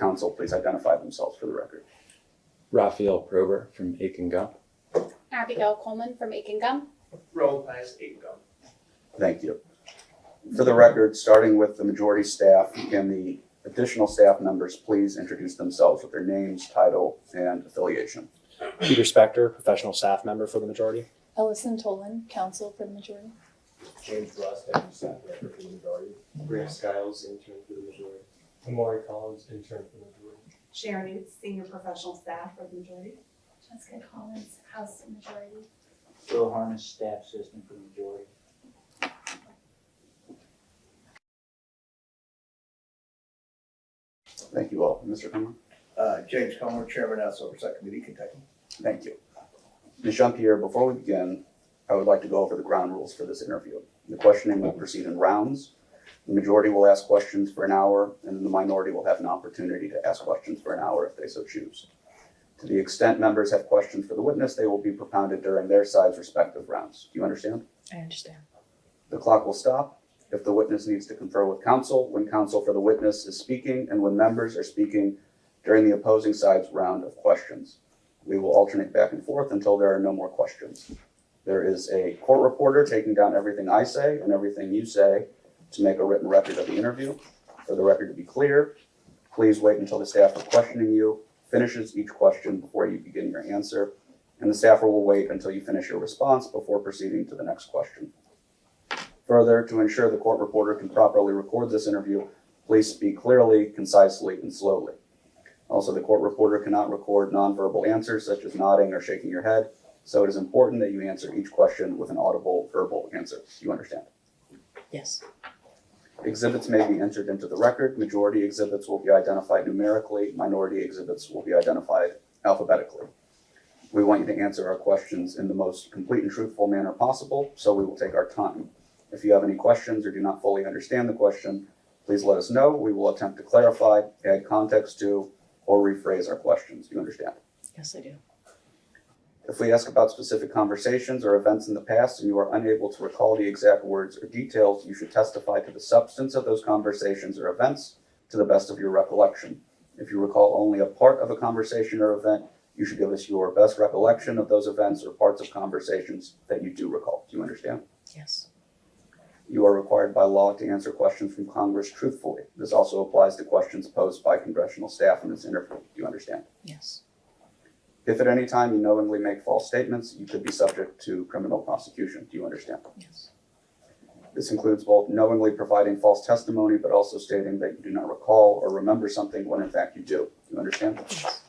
council please identify themselves for the record? Raphael Prober from Aiken Gump. Abigail Coleman from Aiken Gum. Roll Pies, Aiken Gum. Thank you. For the record, starting with the majority staff, can the additional staff members please introduce themselves with their names, title, and affiliation? Peter Spector, professional staff member for the majority. Ellison Tolan, counsel for the majority. James Rust, deputy staff member for the majority. Grant Skiles, intern for the majority. Amari Collins, intern for the majority. Sharon Oots, senior professional staff for the majority. Jessica Collins, House Majority. Bill Harness, staff assistant for the majority. Thank you all. Mr. Comer? James Comer, Chairman, House Oversight Committee, Kentucky. Thank you. Ms. Jean-Pierre, before we begin, I would like to go over the ground rules for this interview. The questioning will proceed in rounds. The majority will ask questions for an hour, and the minority will have an opportunity to ask questions for an hour if they so choose. To the extent members have questions for the witness, they will be propounded during their side's respective rounds. Do you understand? I understand. The clock will stop if the witness needs to confer with counsel, when counsel for the witness is speaking, and when members are speaking during the opposing side's round of questions. We will alternate back and forth until there are no more questions. There is a court reporter taking down everything I say and everything you say to make a written record of the interview. For the record to be clear, please wait until the staffer questioning you finishes each question before you begin your answer, and the staffer will wait until you finish your response before proceeding to the next question. Further, to ensure the court reporter can properly record this interview, please speak clearly, concisely, and slowly. Also, the court reporter cannot record nonverbal answers such as nodding or shaking your head, so it is important that you answer each question with an audible verbal answer. Do you understand? Yes. Exhibits may be entered into the record. Majority exhibits will be identified numerically. Minority exhibits will be identified alphabetically. We want you to answer our questions in the most complete and truthful manner possible, so we will take our time. If you have any questions or do not fully understand the question, please let us know. We will attempt to clarify, add context to, or rephrase our questions. Do you understand? Yes, I do. If we ask about specific conversations or events in the past and you are unable to recall the exact words or details, you should testify to the substance of those conversations or events to the best of your recollection. If you recall only a part of a conversation or event, you should give us your best recollection of those events or parts of conversations that you do recall. Do you understand? Yes. You are required by law to answer questions from Congress truthfully. This also applies to questions posed by congressional staff in this interview. Do you understand? Yes. If at any time you knowingly make false statements, you could be subject to criminal prosecution. Do you understand? Yes. This includes both knowingly providing false testimony, but also stating that you do not recall or remember something when in fact you do. Do you understand? Yes.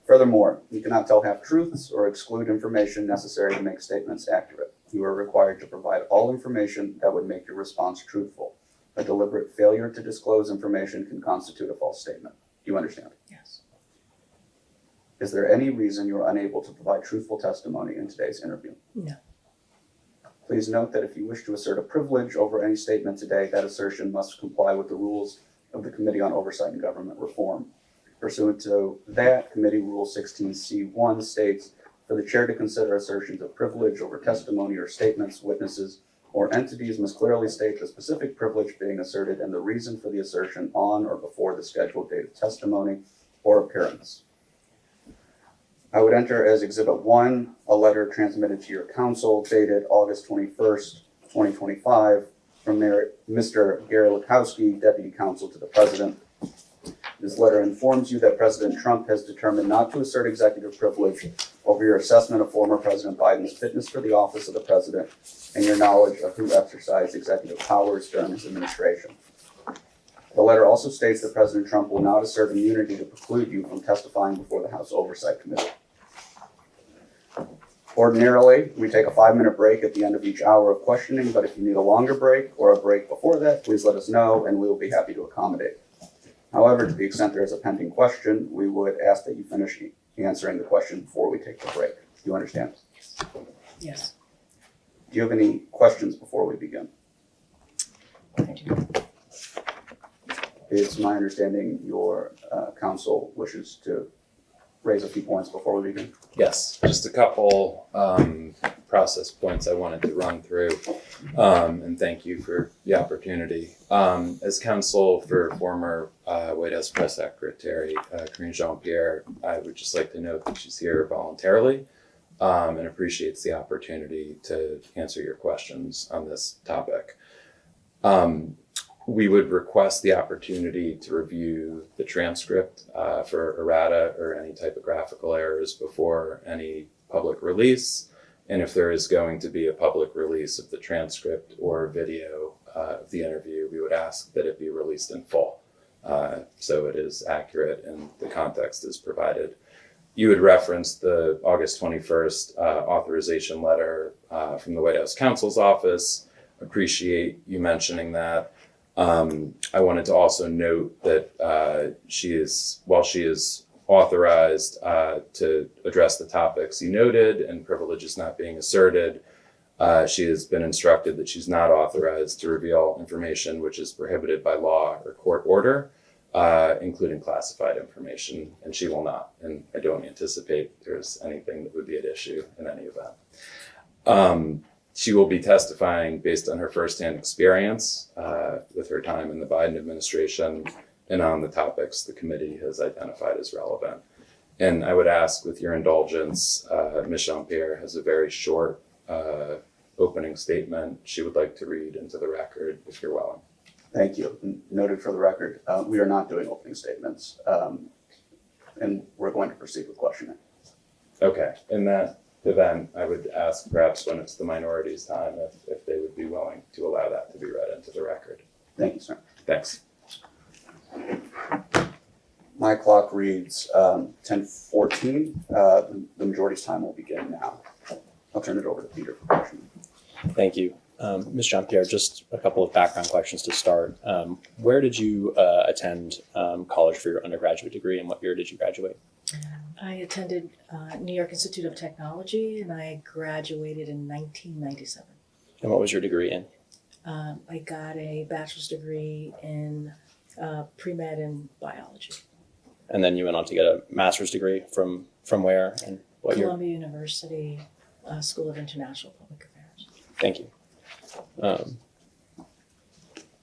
Furthermore, you cannot tell half-truths or exclude information necessary to make statements accurate. You are required to provide all information that would make your response truthful. A deliberate failure to disclose information can constitute a false statement. Do you understand? Yes. Is there any reason you are unable to provide truthful testimony in today's interview? No. Please note that if you wish to assert a privilege over any statement today, that assertion must comply with the rules of the Committee on Oversight and Government Reform. Pursuant to that, Committee Rule 16C1 states, for the chair to consider assertions of privilege over testimony or statements, witnesses, or entities must clearly state the specific privilege being asserted and the reason for the assertion on or before the scheduled date of testimony or appearance. I would enter as Exhibit 1 a letter transmitted to your counsel dated August 21st, 2025 from Mr. Gary Lukowski, Deputy Counsel to the President. This letter informs you that President Trump has determined not to assert executive privilege over your assessment of former President Biden's fitness for the office of the President and your knowledge of who exercised executive powers during his administration. The letter also states that President Trump will not assert immunity to preclude you from testifying before the House Oversight Committee. Ordinarily, we take a 5-minute break at the end of each hour of questioning, but if you need a longer break or a break before that, please let us know and we will be happy to accommodate. However, to the extent there is a pending question, we would ask that you finish answering the question before we take the break. Do you understand? Yes. Do you have any questions before we begin? I do. It's my understanding your counsel wishes to raise a few points before we begin. Yes, just a couple process points I wanted to run through. And thank you for the opportunity. As counsel for former White House Press Secretary Corinne Jean-Pierre, I would just like to note that she's here voluntarily and appreciates the opportunity to answer your questions on this topic. We would request the opportunity to review the transcript for errata or any typographical errors before any public release. And if there is going to be a public release of the transcript or video of the interview, we would ask that it be released in full. So it is accurate and the context is provided. You had referenced the August 21st authorization letter from the White House counsel's office. Appreciate you mentioning that. I wanted to also note that while she is authorized to address the topics you noted and privilege is not being asserted, she has been instructed that she's not authorized to reveal information which is prohibited by law or court order, including classified information, and she will not. And I don't anticipate there's anything that would be at issue in any event. She will be testifying based on her firsthand experience with her time in the Biden administration and on the topics the committee has identified as relevant. And I would ask, with your indulgence, Ms. Jean-Pierre has a very short opening statement she would like to read into the record, if you're willing. Thank you. Noted for the record, we are not doing opening statements, and we're going to proceed with questioning. Okay, in that event, I would ask perhaps when it's the minority's time if they would be willing to allow that to be read into the record. Thank you, sir. Thanks. My clock reads 10:14. The majority's time will begin now. I'll turn it over to Peter for questioning. Thank you. Ms. Jean-Pierre, just a couple of background questions to start. Where did you attend college for your undergraduate degree, and what year did you graduate? I attended New York Institute of Technology, and I graduated in 1997. And what was your degree in? I got a bachelor's degree in pre-med and biology. And then you went on to get a master's degree from where and what year? Columbia University School of International Public Affairs. Thank you.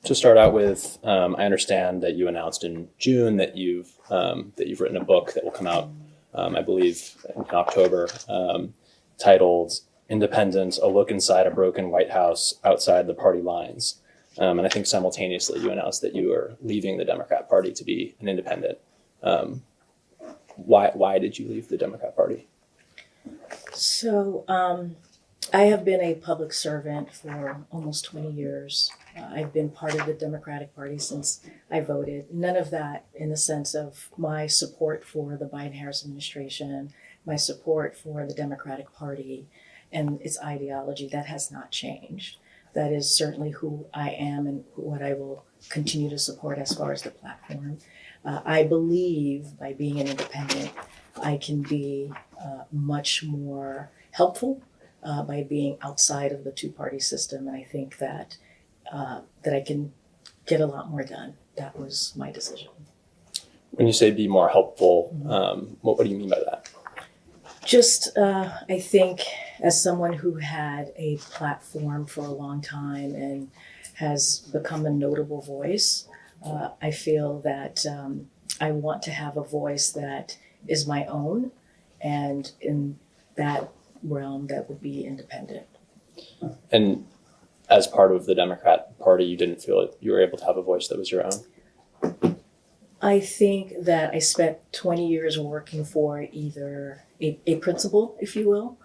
To start out with, I understand that you announced in June that you've written a book that will come out, I believe, in October, titled "Independent: A Look Inside a Broken White House Outside the Party Lines." And I think simultaneously you announced that you are leaving the Democrat Party to be an independent. Why did you leave the Democrat Party? So I have been a public servant for almost 20 years. I've been part of the Democratic Party since I voted. None of that in the sense of my support for the Biden-Harris administration, my support for the Democratic Party and its ideology, that has not changed. That is certainly who I am and what I will continue to support as far as the platform. I believe by being an independent, I can be much more helpful by being outside of the two-party system, and I think that I can get a lot more done. That was my decision. When you say be more helpful, what do you mean by that? Just, I think as someone who had a platform for a long time and has become a notable voice, I feel that I want to have a voice that is my own, and in that realm that would be independent. And as part of the Democrat Party, you didn't feel like you were able to have a voice that was your own? I think that I spent 20 years working for either a principal, if you will,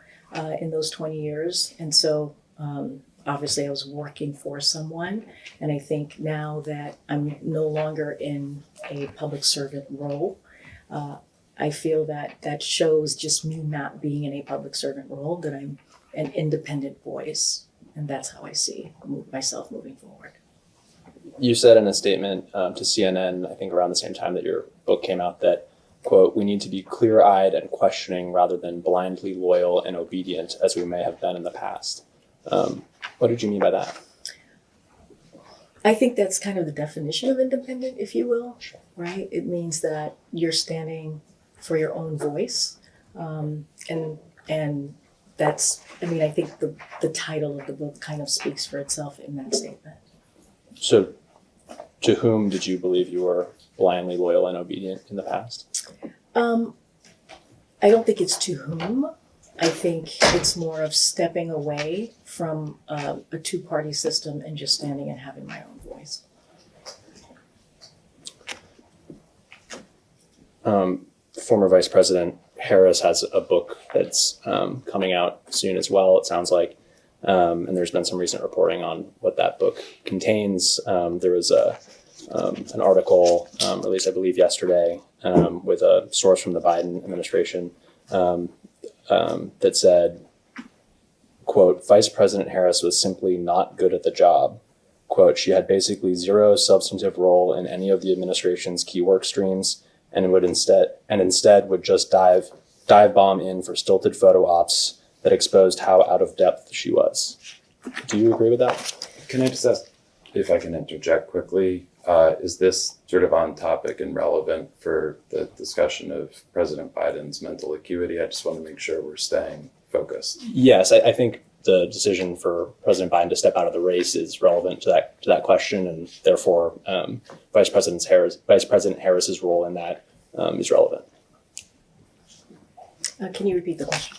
in those 20 years. And so obviously I was working for someone. And I think now that I'm no longer in a public servant role, I feel that that shows just me not being in a public servant role, that I'm an independent voice. And that's how I see myself moving forward. You said in a statement to CNN, I think around the same time that your book came out, that, quote, "We need to be clear-eyed and questioning rather than blindly loyal and obedient as we may have been in the past." What did you mean by that? I think that's kind of the definition of independent, if you will, right? It means that you're standing for your own voice, and I think the title of the book kind of speaks for itself in that statement. So, to whom did you believe you were blindly loyal and obedient in the past? I don't think it's to whom. I think it's more of stepping away from a two-party system and just standing and having my own voice. Former Vice President Harris has a book that's coming out soon as well, it sounds like. And there's been some recent reporting on what that book contains. There was an article released, I believe, yesterday with a source from the Biden administration that said, quote, Vice President Harris was simply not good at the job. Quote, she had basically zero substantive role in any of the administration's key work streams and would instead would just dive bomb in for stilted photo ops that exposed how out of depth she was. Do you agree with that? Can I just ask if I can interject quickly? Is this sort of on topic and relevant for the discussion of President Biden's mental acuity? I just want to make sure we're staying focused. Yes, I think the decision for President Biden to step out of the race is relevant to that question, and therefore Vice President Harris's role in that is relevant. Can you repeat the question?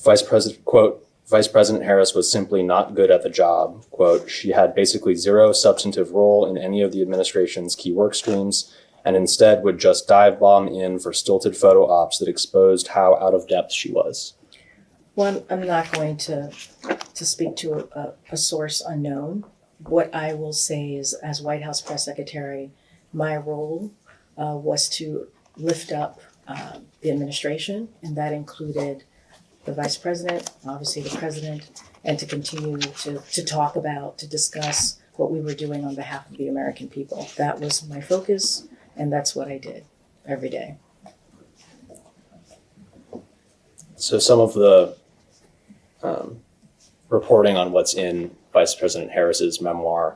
Vice President Harris was simply not good at the job. Quote, she had basically zero substantive role in any of the administration's key work streams and instead would just dive bomb in for stilted photo ops that exposed how out of depth she was. Well, I'm not going to speak to a source unknown. What I will say is, as White House Press Secretary, my role was to lift up the administration, and that included the Vice President, obviously the President, and to continue to talk about, to discuss what we were doing on behalf of the American people. That was my focus, and that's what I did every day. So some of the reporting on what's in Vice President Harris's memoir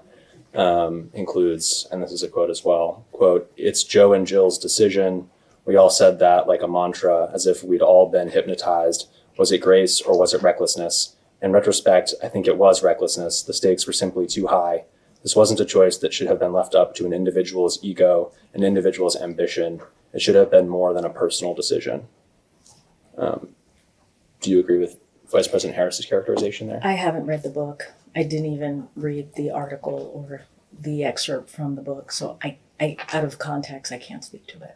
includes, and this is a quote as well, quote, it's Joe and Jill's decision. We all said that like a mantra, as if we'd all been hypnotized. Was it grace or was it recklessness? In retrospect, I think it was recklessness. The stakes were simply too high. This wasn't a choice that should have been left up to an individual's ego, an individual's ambition. It should have been more than a personal decision. Do you agree with Vice President Harris's characterization there? I haven't read the book. I didn't even read the article or the excerpt from the book, so I out of context, I can't speak to it.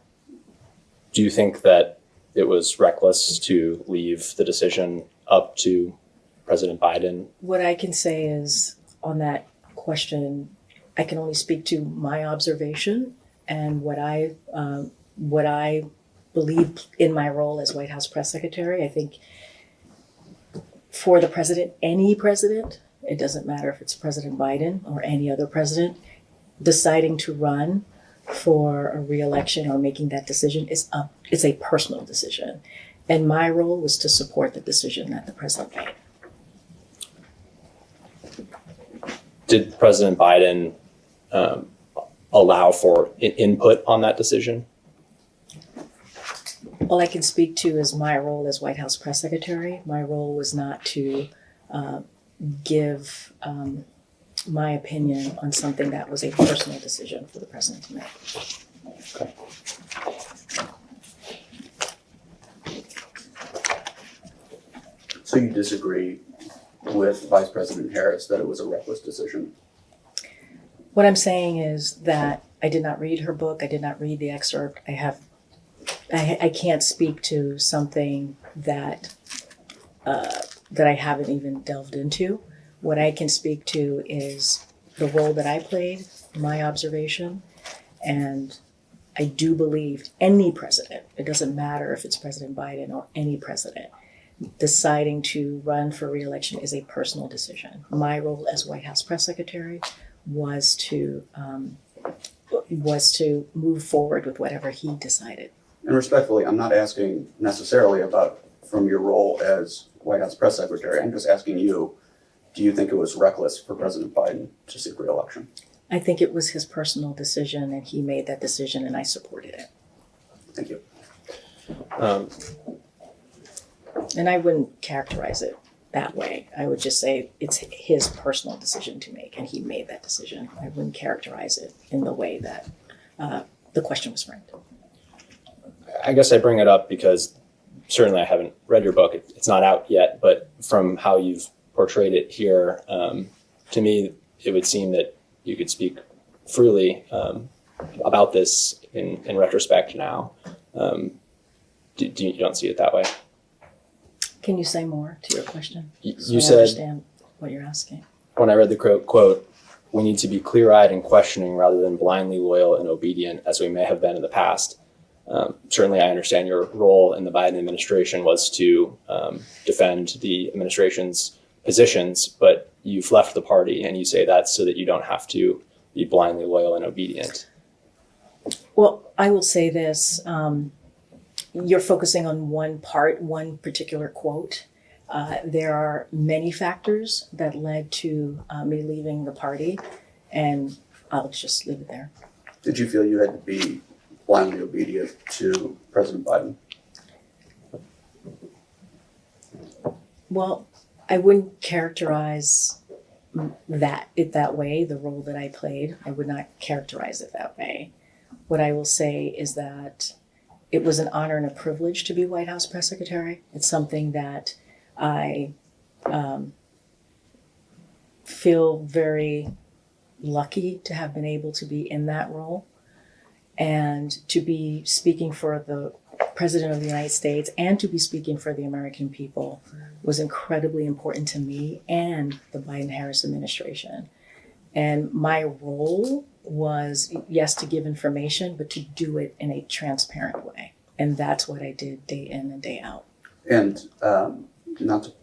Do you think that it was reckless to leave the decision up to President Biden? What I can say is, on that question, I can only speak to my observation and what I believe in my role as White House Press Secretary. I think for the president, any president, it doesn't matter if it's President Biden or any other president, deciding to run for a re-election or making that decision is a personal decision. And my role was to support the decision that the president made. Did President Biden allow for input on that decision? All I can speak to is my role as White House Press Secretary. My role was not to give my opinion on something that was a personal decision for the president to make. Okay. So you disagree with Vice President Harris that it was a reckless decision? What I'm saying is that I did not read her book. I did not read the excerpt. I can't speak to something that I haven't even delved into. What I can speak to is the role that I played, my observation, and I do believe any president, it doesn't matter if it's President Biden or any president, deciding to run for re-election is a personal decision. My role as White House Press Secretary was to move forward with whatever he decided. And respectfully, I'm not asking necessarily about from your role as White House Press Secretary. I'm just asking you, do you think it was reckless for President Biden to seek re-election? I think it was his personal decision, and he made that decision, and I supported it. Thank you. And I wouldn't characterize it that way. I would just say it's his personal decision to make, and he made that decision. I wouldn't characterize it in the way that the question was framed. I guess I bring it up because certainly I haven't read your book. It's not out yet, but from how you've portrayed it here, to me, it would seem that you could speak freely about this in retrospect now. You don't see it that way? Can you say more to your question? You I said, understand what you're asking. when I read the quote, we need to be clear-eyed and questioning rather than blindly loyal and obedient as we may have been in the past. Certainly, I understand your role in the Biden administration was to defend the administration's positions, but you've left the party and you say that so that you don't have to be blindly loyal and obedient. Well, I will say this. You're focusing on one part, one particular quote. There are many factors that led to me leaving the party, and I'll just leave it there. Did you feel you had to be blindly obedient to President Biden? Well, I wouldn't characterize it that way, the role that I played. I would not characterize it that way. What I will say is that it was an honor and a privilege to be White House press secretary. It's something that I feel very lucky to have been able to be in that role and to be speaking for the President of the United States and to be speaking for the American people was incredibly important to me and the Biden-Harris administration. And my role was, yes, to give information, but to do it in a transparent way. And that's what I did day in and day out. And not to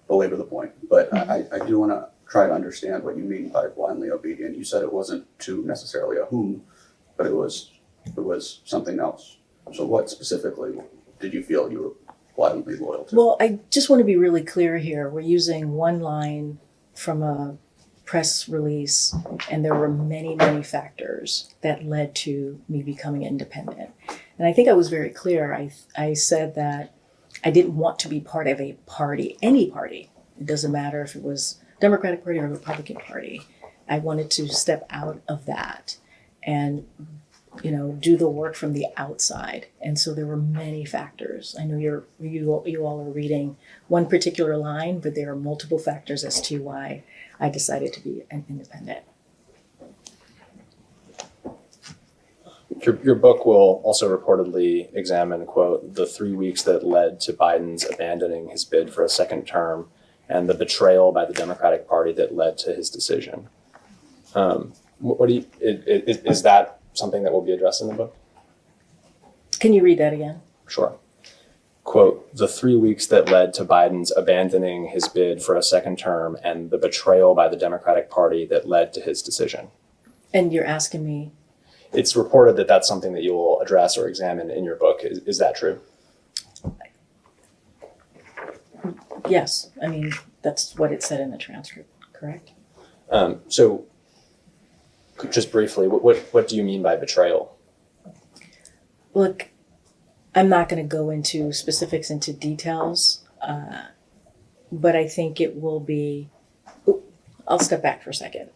belabor the point, but I do want to try to understand what you mean by blindly obedient. You said it wasn't to necessarily a whom, but it was something else. So what specifically did you feel you were blindly loyal to? Well, I just want to be really clear here. We're using one line from a press release, and there were many, many factors that led to me becoming independent. And I think I was very clear. I said that I didn't want to be part of a party, any party. It doesn't matter if it was Democratic Party or Republican Party. I wanted to step out of that and, do the work from the outside. And so there were many factors. I know you all are reading one particular line, but there are multiple factors as to why I decided to be an independent. Your book will also reportedly examine, quote, the 3 weeks that led to Biden's abandoning his bid for a second term and the betrayal by the Democratic Party that led to his decision. Is that something that will be addressed in the book? Can you read that again? Sure. Quote, the 3 weeks that led to Biden's abandoning his bid for a second term and the betrayal by the Democratic Party that led to his decision. And you're asking me? It's reported that that's something that you will address or examine in your book. Is that true? Yes. I mean, that's what it said in the transcript, correct? So just briefly, what do you mean by betrayal? Look, I'm not going to go into specifics, into details, but I think it will be, I'll step back for a second.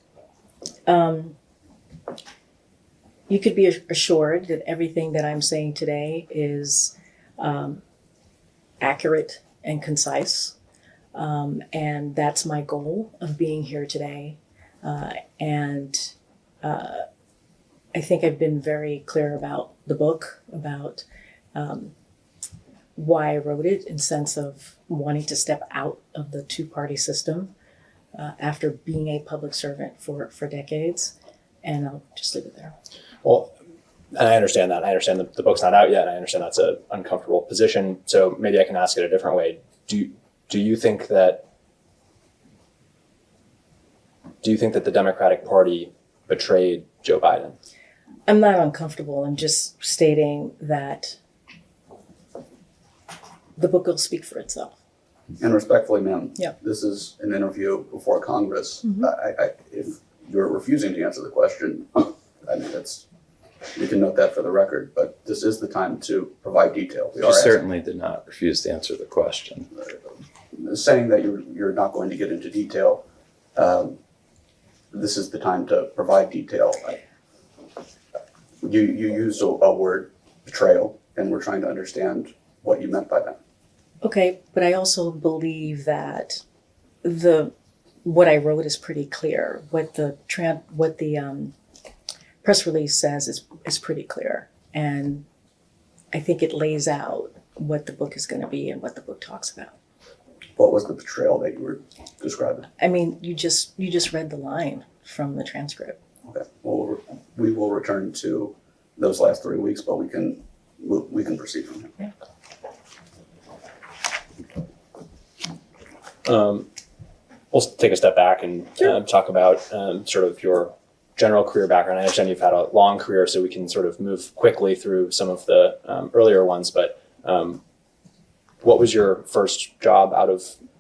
You could be assured that everything that I'm saying today is accurate and concise. And that's my goal of being here today. And I think I've been very clear about the book, about why I wrote it in sense of wanting to step out of the two-party system after being a public servant for decades. And I'll just leave it there. Well, and I understand that. I understand the book's not out yet, and I understand that's an uncomfortable position. So maybe I can ask it a different way. Do you think that the Democratic Party betrayed Joe Biden? I'm not uncomfortable. I'm just stating that the book will speak for itself. And respectfully, ma'am, Yeah. This is an interview before Congress. Mm-hmm. If you're refusing to answer the question, I mean, We can note that for the record, but this is the time to provide detail. We You are asking- certainly did not refuse to answer the question. saying that you're not going to get into detail. This is the time to provide detail. You used a word, betrayal, and we're trying to understand what you meant by that. Okay, but I also believe that what I wrote is pretty clear. What the press release says is pretty clear, and I think it lays out what the book is going to be and what the book talks about. What was the betrayal that you were describing? I mean, you just read the line from the transcript. Okay. Well, we will return to those last 3 weeks, but we can proceed from here. Yeah. We'll take a step back and talk about sort of your general career background. I understand you've had a long career, so we can sort of move quickly through some of the earlier ones. But what was your first job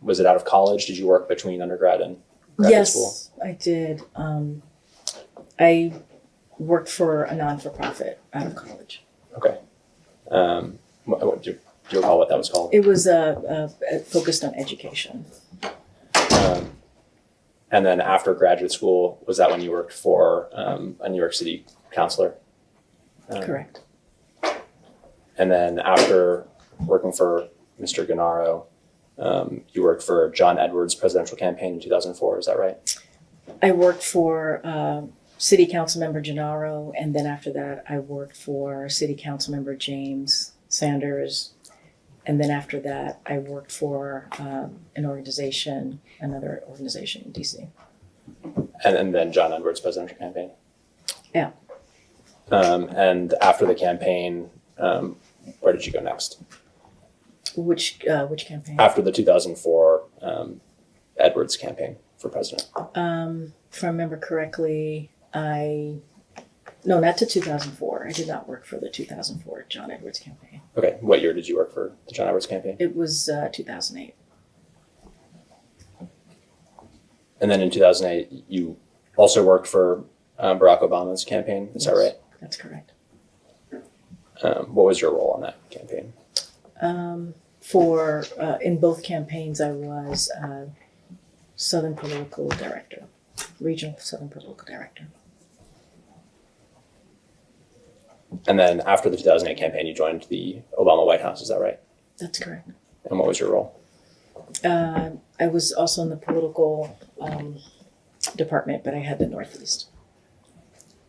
was it out of college? Did you work between undergrad and graduate school? Yes, I did. I worked for a non-for-profit out of college. Okay. What do you recall what that was called? It was focused on education. And then after graduate school, was that when you worked for a New York City counselor? Correct. And then after working for Mr. Gennaro, you worked for John Edwards' presidential campaign in 2004, is that right? I worked for City Council Member Gennaro, and then after that, I worked for City Council Member James Sanders. And then after that, I worked for another organization in DC. And then John Edwards' presidential campaign? Yeah. And after the campaign, where did you go next? Which campaign? After the 2004 Edwards campaign for president. If I remember correctly, no, not to 2004. I did not work for the 2004 John Edwards campaign. Okay. What year did you work for the John Edwards campaign? It was 2008. And then in 2008, you also worked for Barack Obama's campaign. Is that right? That's correct. What was your role on that campaign? In both campaigns, I was Southern Political Director, Regional Southern Political Director. And then after the 2008 campaign, you joined the Obama White House. Is that right? That's correct. And what was your role? I was also in the political department, but I had the Northeast.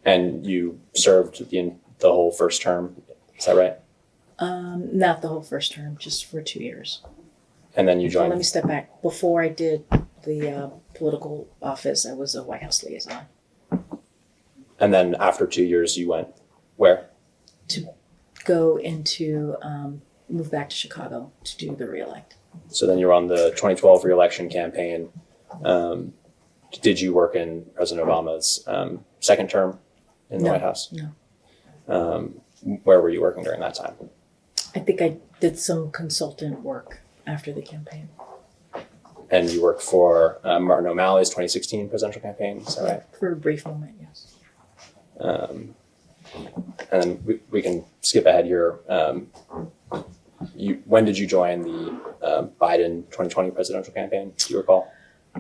And you served the whole first term. Is that right? Not the whole first term, just for 2 years. And then you joined. Let me step back. Before I did the political office, I was a White House liaison. And then after 2 years, you went where? To go into, move back to Chicago to do the reelect. So then you were on the 2012 reelection campaign. Did you work in President Obama's second term in the No, White House? No. Where were you working during that time? I think I did some consultant work after the campaign. And you worked for Martin O'Malley's 2016 presidential campaign, is that right? For a brief moment, yes. And then we can skip ahead here. When did you join the Biden 2020 presidential campaign? Do you recall?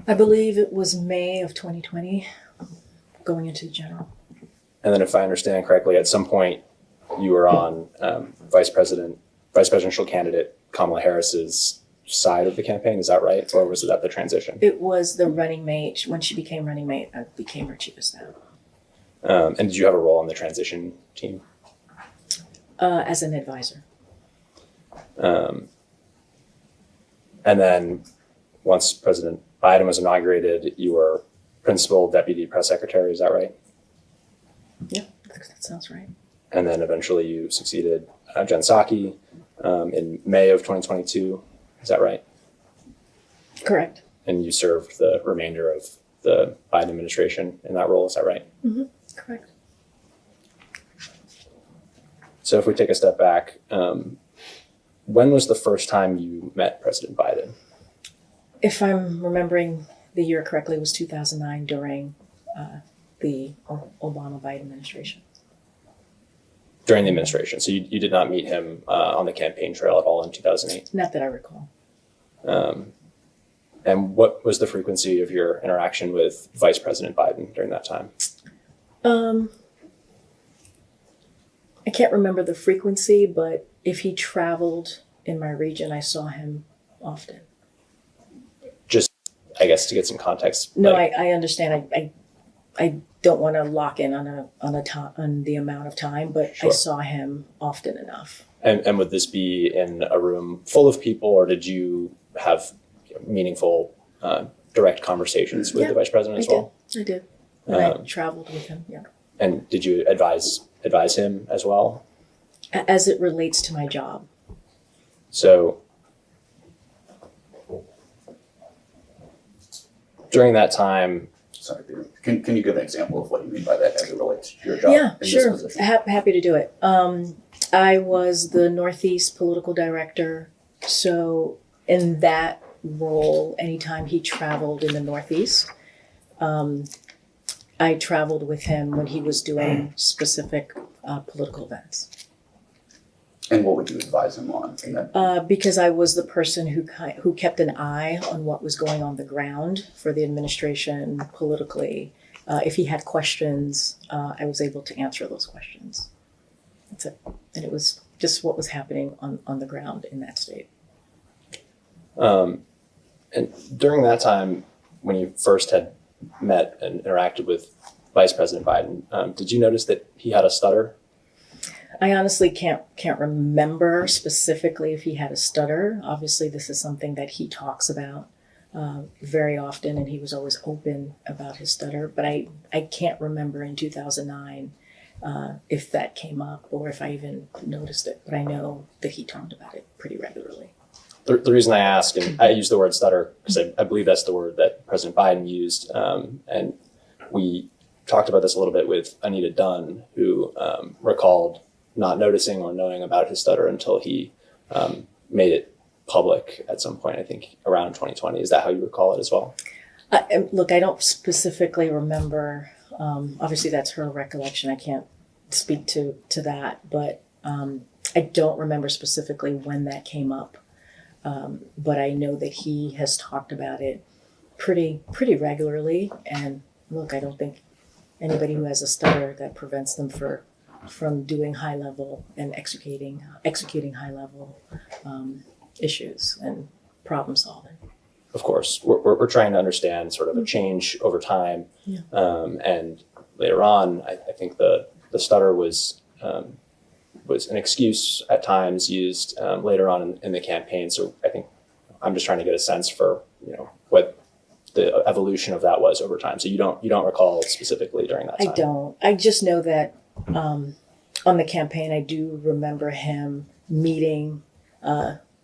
I believe it was May of 2020, going into the general. And then if I understand correctly, at some point you were on vice presidential candidate Kamala Harris's side of the campaign. Is that right? Or was it at the transition? It was the running mate. When she became running mate, I became her chief of staff. And did you have a role on the transition team? As an advisor. And then once President Biden was inaugurated, you were principal deputy press secretary. Is that right? Yeah, that sounds right. And then eventually you succeeded Jen Psaki in May of 2022. Is that right? Correct. And you served the remainder of the Biden administration in that role. Is that right? Mm-hmm. Correct. So if we take a step back, when was the first time you met President Biden? If I'm remembering the year correctly, it was 2009 during the Obama-Biden administration. during the administration. So you did not meet him on the campaign trail at all in 2008. Not that I recall. And what was the frequency of your interaction with Vice President Biden during that time? I can't remember the frequency, but if he traveled in my region, I saw him often. Just, I guess, to get some context. No, like, I understand. I don't want to lock in on the amount of time, but Sure. I saw him often enough. And would this be in a room full of people, or did you have meaningful, direct conversations with Yeah, the Vice President as well? I did. And I Um, traveled with him, yeah. And did you advise him as well? As it relates to my job. So during that time, Sorry, Peter. Can you give an example of what you mean by that as it relates to your job Yeah, in sure. this position? Happy to do it. I was the Northeast political director. So in that role, anytime he traveled in the Northeast, I traveled with him when he was doing specific political events. And what would you advise him on? in that? Because I was the person who kept an eye on what was going on the ground for the administration politically. If he had questions, I was able to answer those questions. That's it. And it was just what was happening on the ground in that state. and during that time, when you first had met and interacted with Vice President Biden, did you notice that he had a stutter? I honestly can't remember specifically if he had a stutter. Obviously, this is something that he talks about very often, and he was always open about his stutter. But I can't remember in 2009 if that came up or if I even noticed it. But I know that he talked about it pretty regularly. The reason I ask, and I use the word stutter because I believe that's the word that President Biden used, and we talked about this a little bit with Anita Dunn, who recalled not noticing or knowing about his stutter until he made it public at some point, I think around 2020. Is that how you recall it as well? Look, I don't specifically remember. Obviously, that's her recollection. I can't speak to that, but I don't remember specifically when that came up. But I know that he has talked about it pretty regularly. And look, I don't think anybody who has a stutter that prevents them from doing high level and executing high level issues and problem solving. Of course, we're trying to understand sort of a change over time. Yeah. And later on, I think the stutter was an excuse at times used later on in the campaign. So I think I'm just trying to get a sense for, what the evolution of that was over time. So you don't recall specifically during that time? I don't. I just know that on the campaign, I do remember him meeting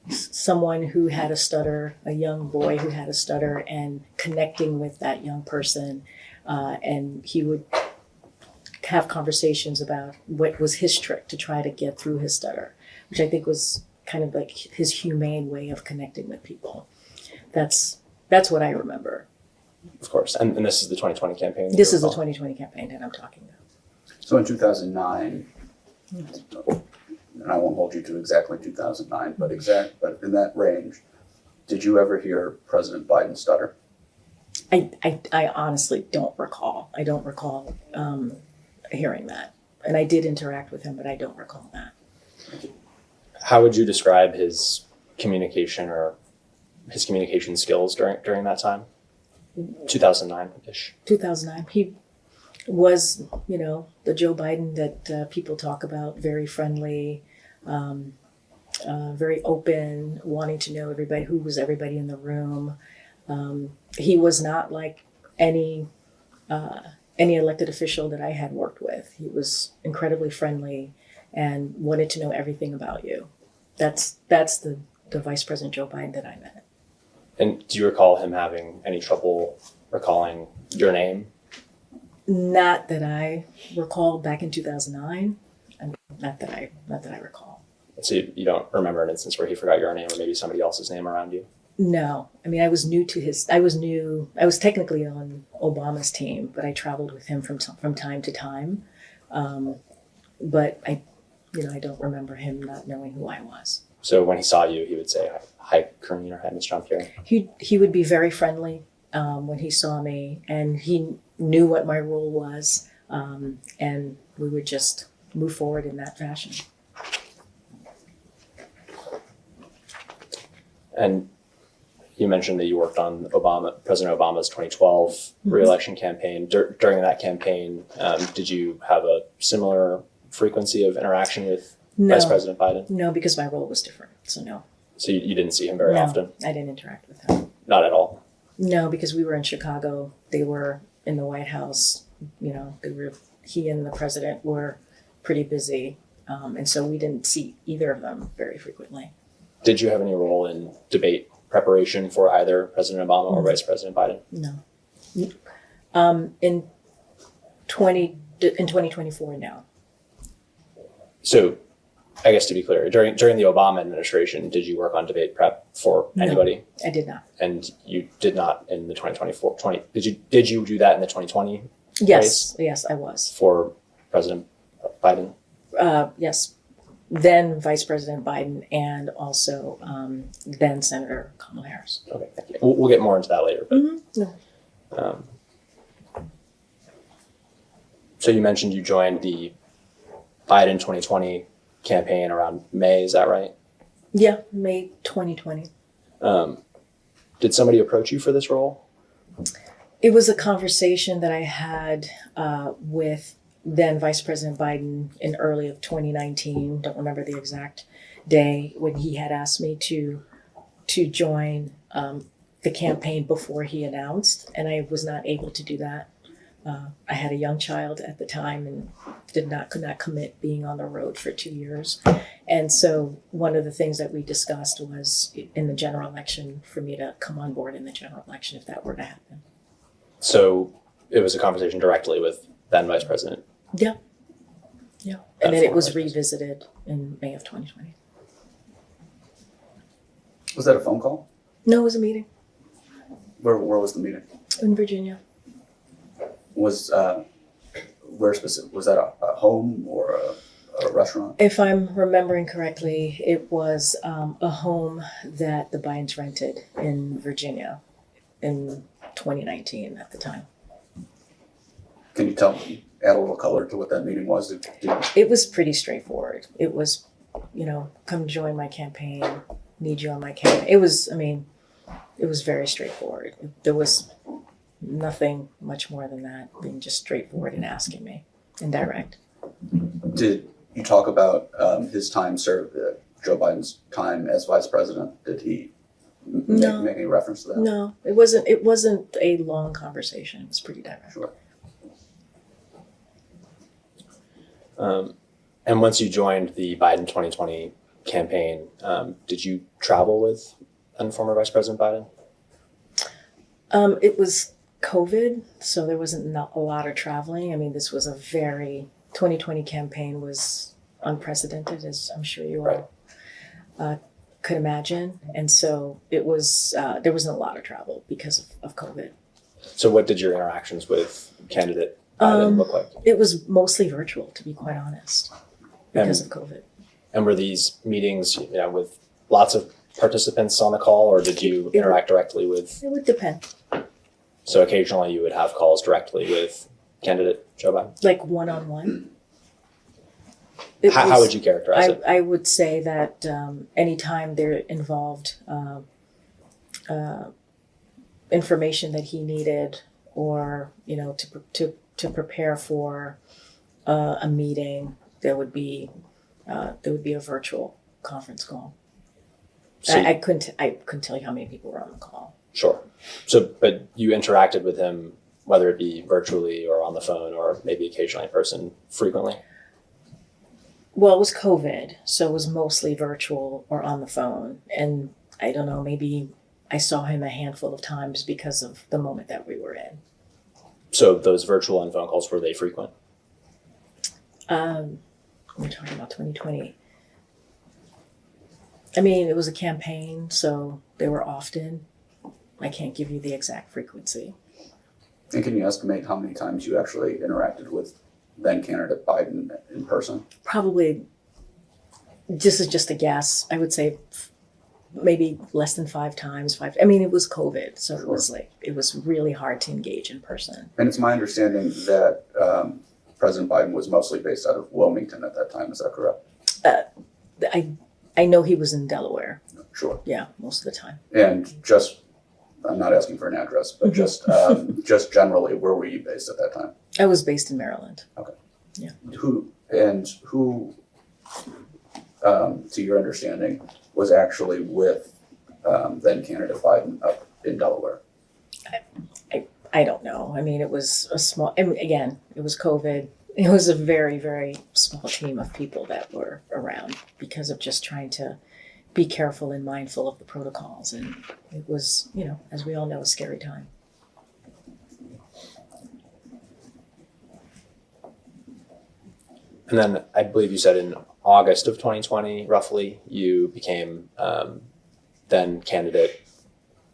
someone who had a stutter, a young boy who had a stutter, and connecting with that young person. And he would have conversations about what was his trick to try to get through his stutter, which I think was kind of like his humane way of connecting with people. That's what I remember. Of course. And this is the 2020 campaign? This is the 2020 campaign that I'm talking about. So in 2009, and I won't hold you to exactly 2009, but in that range, did you ever hear President Biden stutter? I honestly don't recall. I don't recall hearing that. And I did interact with him, but I don't recall that. How would you describe his communication or his communication skills during that time? 2009-ish. 2009. He was, the Joe Biden that people talk about, very friendly, very open, wanting to know everybody in the room. He was not like any elected official that I had worked with. He was incredibly friendly and wanted to know everything about you. That's the Vice President Joe Biden that I met. And do you recall him having any trouble recalling your name? Not that I recall back in 2009. Not that I recall. So you don't remember an instance where he forgot your name or maybe somebody else's name around you? No. I mean, I was technically on Obama's team, but I traveled with him from time to time. But I don't remember him not knowing who I was. So when he saw you, he would say, "Hi, Corinne," or "Hi, Ms. Jean-Pierre." He would be very friendly when he saw me, and he knew what my role was, and we would just move forward in that fashion. And you mentioned that you worked on President Obama's 2012 re-election campaign. During that campaign, did you have a similar frequency of interaction with No, Vice President Biden? no, because my role was different. So no, So you didn't see him very No. often? I didn't interact with him. Not at all? No, because we were in Chicago. They were in the White House. He and the president were pretty busy, and so we didn't see either of them very frequently. Did you have any role in debate preparation for either President Obama or Vice President Biden? No. In 2024, no. So I guess to be clear, during the Obama administration, did you work on debate prep for No. anybody? I did not. And you did not in the 2024. Did you do that in the 2020 Yes, yes, I was. for President Biden? Yes, then Vice President Biden and also then Senator Kamala Harris. Okay, thank you. We'll get more into that later. But, No. So you mentioned you joined the Biden 2020 campaign around May, is that right? Yeah, May 2020. Did somebody approach you for this role? It was a conversation that I had with then Vice President Biden in early of 2019. Don't remember the exact day when he had asked me to join the campaign before he announced, and I was not able to do that. I had a young child at the time and could not commit being on the road for 2 years. And so one of the things that we discussed was in the general election for me to come on board in the general election if that were to happen. So it was a conversation directly with then Vice President. Yeah. Yeah. And And then it former was Vice President. revisited in May of 2020. Was that a phone call? No, it was a meeting Where was the meeting? in Virginia. Was where specific? Was that a home or a restaurant? If I'm remembering correctly, it was a home that the Bidens rented in Virginia in 2019 at the time. Can you add a little color to what that meeting was? It was pretty straightforward. It was, come join my campaign, need you on my campaign. It was very straightforward. There was nothing much more than that, being just straightforward and asking me and direct. Did you talk about his time served, Joe Biden's time as vice president? Did he No. make any reference to that? No, it wasn't a long conversation. It was pretty direct. Sure. And once you joined the Biden 2020 campaign, did you travel with then former Vice President Biden? It was COVID, so there wasn't a lot of traveling. I mean, this was 2020 campaign was unprecedented, as I'm sure you all could imagine. And so it was, there wasn't a lot of travel because of COVID. So what did your interactions with candidate Biden look like? It was mostly virtual, to be quite honest, because of COVID. And were these meetings, with lots of participants on the call, or did you interact directly with? It would depend. So occasionally you would have calls directly with candidate Joe Biden? Like one-on-one. How would you characterize it? I would say that anytime there involved information that he needed, or to prepare for a meeting, there would be a virtual conference call. So I couldn't tell you how many people were on the call. Sure. So, but you interacted with him, whether it be virtually or on the phone or maybe occasionally in person, frequently? Well, it was COVID, so it was mostly virtual or on the phone. And I don't know, maybe I saw him a handful of times because of the moment that we were in. So those virtual and phone calls, were they frequent? We're talking about 2020. I mean, it was a campaign, so they were often. I can't give you the exact frequency. And can you estimate how many times you actually interacted with then candidate Biden in person? Probably this is just a guess. I would say maybe less than 5 times. I mean, it was COVID, so it was like it was really hard to engage in person. And it's my understanding that President Biden was mostly based out of Wilmington at that time. Is that correct? I know he was in Delaware. Sure. Yeah, most of the time. And just, I'm not asking for an address, but just generally, where were you based at that time? I was based in Maryland. Who, to your understanding, was actually with then candidate Biden up in Delaware? I don't know. I mean, it was a small, I mean, again, it was COVID. It was a very, very small team of people that were around because of just trying to be careful and mindful of the protocols. And it was, you know, as we all know, a scary time. And then I believe you said in August of 2020, roughly, you became then candidate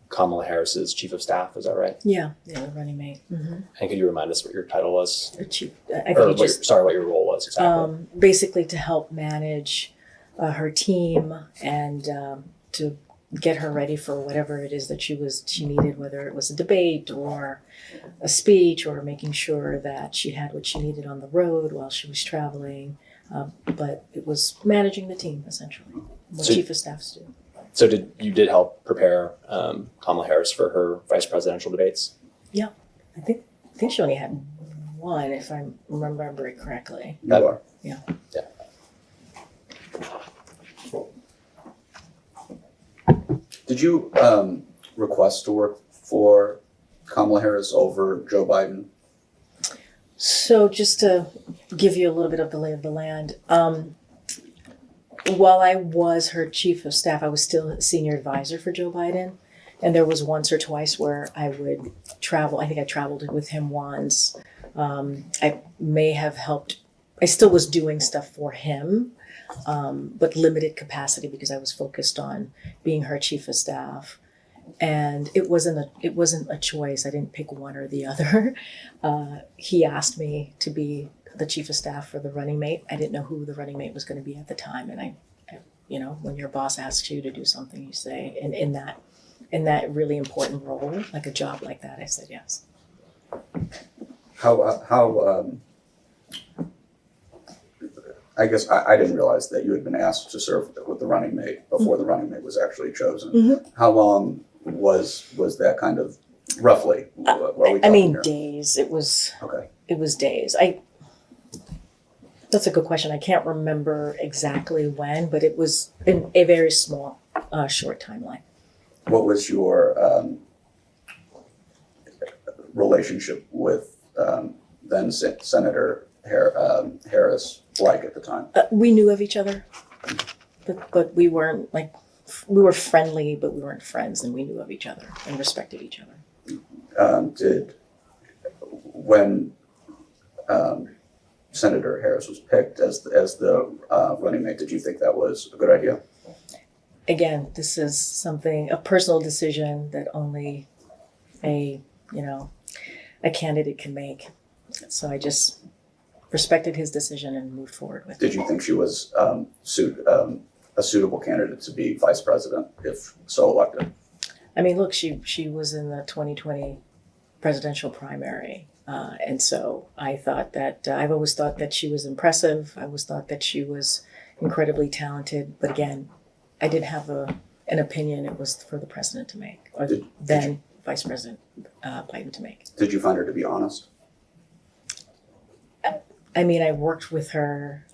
Kamala Harris's chief of staff. Is that right? Yeah, the running mate. Mm-hmm. And could you remind us what your title was? Chief, Or what your role was exactly? Basically to help manage her team and to get her ready for whatever it is that she needed, whether it was a debate or a speech or making sure that she had what she needed on the road while she was traveling. But it was managing the team essentially. What chief of staffs do. So you did help prepare Kamala Harris for her vice presidential debates? Yeah, I think she only had one, if I remember it correctly. You are. Yeah. Yeah. Did you request to work for Kamala Harris over Joe Biden? So just to give you a little bit of the lay of the land, while I was her chief of staff, I was still a senior advisor for Joe Biden. And there was once or twice where I would travel. I think I traveled with him once. I may have helped. I still was doing stuff for him, but limited capacity because I was focused on being her chief of staff. And it wasn't a choice. I didn't pick one or the other. He asked me to be the chief of staff for the running mate. I didn't know who the running mate was going to be at the time. And I you know, when your boss asks you to do something, you say, and in that really important role, like a job like that, I said yes. I guess I didn't realize that you had been asked to serve with the running mate before the running mate was actually chosen. Mm-hmm. How long was that kind of roughly? I mean, days. It was days. That's a good question. I can't remember exactly when, but it was in a very small, short timeline. What was your relationship with then Senator Harris like at the time? We knew of each other, but we weren't we were friendly, but we weren't friends, and we knew of each other and respected each other. When Senator Harris was picked as the running mate, did you think that was a good idea? Again, this is a personal decision that only a candidate can make. So I just respected his decision and moved forward with it. Did you think she was a suitable candidate to be vice president if so elected? I mean, look, she was in the 2020 presidential primary. And so I thought that I've always thought that she was impressive. I always thought that she was incredibly talented. But again, I didn't have an opinion. It was for the president to make, or then Vice President Biden to make. Did you find her to be honest? I mean, I worked with her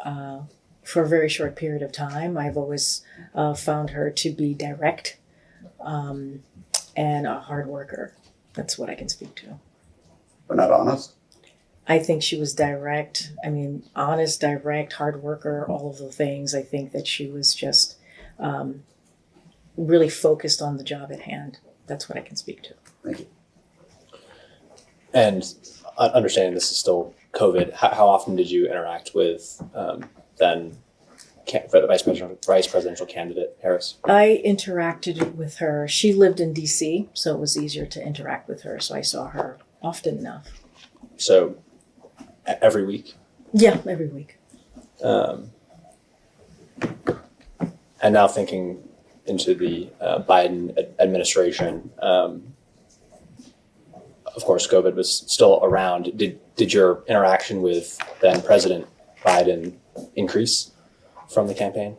for a very short period of time. I've always found her to be direct and a hard worker. That's what I can speak to. But not honest? I think she was direct. I mean, honest, direct, hard worker, all of the things. I think that she was just really focused on the job at hand. That's what I can speak to. Thank you. And understanding this is still COVID, how often did you interact with then vice presidential candidate Harris? I interacted with her. She lived in DC, so it was easier to interact with her. So I saw her often enough. So every week? Yeah, every week. And now thinking into the Biden administration, of course, COVID was still around. Did your interaction with then President Biden increase from the campaign?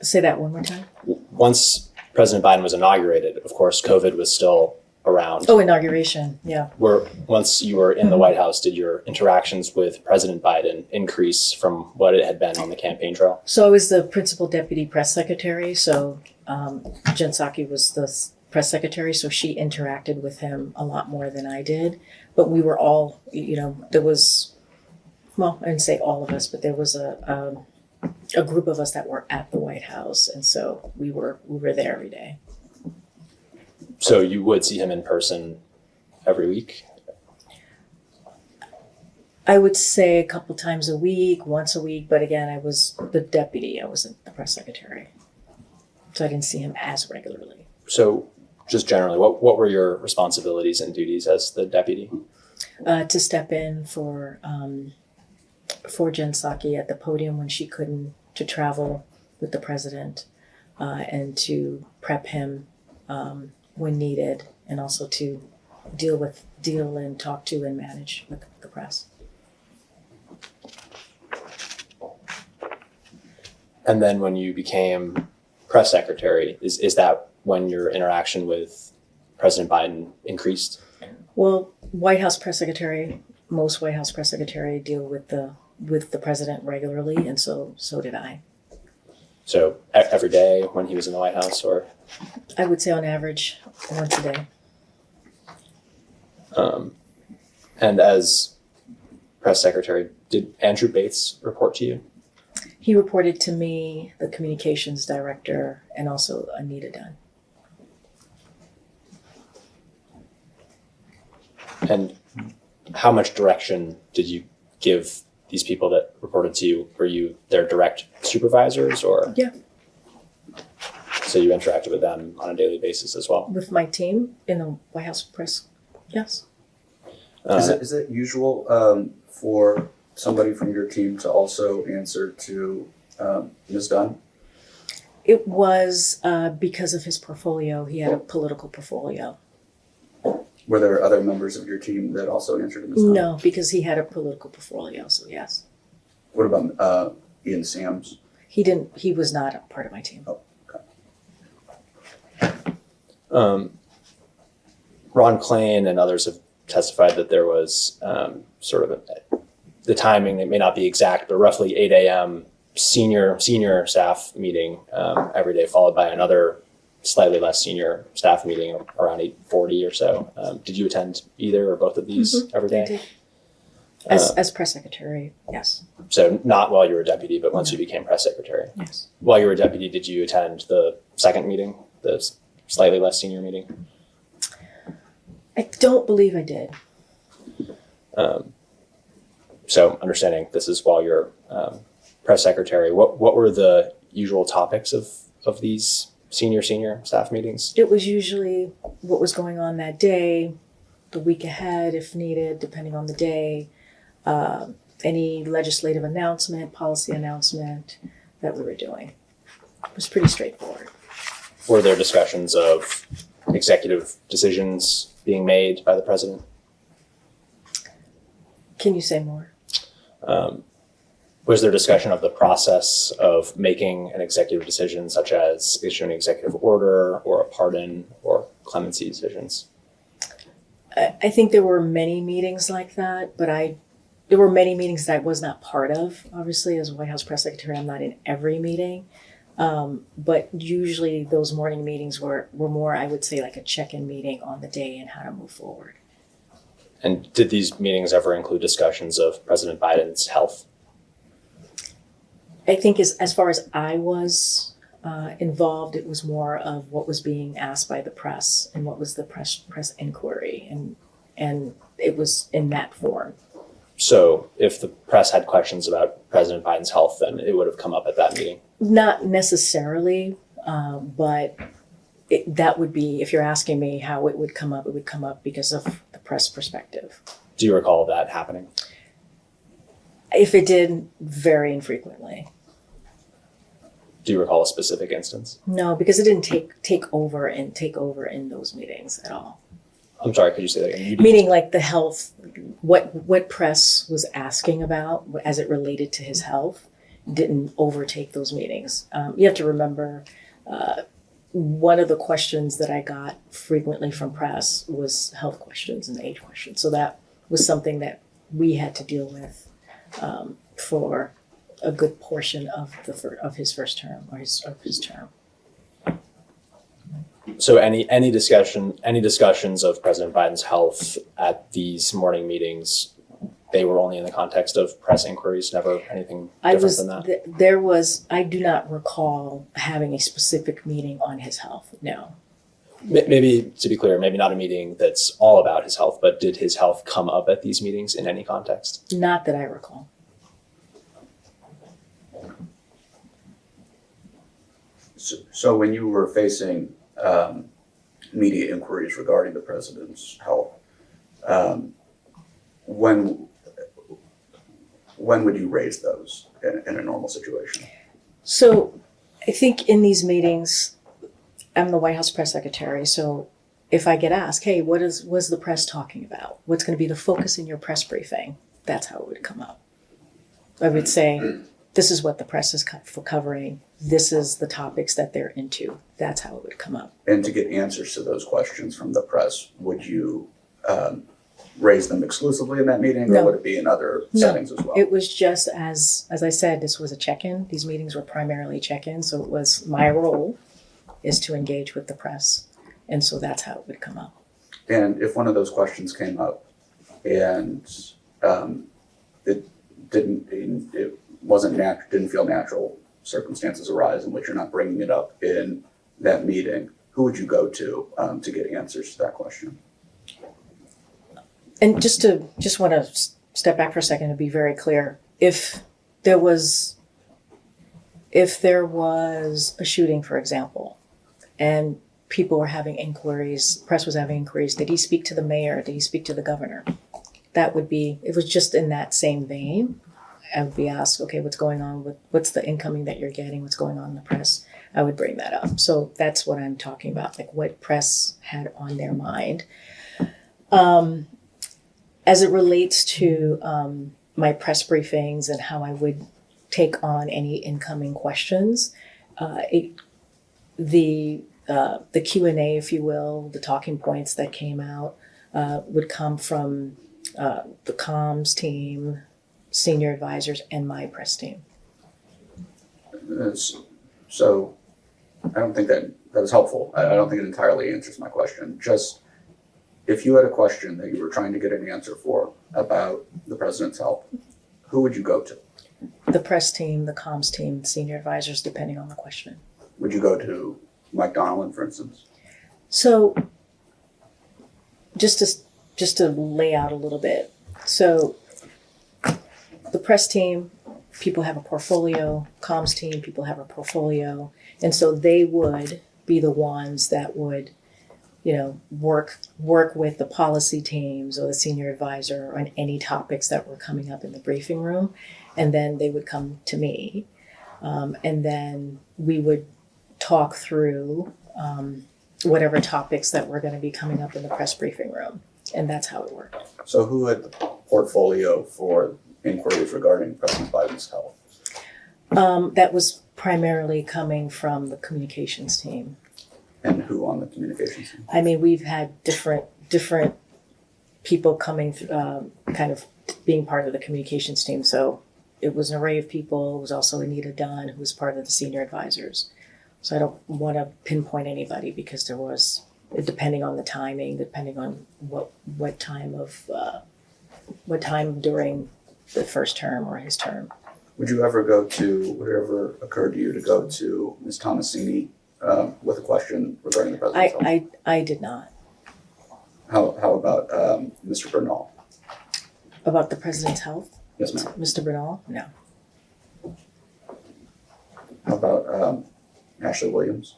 Say that one more time. Once President Biden was inaugurated, of course, COVID was still around. Oh, inauguration. Yeah. Once you were in the White House, did your interactions with President Biden increase from what it had been on the campaign trail? So I was the principal deputy press secretary. So Jen Psaki was the press secretary. So she interacted with him a lot more than I did. But we were all, there was, well, I didn't say all of us, but there was a group of us that were at the White House. And so we were there every day. So you would see him in person every week? I would say a couple times a week, once a week. But again, I was the deputy. I wasn't the press secretary. So I didn't see him as regularly. So just generally, what were your responsibilities and duties as the deputy? To step in for Jen Psaki at the podium when she couldn't, to travel with the president, and to prep him when needed, and also to deal and talk to and manage the press. And then when you became press secretary, is that when your interaction with President Biden increased? Well, White House press secretary, most White House press secretary deal with the president regularly, and so did I. So every day when he was in the White House, or? I would say on average once a day. And as press secretary, did Andrew Bates report to you? He reported to me, the communications director, and also Anita Dunn. And how much direction did you give these people that reported to you? Were you their direct supervisors, or? Yeah. So you interacted with them on a daily basis as well? With my team in the White House press, yes. Is it usual for somebody from your team to also answer to Ms. Dunn? It was because of his portfolio. He had a political portfolio. Were there other members of your team that also answered to Ms. Dunn? No, because he had a political portfolio, so yes. What about Ian Sams? He didn't. He was not a part of my team. Oh, okay. Ron Klain and others have testified that there was sort of the timing, it may not be exact, but roughly 8 a.m. senior staff meeting every day, followed by another slightly less senior staff meeting around 8:40 or so. Did you attend either or both of these every day? I did. As press secretary, yes. So not while you were deputy, but once you became press secretary. Yes. While you were deputy, did you attend the second meeting, the slightly less senior meeting? I don't believe I did. So understanding this is while you're press secretary, what were the usual topics of these senior staff meetings? It was usually what was going on that day, the week ahead if needed, depending on the day, any legislative announcement, policy announcement that we were doing. It was pretty straightforward. Were there discussions of executive decisions being made by the president? Can you say more? Was there discussion of the process of making an executive decision, such as issuing an executive order or a pardon or clemency decisions? I think there were many meetings like that, but there were many meetings that I was not part of. Obviously, as White House press secretary, I'm not in every meeting. But usually those morning meetings were more, I would say, like a check-in meeting on the day and how to move forward. And did these meetings ever include discussions of President Biden's health? I think as far as I was involved, it was more of what was being asked by the press and what was the press inquiry, and it was in that form. So if the press had questions about President Biden's health, then it would have come up at that meeting? Not necessarily, but that would be, if you're asking me how it would come up because of the press perspective. Do you recall that happening? If it did, very infrequently. Do you recall a specific instance? No, because it didn't take over in those meetings at all. I'm sorry, could you say that again? You didn't- Meaning like the health, what press was asking about as it related to his health didn't overtake those meetings. You have to remember, one of the questions that I got frequently from press was health questions and age questions. So that was something that we had to deal with for a good portion of his first term or his term. So any discussions of President Biden's health at these morning meetings, they were only in the context of press inquiries, never anything different than that? I do not recall having a specific meeting on his health, no. Maybe, to be clear, maybe not a meeting that's all about his health, but did his health come up at these meetings in any context? Not that I recall. So when you were facing media inquiries regarding the president's health, when would you raise those in a normal situation? So I think in these meetings, I'm the White House press secretary. So if I get asked, hey, what's the press talking about? What's going to be the focus in your press briefing? That's how it would come up. I would say, this is what the press is covering. This is the topics that they're into. That's how it would come up. And to get answers to those questions from the press, would you raise them exclusively in that meeting, No. or would it be in other settings as well? It was just as I said, this was a check-in. These meetings were primarily check-in. So it was my role is to engage with the press. And so that's how it would come up. And if one of those questions came up and didn't feel natural, circumstances arise in which you're not bringing it up in that meeting, who would you go to get answers to that question? And just want to step back for a second and be very clear. If there was a shooting, for example, and people were having inquiries, press was having inquiries, did he speak to the mayor? Did he speak to the governor? It was just in that same vein. I would be asked, okay, what's going on? What's the incoming that you're getting? What's going on in the press? I would bring that up. So that's what I'm talking about, like what press had on their mind. As it relates to my press briefings and how I would take on any incoming questions, the Q&A, if you will, the talking points that came out would come from the comms team, senior advisors, and my press team. So I don't think that is helpful. I don't think it entirely answers my question. Just if you had a question that you were trying to get an answer for about the president's health, who would you go to? The press team, the comms team, senior advisors, depending on the question. Would you go to Mike Donilon, for instance? So just to lay out a little bit. So the press team, people have a portfolio, comms team, people have a portfolio. And so they would be the ones that would, work with the policy teams or the senior advisor on any topics that were coming up in the briefing room. And then they would come to me. And then we would talk through whatever topics that were going to be coming up in the press briefing room. And that's how it worked. So who had the portfolio for inquiries regarding President Biden's health? That was primarily coming from the communications team. And who on the communications team? I mean, we've had different people coming through, kind of being part of the communications team. So it was an array of people. It was also Anita Dunn, who was part of the senior advisors. So I don't want to pinpoint anybody because there was, depending on the timing, depending on what time during the first term or his term. Would it ever occur to you to go to Ms. Tomasini with a question regarding the president's health? I did not. How about Mr. Bernal? About the president's health? Yes, ma'am. Mr. Bernal? No. How about Ashley Williams?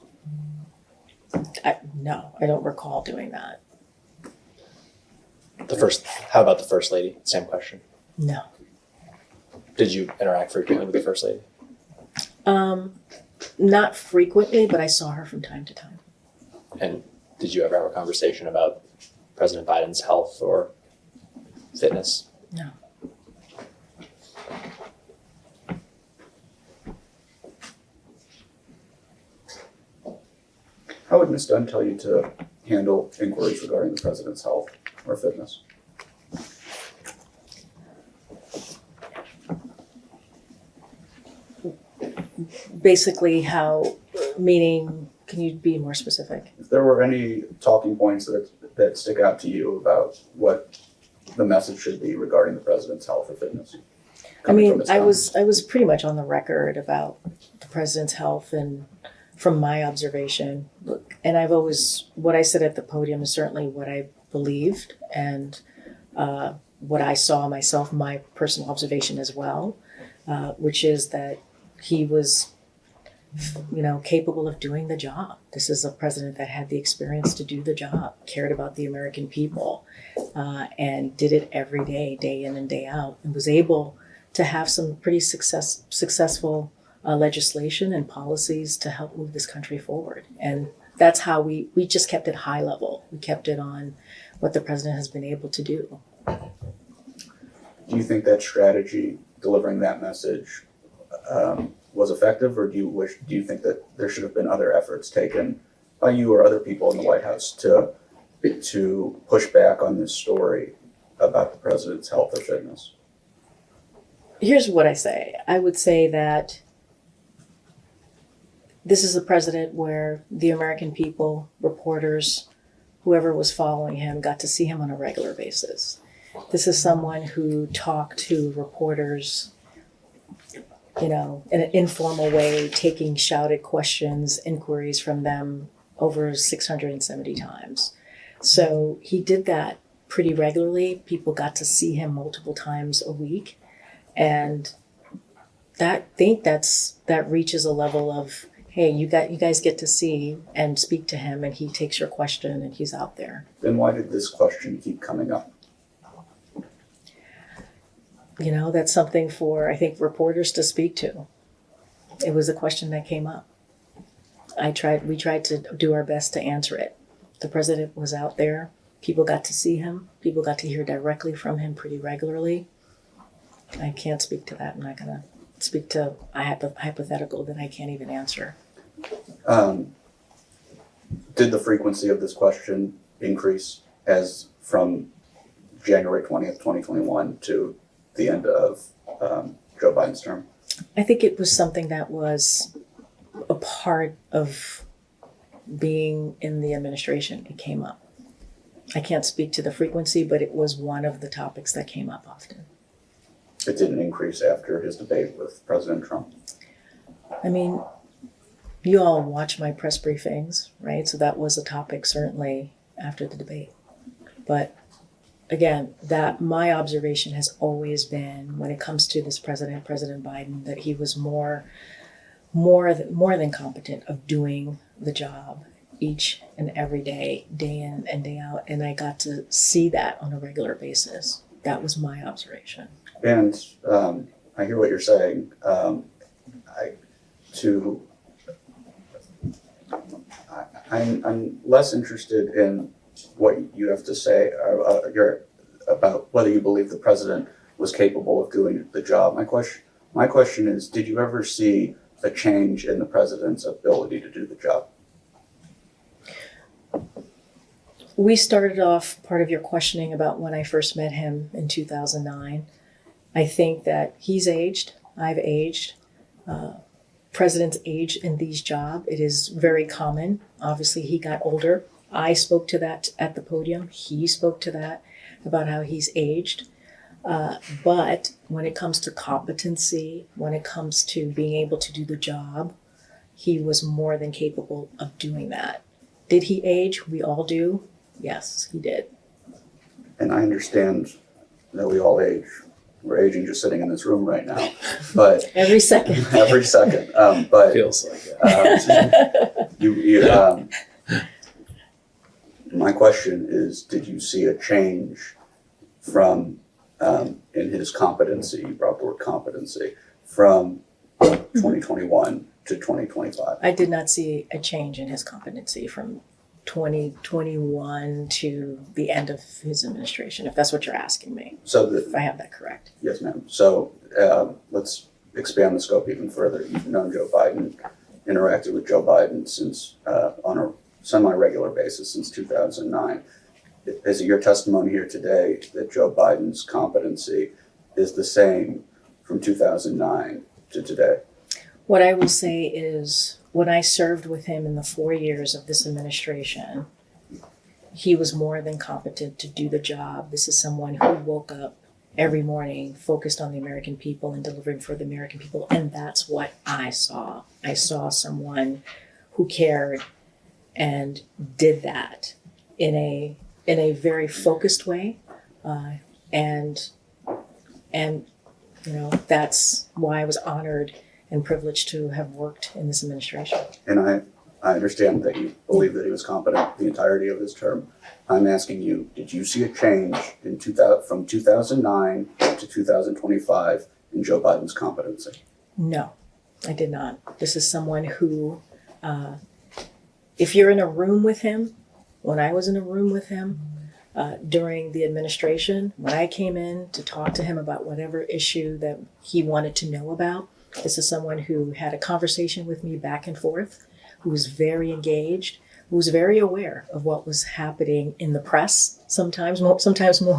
No, I don't recall doing that. How about the first lady? Same question. No. Did you interact frequently with the first lady? Not frequently, but I saw her from time to time. And did you ever have a conversation about President Biden's health or fitness? No. How would Ms. Dunn tell you to handle inquiries regarding the president's health or fitness? Basically, how, meaning, can you be more specific? If there were any talking points that stick out to you about what the message should be regarding the president's health or fitness? I mean, Ms. I Dunn. was pretty much on the record about the president's health and from my observation. Look, and I've always, what I said at the podium is certainly what I believed and what I saw myself, my personal observation as well, which is that he was, capable of doing the job. This is a president that had the experience to do the job, cared about the American people, and did it every day, day in and day out, and was able to have some pretty successful legislation and policies to help move this country forward. And that's how we just kept it high level. We kept it on what the president has been able to do. Do you think that strategy, delivering that message, was effective, or do you think that there should have been other efforts taken by you or other people in the White House to push back on this story about the president's health or fitness? Here's what I say. I would say that this is a president where the American people, reporters, whoever was following him, got to see him on a regular basis. This is someone who talked to reporters, in an informal way, taking shouted questions, inquiries from them over 670 times. So he did that pretty regularly. People got to see him multiple times a week. And that reaches a level of, hey, you guys get to see and speak to him, and he takes your question and he's out there. Then why did this question keep coming up? That's something for, I think, reporters to speak to. It was a question that came up. We tried to do our best to answer it. The president was out there. People got to see him. People got to hear directly from him pretty regularly. I can't speak to that. I'm not going to speak to a hypothetical that I can't even answer. Did the frequency of this question increase as from January 20th, 2021 to the end of Joe Biden's term? I think it was something that was a part of being in the administration. It came up. I can't speak to the frequency, but it was one of the topics that came up often. It didn't increase after his debate with President Trump. I mean, you all watch my press briefings, right? So that was a topic certainly after the debate. But again, that my observation has always been, when it comes to this President Biden, that he was more than competent of doing the job each and every day, day in and day out. And I got to see that on a regular basis. That was my observation. And I hear what you're saying. I'm less interested in what you have to say about whether you believe the president was capable of doing the job. My question is, did you ever see a change in the president's ability to do the job? We started off part of your questioning about when I first met him in 2009. I think that he's aged, I've aged. Presidents age in these jobs. It is very common. Obviously, he got older. I spoke to that at the podium. He spoke to that about how he's aged. But when it comes to competency, when it comes to being able to do the job, he was more than capable of doing that. Did he age? We all do. Yes, he did. And I understand that we all age. We're aging just sitting in this room right now, but Every second. every second. But Feels like it. My question is, did you see a change from in his competency? You brought the word competency from 2021 to 2025. I did not see a change in his competency from 2021 to the end of his administration, if that's what you're asking me, So if I have that correct. yes, ma'am. So let's expand the scope even further. You've known Joe Biden, interacted with Joe Biden since on a semi-regular basis since 2009. Is it your testimony here today that Joe Biden's competency is the same from 2009 to today? What I will say is, when I served with him in the 4 years of this administration, he was more than competent to do the job. This is someone who woke up every morning focused on the American people and delivering for the American people. And that's what I saw. I saw someone who cared and did that in a very focused way. And you know, that's why I was honored and privileged to have worked in this administration. And I understand that you believe that he was competent the entirety of his term. I'm asking you, did you see a change in from 2009 to 2025 in Joe Biden's competency? No, I did not. This is someone who, if you're in a room with him, when I was in a room with him during the administration, when I came in to talk to him about whatever issue that he wanted to know about, this is someone who had a conversation with me back and forth, who was very engaged, who was very aware of what was happening in the press, sometimes more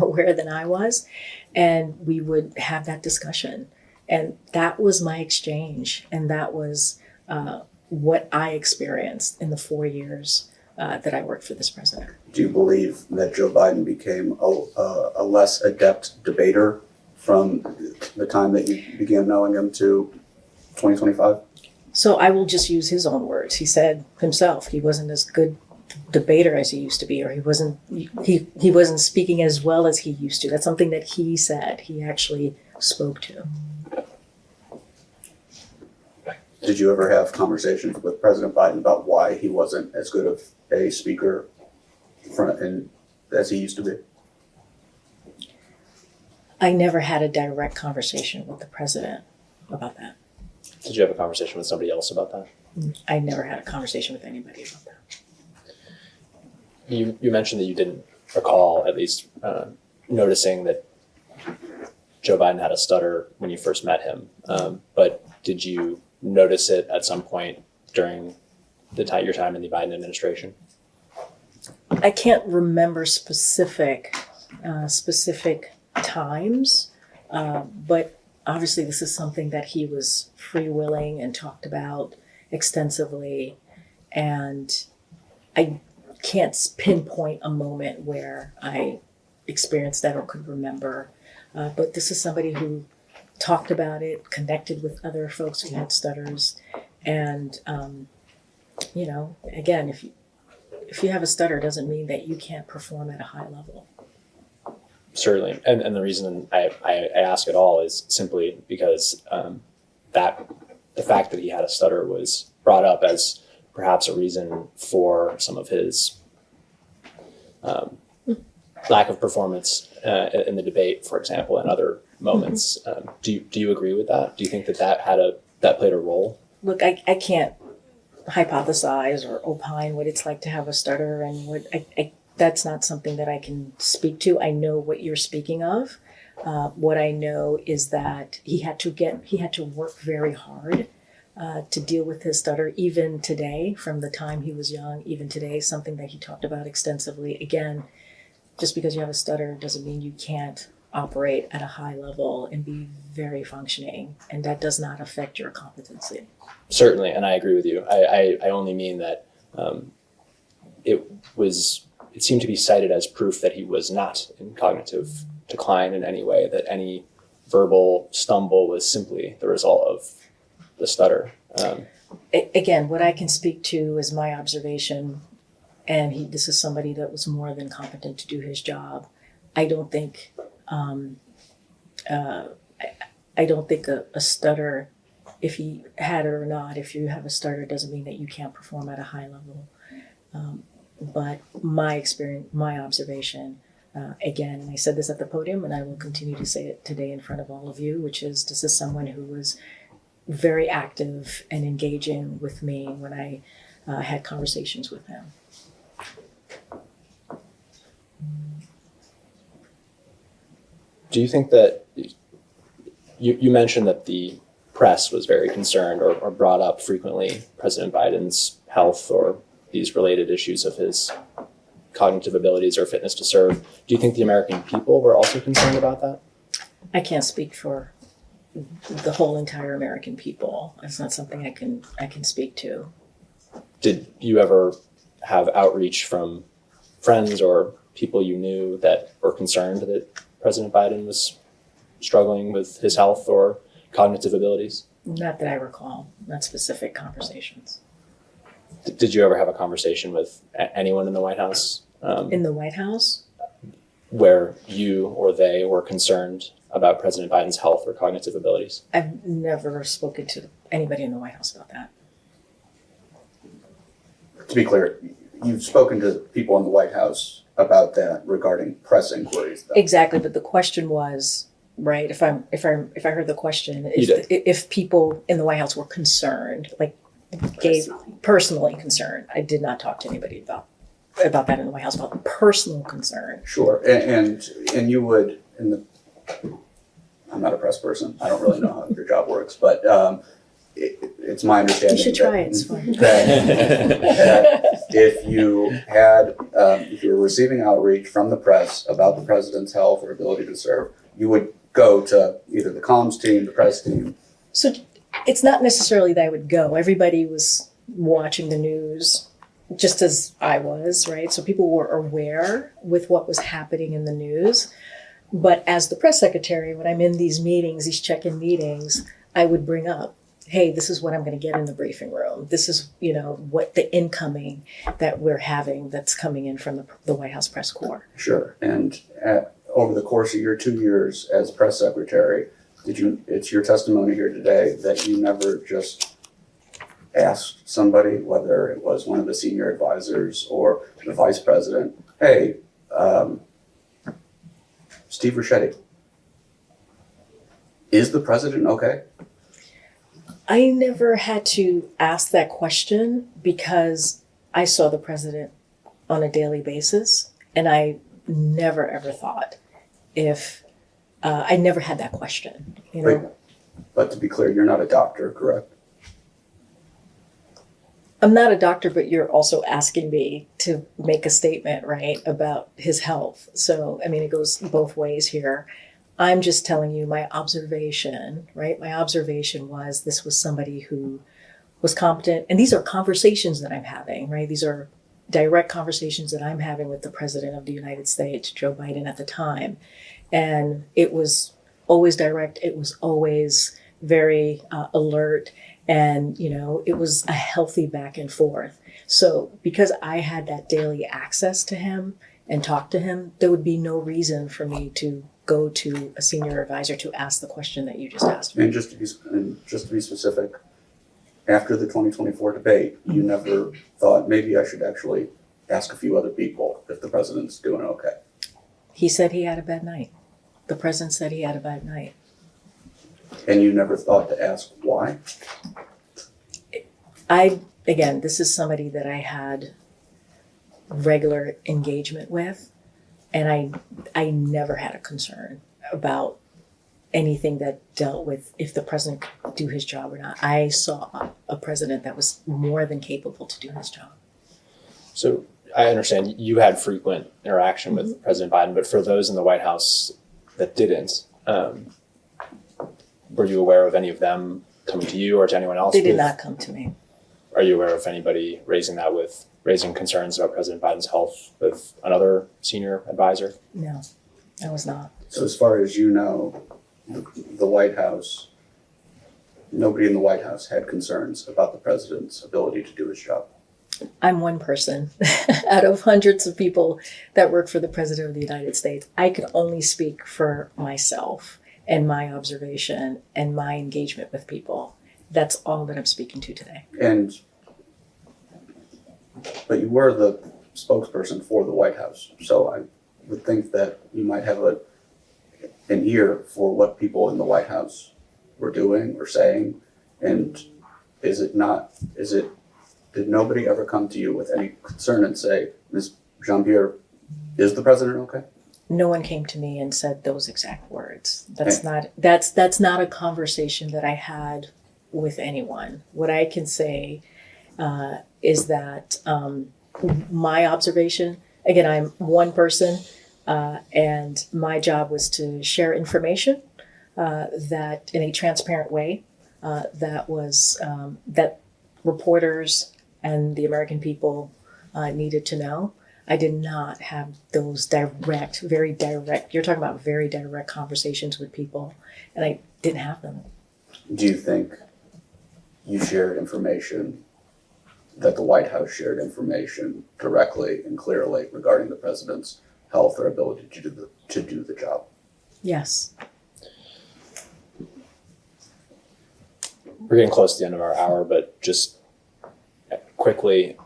aware than I was. And we would have that discussion. And that was my exchange. And that was what I experienced in the 4 years that I worked for this president. Do you believe that Joe Biden became a less adept debater from the time that you began knowing him to 2025? So I will just use his own words. He said himself he wasn't as good debater as he used to be, or he wasn't speaking as well as he used to. That's something that he said. He actually spoke to. Did you ever have conversations with President Biden about why he wasn't as good of a speaker as he used to be? I never had a direct conversation with the president about that. Did you have a conversation with somebody else about that? I never had a conversation with anybody about that. You mentioned that you didn't recall, at least, noticing that Joe Biden had a stutter when you first met him. But did you notice it at some point during your time in the Biden administration? I can't remember specific times, but obviously this is something that he was free-willing and talked about extensively, and I can't pinpoint a moment where I experienced that or could remember, but this is somebody who talked about it, connected with other folks who had stutters, and you know, again, if you have a stutter, doesn't mean that you can't perform at a high level. Certainly, and the reason I ask it all is simply because that the fact that he had a stutter was brought up as perhaps a reason for some of his lack of performance in the debate, for example, and other moments. Do you agree with that? Do you think that played a role? Look, I can't hypothesize or opine what it's like to have a stutter, and what that's not something that I can speak to. I know what you're speaking of. What I know is that he had to work very hard to deal with his stutter, even today, from the time he was young, even today, something that he talked about extensively. Again, just because you have a stutter doesn't mean you can't operate at a high level and be very functioning, and that does not affect your competency. Certainly, and I agree with you. I only mean that it seemed to be cited as proof that he was not in cognitive decline in any way, that any verbal stumble was simply the result of the stutter. Again, what I can speak to is my observation, and this is somebody that was more than competent to do his job. I don't think a stutter, if he had it or not, if you have a stutter, doesn't mean that you can't perform at a high level. But my experience, my observation, again, and I said this at the podium, and I will continue to say it today in front of all of you, which is this is someone who was very active and engaging with me when I had conversations with him. Do you think that you mentioned that the press was very concerned or brought up frequently President Biden's health or these related issues of his cognitive abilities or fitness to serve? Do you think the American people were also concerned about that? I can't speak for the whole entire American people. It's not something I can speak to. Did you ever have outreach from friends or people you knew that were concerned that President Biden was struggling with his health or cognitive abilities? Not that I recall, not specific conversations. Did you ever have a conversation with anyone in the White House? In the White House? Where you or they were concerned about President Biden's health or cognitive abilities? I've never spoken to anybody in the White House about that. To be clear, you've spoken to people in the White House about that regarding press inquiries, though. Exactly, but the question was, right, if I heard the question, if people in the White House were concerned, like personally concerned. I did not talk to anybody about that in the White House, about personal concern. Sure, and you would, I'm not a press person, I don't really know how your job works, but it's my understanding. You should try it, it's fun. That if you were receiving outreach from the press about the president's health or ability to serve, you would go to either the comms team, the press team. So it's not necessarily that I would go. Everybody was watching the news just as I was, right? So people were aware with what was happening in the news. But as the press secretary, when I'm in these meetings, these check-in meetings, I would bring up, hey, this is what I'm going to get in the briefing room. This is, what the incoming that we're having that's coming in from the White House press corps. Sure. And over the course of your 2 years as press secretary, it's your testimony here today that you never just asked somebody, whether it was one of the senior advisors or the vice president, hey, Steve Ricchetti, is the president okay? I never had to ask that question because I saw the president on a daily basis, and I never ever thought I never had that question. But to be clear, you're not a doctor, correct? I'm not a doctor, but you're also asking me to make a statement, right, about his health. So, it goes both ways here. I'm just telling you my observation, right? My observation was this was somebody who was competent. And these are conversations that I'm having, right? These are direct conversations that I'm having with the President of the United States, Joe Biden at the time. And it was always direct. It was always very alert. And, it was a healthy back and forth. So because I had that daily access to him and talk to him, there would be no reason for me to go to a senior advisor to ask the question that you just asked me. And just to be specific, after the 2024 debate, you never thought maybe I should actually ask a few other people if the president's doing okay? He said he had a bad night. The president said he had a bad night. And you never thought to ask why? Again, this is somebody that I had regular engagement with, and I never had a concern about anything that dealt with if the president could do his job or not. I saw a president that was more than capable to do his job. So I understand you had frequent interaction with President Biden, but for those in the White House that didn't, were you aware of any of them coming to you or to anyone else? They did not come to me. Are you aware of anybody raising concerns about President Biden's health with another senior advisor? No, I was not. So as far as you know, the White House, nobody in the White House had concerns about the president's ability to do his job. I'm one person out of hundreds of people that work for the President of the United States. I could only speak for myself and my observation and my engagement with people. That's all that I'm speaking to today. But you were the spokesperson for the White House, so I would think that you might have an ear for what people in the White House were doing or saying, And did nobody ever come to you with any concern and say, Ms. Jean-Pierre, is the president okay? No one came to me and said those exact words. That's not a conversation that I had with anyone. What I can say is that my observation, again, I'm one person, and my job was to share information that in a transparent way that reporters and the American people needed to know. I did not have those very direct, you're talking about very direct conversations with people, and I didn't have them. Do you think you shared information, that the White House shared information directly and clearly regarding the president's health or ability to do the job? Yes. We're getting close to the end of our hour, but just quickly,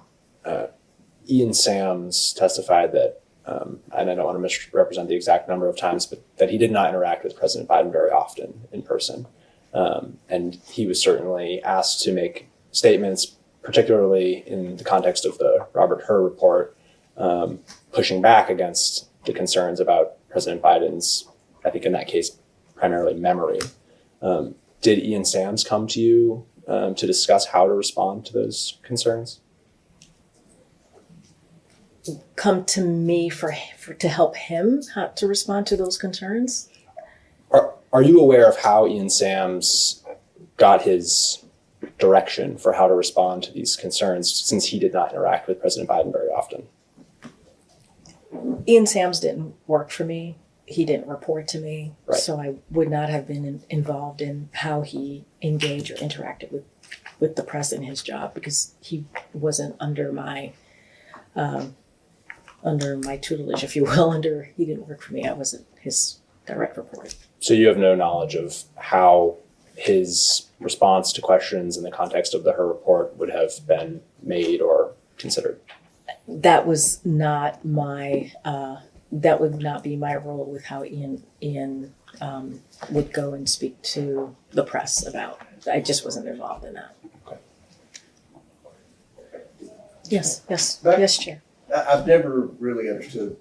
Ian Sams testified that, and I don't want to misrepresent the exact number of times, but that he did not interact with President Biden very often in person. And he was certainly asked to make statements, particularly in the context of the Robert Hur report, pushing back against the concerns about President Biden's, I think in that case, primarily memory. Did Ian Sams come to you to discuss how to respond to those concerns? Come to me to help him how to respond to those concerns? Are you aware of how Ian Sams got his direction for how to respond to these concerns, since he did not interact with President Biden very often? Ian Sams didn't work for me. He didn't report to me. Right. So I would not have been involved in how he engaged or interacted with the press in his job, because he wasn't under my tutelage, if you will. He didn't work for me. I wasn't his direct report. So you have no knowledge of how his response to questions in the context of the Hur report would have been made or considered? That was not my. That would not be my role with how Ian would go and speak to the press about. I just wasn't involved in that. Okay. Yes, Chair. I've never really understood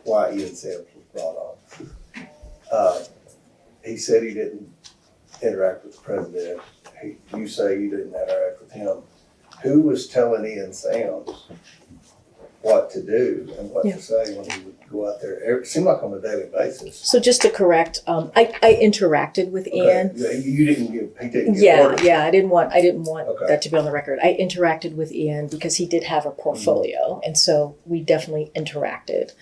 why Ian Sams was brought on. He said he didn't interact with the president. You say you didn't interact with him. Who was telling Ian Sams what to do and what to say when he would go out there? It seemed like on a daily basis. So just to correct, I interacted with Ian. You didn't give. He didn't give orders. I didn't want that to be on the record. I interacted with Ian because he did have a portfolio, and so we definitely interacted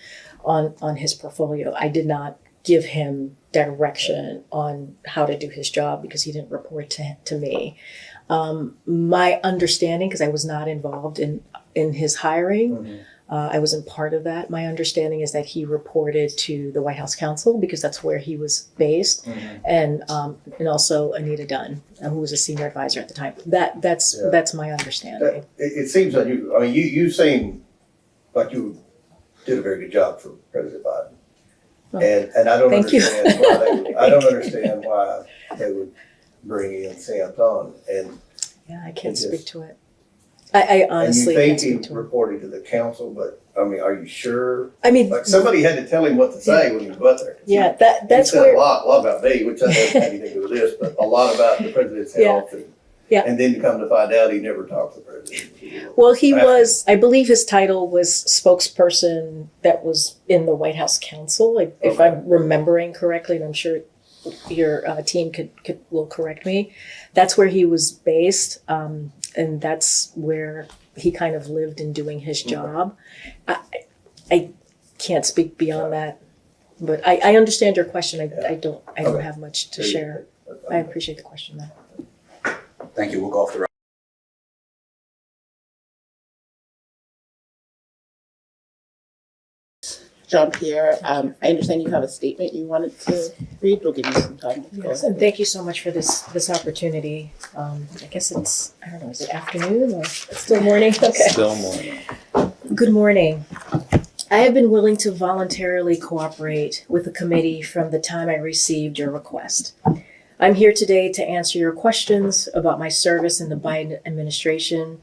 on his portfolio. I did not give him direction on how to do his job because he didn't report to me. My understanding, because I was not involved in his hiring, I wasn't part of that. My understanding is that he reported to the White House counsel because that's where he was based, and also Anita Dunn, who was a senior advisor at the time. That's my understanding. It seems like you. I mean, you seem like you did a very good job for President Biden, and I don't understand why I don't understand why they would bring Ian Sams on. And I can't speak to it. I honestly can't speak to it. And you think he reported to the council, but I mean, are you sure? I mean, like somebody had to tell him what to say when he was there. Yeah, that's he said where a lot about me, which doesn't have anything to do with this, but a lot about the president's health. And then to come to find out, he never talked to the president. Well, he was, I believe his title was spokesperson that was in the White House counsel, if I'm remembering correctly, and I'm sure your team will correct me. That's where he was based, and that's where he kind of lived in doing his job. I can't speak beyond that, but I understand your question. I don't have much to share. I appreciate the question, though. Thank you. We'll go off the record. Jean-Pierre, I understand you have a statement you wanted to read. We'll give you some time. Yes, and thank you so much for this opportunity. I guess it's, I don't know, is it afternoon or it's still morning? Okay. Still morning. Good morning. I have been willing to voluntarily cooperate with the committee from the time I received your request. I'm here today to answer your questions about my service in the Biden administration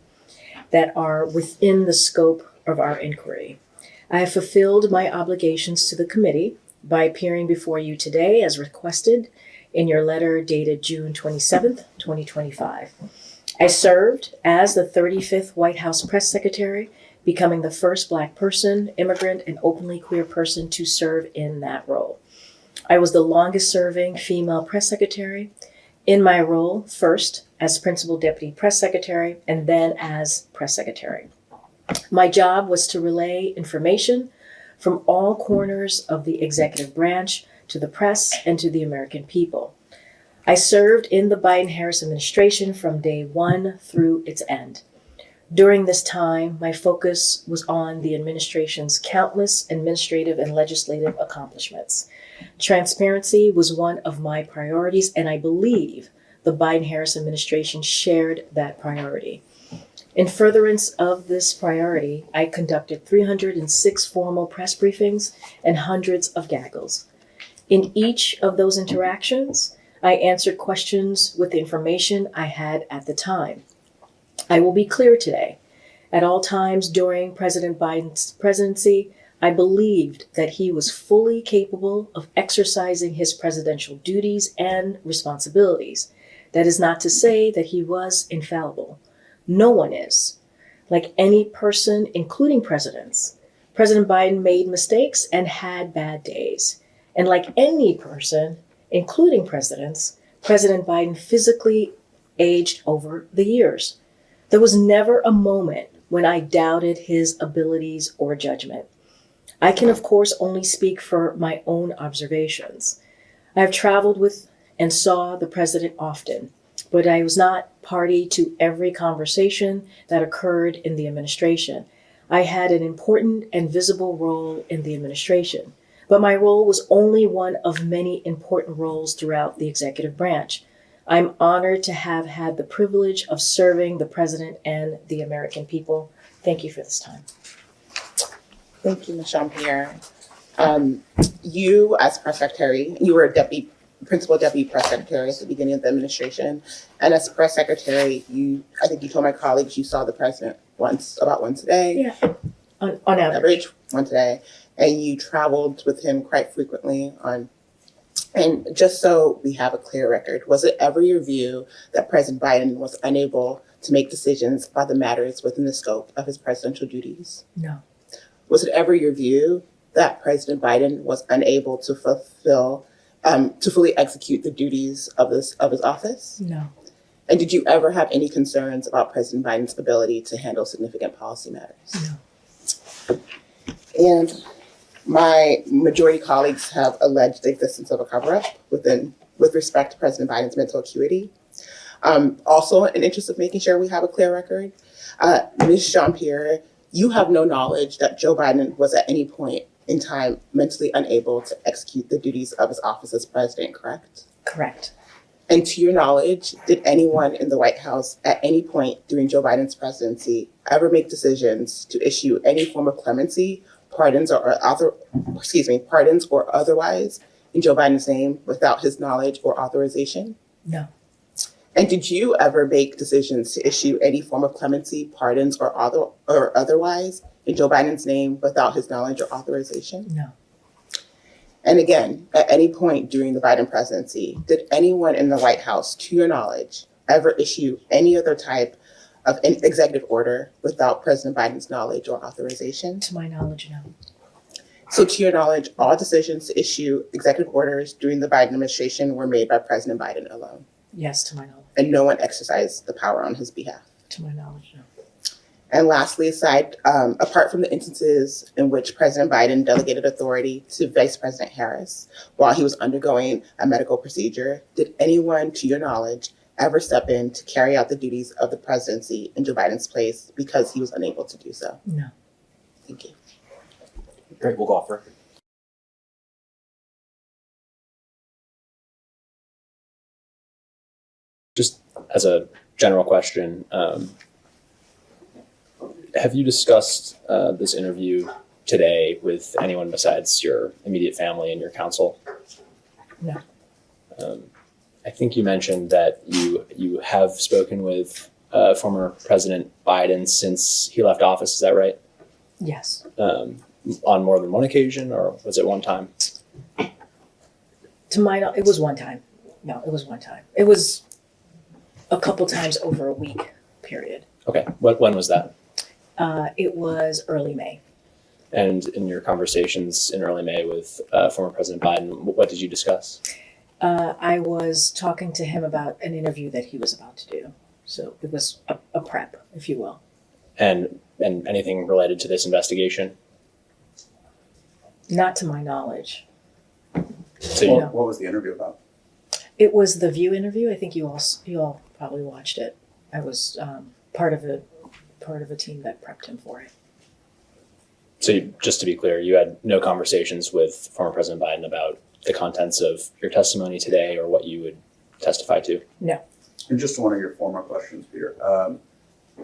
that are within the scope of our inquiry. I have fulfilled my obligations to the committee by appearing before you today as requested in your letter dated June 27th, 2025. I served as the 35th White House press secretary, becoming the first Black person, immigrant, and openly queer person to serve in that role. I was the longest serving female press secretary in my role, first as principal deputy press secretary and then as press secretary. My job was to relay information from all corners of the executive branch to the press and to the American people. I served in the Biden-Harris administration from day one through its end. During this time, my focus was on the administration's countless administrative and legislative accomplishments. Transparency was one of my priorities, and I believe the Biden-Harris administration shared that priority. In furtherance of this priority, I conducted 306 formal press briefings and hundreds of gaggles. In each of those interactions, I answered questions with the information I had at the time. I will be clear today. At all times during President Biden's presidency, I believed that he was fully capable of exercising his presidential duties and responsibilities. That is not to say that he was infallible. No one is. Like any person, including presidents, President Biden made mistakes and had bad days. And like any person, including presidents, President Biden physically aged over the years. There was never a moment when I doubted his abilities or judgment. I can, of course, only speak for my own observations. I have traveled with and saw the president often, but I was not party to every conversation that occurred in the administration. I had an important and visible role in the administration, but my role was only one of many important roles throughout the executive branch. I'm honored to have had the privilege of serving the president and the American people. Thank you for this time. Thank you, Ms. Jean-Pierre. You, as press secretary, you were a principal deputy press secretary at the beginning of the administration. And as press secretary, I think you told my colleagues you saw the president about once a day. Yeah, on average. Once a day. And you traveled with him quite frequently and just so we have a clear record, was it ever your view that President Biden was unable to make decisions about the matters within the scope of his presidential duties? No. Was it ever your view that President Biden was unable to fully execute the duties of his office? No. And did you ever have any concerns about President Biden's ability to handle significant policy matters? No. And my majority colleagues have alleged the existence of a cover-up with respect to President Biden's mental acuity. Also, in the interest of making sure we have a clear record, Ms. Jean-Pierre, you have no knowledge that Joe Biden was at any point in time mentally unable to execute the duties of his office as president, correct? Correct. And to your knowledge, did anyone in the White House at any point during Joe Biden's presidency ever make decisions to issue any form of clemency, pardons or otherwise in Joe Biden's name without his knowledge or authorization? No. And did you ever make decisions to issue any form of clemency, pardons or otherwise in Joe Biden's name without his knowledge or authorization? No. And again, at any point during the Biden presidency, did anyone in the White House, to your knowledge, ever issue any other type of an executive order without President Biden's knowledge or authorization? To my knowledge, no. So to your knowledge, all decisions to issue executive orders during the Biden administration were made by President Biden alone? Yes, to my knowledge. And no one exercised the power on his behalf? To my knowledge, no. And lastly, apart from the instances in which President Biden delegated authority to Vice President Harris while he was undergoing a medical procedure, did anyone, to your knowledge, ever step in to carry out the duties of the presidency in Joe Biden's place because he was unable to do so? No. Thank you. Great, we'll go off record. Just as a general question, have you discussed this interview today with anyone besides your immediate family and your counsel? No. I think you mentioned that you have spoken with former President Biden since he left office. Is that right? Yes. On more than one occasion, or was it one time? To my knowledge, it was one time. No, it was one time. It was a couple times over a week period. Okay. When was that? It was early May. And in your conversations in early May with former President Biden, what did you discuss? I was talking to him about an interview that he was about to do. So it was a prep, if you will. And anything related to this investigation? Not to my knowledge. So you, What was the interview about? It was the View interview. I think you all probably watched it. I was part of a team that prepped him for it. so just to be clear, you had no conversations with former President Biden about the contents of your testimony today or what you would testify to? No. And just one of your former questions, Peter.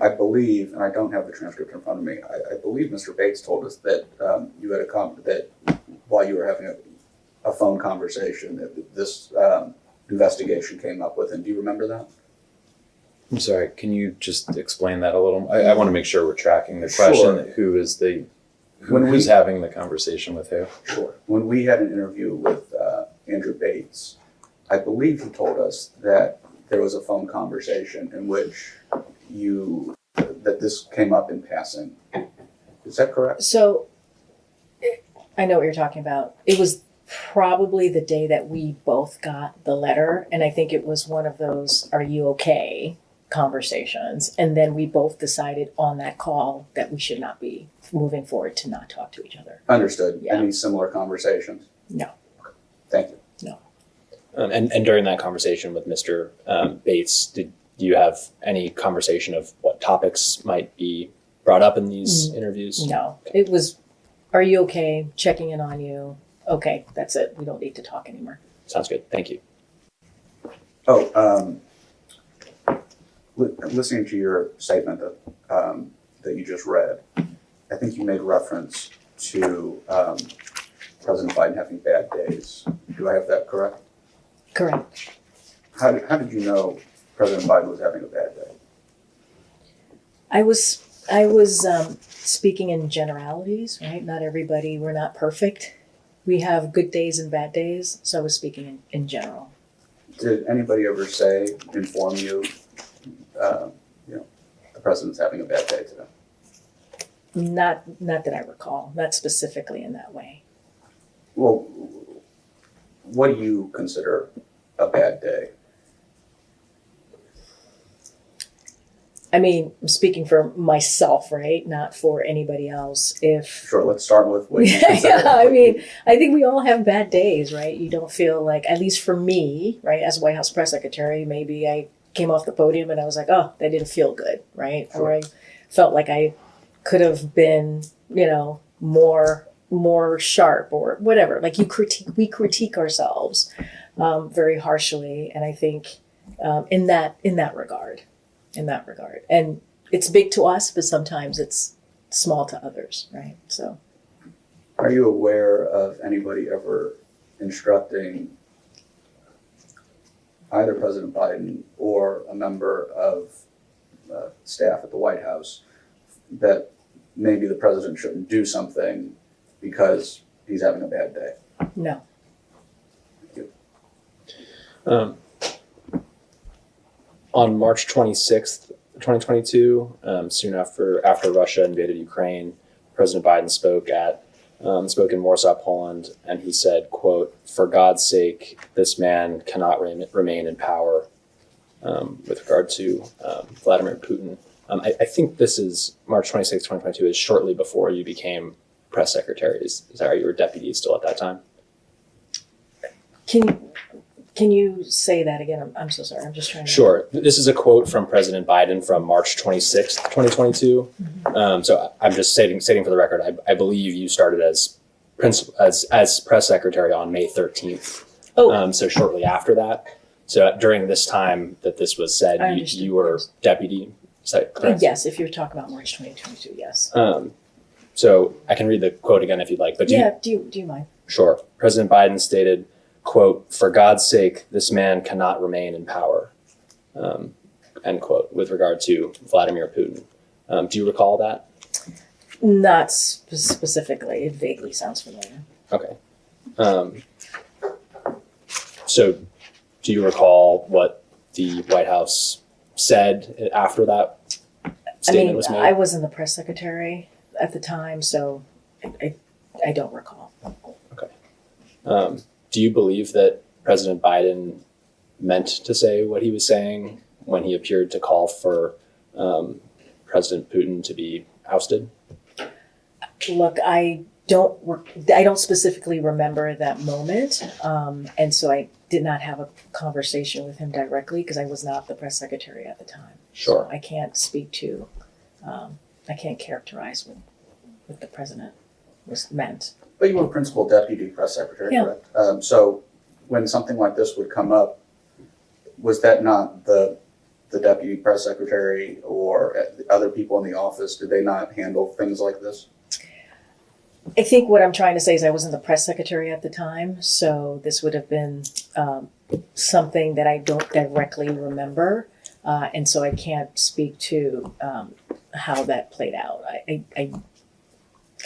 I believe, and I don't have the transcript in front of me, I believe Mr. Bates told us that you had that while you were having a phone conversation that this investigation came up with. And do you remember that? I'm sorry, can you just explain that a little? I want to make sure we're tracking the question. Sure. Who's having the conversation with who? Sure. When we had an interview with Andrew Bates, I believe he told us that there was a phone conversation in which that this came up in passing. Is that correct? So I know what you're talking about. It was probably the day that we both got the letter. And I think it was one of those, "Are you okay?" conversations. And then we both decided on that call that we should not be moving forward to not talk to each other. Understood. Yeah. Any similar conversations? No. Thank you. And during that conversation with Mr. Bates, did you have any conversation of what topics might be brought up in these interviews? No. It was, "Are you okay?" Checking in on you. Okay, that's it. We don't need to talk anymore. Sounds good. Thank you. Listening to your statement that you just read, I think you made reference to President Biden having bad days. Do I have that correct? Correct. How did you know President Biden was having a bad day? I was speaking in generalities, right? Not everybody, we're not perfect. We have good days and bad days. So I was speaking in general. Did anybody ever inform you, the president's having a bad day today? Not that I recall, not specifically in that way. Well, what do you consider a bad day? I mean, I'm speaking for myself, right? Not for anybody else. Sure, let's start with what you consider. Yeah, I mean, I think we all have bad days, right? You don't feel like, at least for me, right, as White House press secretary, maybe I came off the podium and I was like, oh, that didn't feel good, right? Sure. Or I felt like I could have been, more sharp or whatever. Like we critique ourselves very harshly, and I think in that regard. And it's big to us, but sometimes it's small to others, right? So, Are you aware of anybody ever instructing either President Biden or a member of staff at the White House that maybe the president shouldn't do something because he's having a bad day? no. Thank you. On March 26th, 2022, soon after Russia invaded Ukraine, President Biden spoke in Warsaw, Poland, and he said, quote, "For God's sake, this man cannot remain in power," with regard to Vladimir Putin. I think this is March 26th, 2022, is shortly before you became press secretary. Is that right? You were deputy still at that time? Can you say that again? I'm so sorry. I'm just trying to. Sure. This is a quote from President Biden from March 26th, 2022. So I'm just stating for the record, I believe you started as press secretary on May 13th. Oh. So shortly after that. So during this time that this was said, you were deputy. Is that correct? Yes, if you're talking about March 2022, yes. So I can read the quote again if you'd like. But Do you mind? Sure. President Biden stated, quote, "For God's sake, this man cannot remain in power," end quote, with regard to Vladimir Putin. Do you recall that? Not specifically. It vaguely sounds familiar. Okay. So do you recall what the White House said after that statement was made? I wasn't the press secretary at the time, so I don't recall. Okay. Do you believe that President Biden meant to say what he was saying when he appeared to call for President Putin to be ousted? Look, I don't specifically remember that moment, and so I did not have a conversation with him directly because I was not the press secretary at the time. Sure. So I can't speak to, I can't characterize what the president was meant. But you were principal deputy press secretary, Yeah. correct? So when something like this would come up, was that not the deputy press secretary or other people in the office? Did they not handle things like this? I think what I'm trying to say is I wasn't the press secretary at the time, so this would have been something that I don't directly remember, and so I can't speak to how that played out. I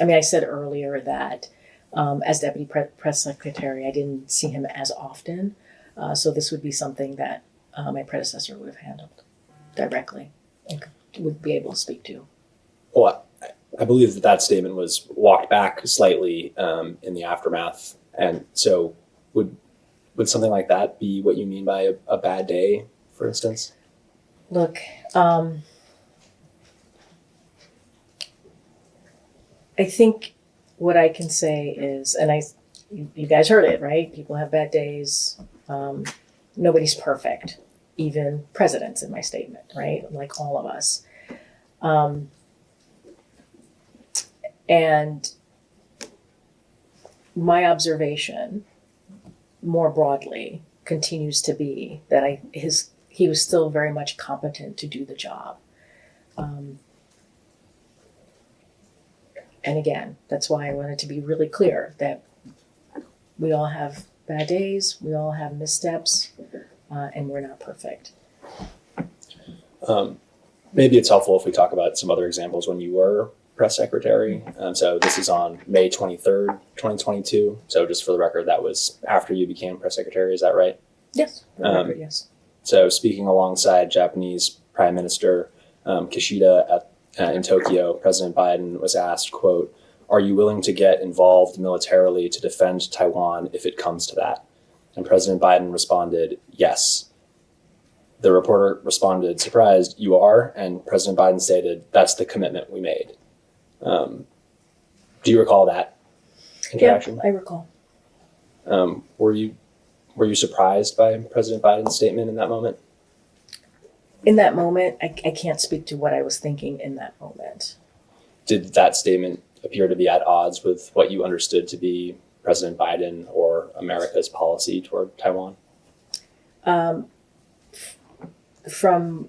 mean, I said earlier that as deputy press secretary, I didn't see him as often, so this would be something that my predecessor would have handled directly and would be able to speak to. Well, I believe that statement was walked back slightly in the aftermath. And so would something like that be what you mean by a bad day, for instance? Look, I think what I can say is, and you guys heard it, right? People have bad days. Nobody's perfect, even presidents in my statement, right? Like all of us. And my observation, more broadly, continues to be that he was still very much competent to do the job. And again, that's why I wanted to be really clear that we all have bad days, we all have missteps, and we're not perfect. Maybe it's helpful if we talk about some other examples when you were press secretary. So this is on May 23rd, 2022. So just for the record, that was after you became press secretary, is that right? Yes, for the record, yes. So speaking alongside Japanese Prime Minister Kishida in Tokyo, President Biden was asked, quote, "Are you willing to get involved militarily to defend Taiwan if it comes to that?" And President Biden responded, "Yes." The reporter responded, surprised, "You are?" And President Biden stated, "That's the commitment we made." Do you recall that interaction? Yeah, I recall. Were you surprised by President Biden's statement in that moment? In that moment, I can't speak to what I was thinking in that moment. Did that statement appear to be at odds with what you understood to be President Biden or America's policy toward Taiwan? From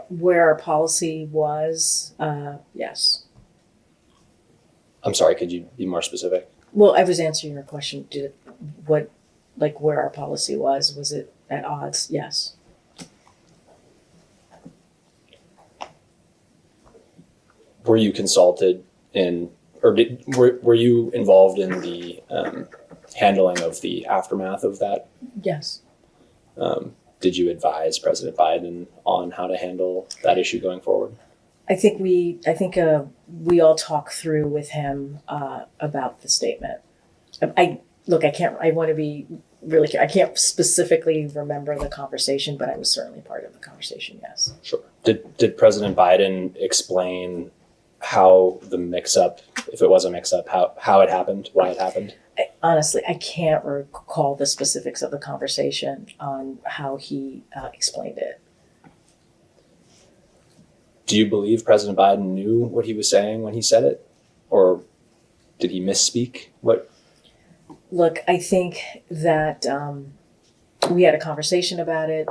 where our policy was, yes. I'm sorry, could you be more specific? Well, I was answering your question. Where our policy was it at odds? Yes. Were you consulted in, or were you involved in the handling of the aftermath of that? Yes. Did you advise President Biden on how to handle that issue going forward? I think we all talked through with him about the statement. I want to be really clear. I can't specifically remember the conversation, but I was certainly part of the conversation. Yes. Sure. Did President Biden explain how the mix-up, if it was a mix-up, how it happened, why it happened? Honestly, I can't recall the specifics of the conversation on how he explained it. Do you believe President Biden knew what he was saying when he said it? Or did he misspeak? What? Look, I think that we had a conversation about it.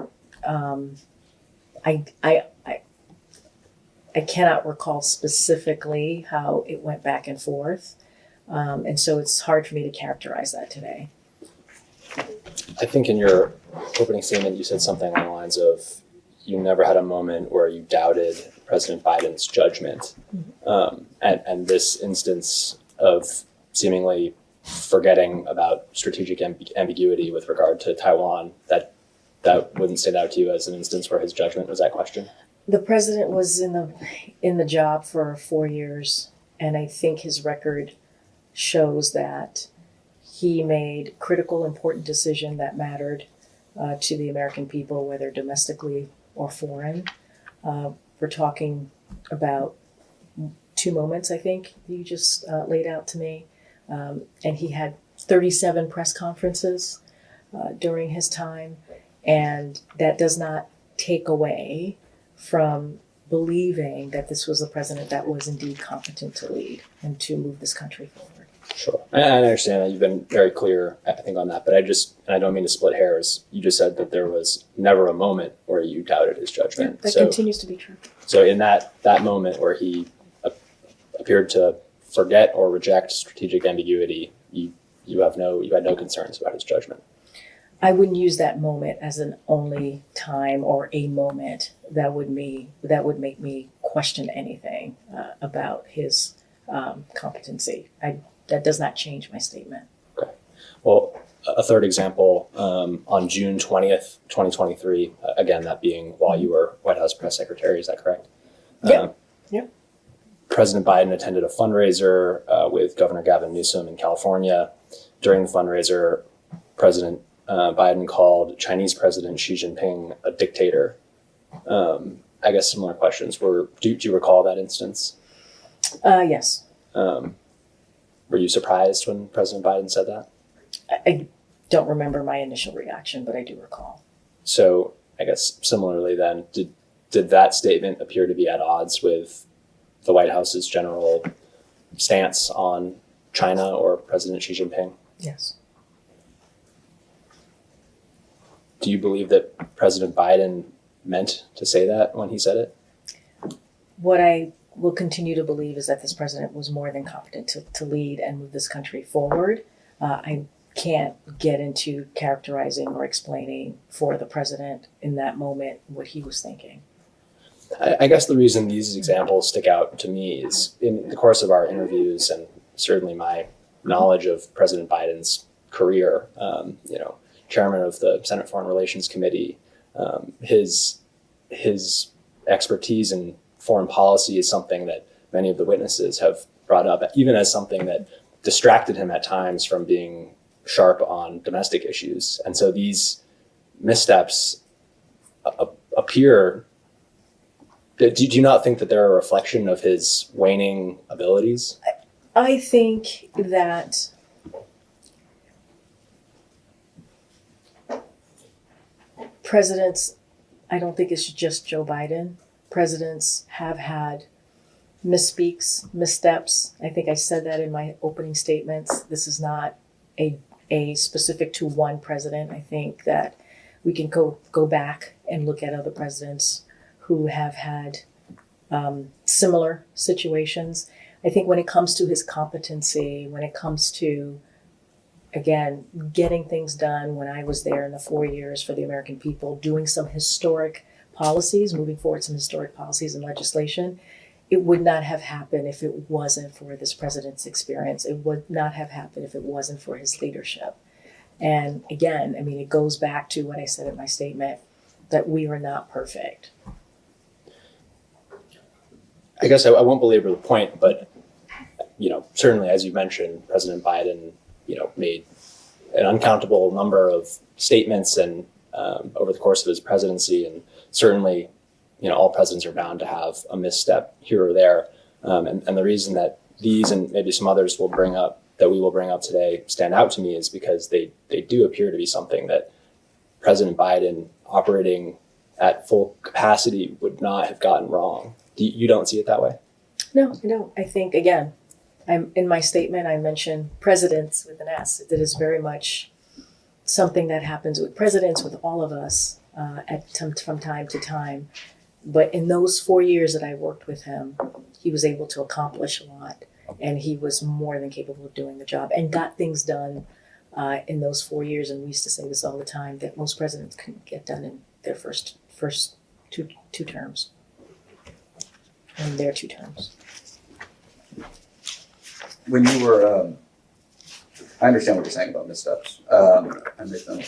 I cannot recall specifically how it went back and forth. And so it's hard for me to characterize that today. I think in your opening statement, you said something along the lines of you never had a moment where you doubted President Biden's judgment. And this instance of seemingly forgetting about strategic ambiguity with regard to Taiwan, that wouldn't stand out to you as an instance where his judgment was at question? The president was in the job for 4 years, and I think his record shows that he made critical, important decisions that mattered to the American people, whether domestically or foreign. We're talking about 2 moments, I think, you just laid out to me. And he had 37 press conferences during his time, and that does not take away from believing that this was a president that was indeed competent to lead and to move this country forward. Sure. I understand that you've been very clear, I think, on that, but and I don't mean to split hairs. You just said that there was never a moment where you doubted his judgment. That continues to be true. So in that moment where he appeared to forget or reject strategic ambiguity, you had no concerns about his judgment. I wouldn't use that moment as an only time or a moment that would make me question anything about his competency. That does not change my statement. Okay. Well, a third example, on June 20th, 2023, again, that being while you were White House press secretary, is that correct? Yep. President Biden attended a fundraiser with Governor Gavin Newsom in California. During the fundraiser, President Biden called Chinese President Xi Jinping a dictator. I guess similar questions. Do you recall that instance? Yes. Were you surprised when President Biden said that? I don't remember my initial reaction, but I do recall. So I guess similarly then, did that statement appear to be at odds with the White House's general stance on China or President Xi Jinping? Yes. Do you believe that President Biden meant to say that when he said it? What I will continue to believe is that this president was more than competent to lead and move this country forward. I can't get into characterizing or explaining for the president in that moment what he was thinking. I guess the reason these examples stick out to me is in the course of our interviews and certainly my knowledge of President Biden's career, chairman of the Senate Foreign Relations Committee, his expertise in foreign policy is something that many of the witnesses have brought up, even as something that distracted him at times from being sharp on domestic issues. And so these missteps appear. Do you not think that they're a reflection of his waning abilities? I think that presidents, I don't think it's just Joe Biden. Presidents have had misspeaks, missteps. I think I said that in my opening statements. This is not a specific to one president. I think that we can go back and look at other presidents who have had similar situations. I think when it comes to his competency, when it comes to, again, getting things done when I was there in the 4 years for the American people, doing some historic policies, moving forward some historic policies and legislation, it would not have happened if it wasn't for this president's experience. It would not have happened if it wasn't for his leadership. And again, I mean, it goes back to what I said in my statement, that we are not perfect. I guess I won't belabor the point, but certainly, as you mentioned, President Biden, made an uncountable number of statements and over the course of his presidency, and certainly, all presidents are bound to have a misstep here or there. And the reason that these and maybe some others we will bring up today stand out to me is because they do appear to be something that President Biden, operating at full capacity, would not have gotten wrong. You don't see it that way? No, I don't. I think, again, in my statement, I mentioned presidents with an S. That is very much something that happens with presidents, with all of us from time to time. But in those 4 years that I worked with him, he was able to accomplish a lot, and he was more than capable of doing the job and got things done in those 4 years, and we used to say this all the time, that most presidents couldn't get done in their first two terms. In their 2 terms. When you were, I understand what you're saying about missteps. I make them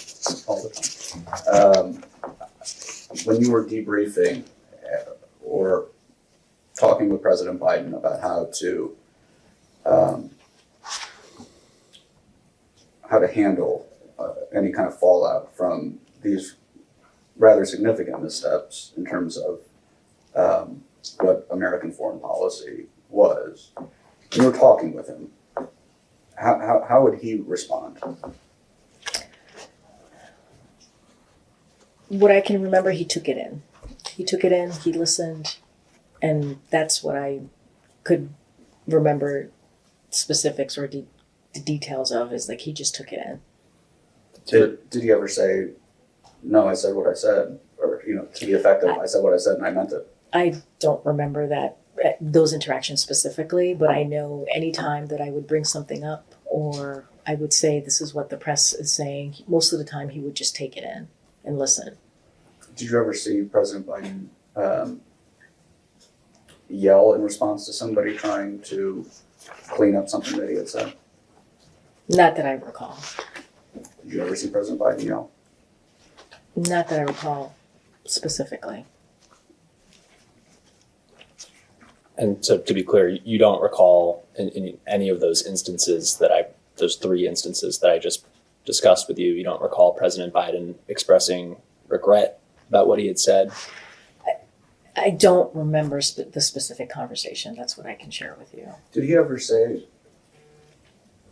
all the time. When you were debriefing or talking with President Biden about how to handle any kind of fallout from these rather significant missteps in terms of what American foreign policy was, you were talking with him. How would he respond? What I can remember, he took it in. He listened, and that's what I could remember specifics or the details of, is like he just took it in. Did he ever say, no, I said what I said, or, to the effect of, I said what I said and I meant it? I don't remember those interactions specifically, but I know any time that I would bring something up or I would say, this is what the press is saying, most of the time he would just take it in and listen. Did you ever see President Biden yell in response to somebody trying to clean up something that he had said? Not that I recall. Did you ever see President Biden yell? Not that I recall specifically. And so, to be clear, you don't recall in any of those instances those 3 instances that I just discussed with you, you don't recall President Biden expressing regret about what he had said? I don't remember the specific conversation. That's what I can share with you. Did he ever say,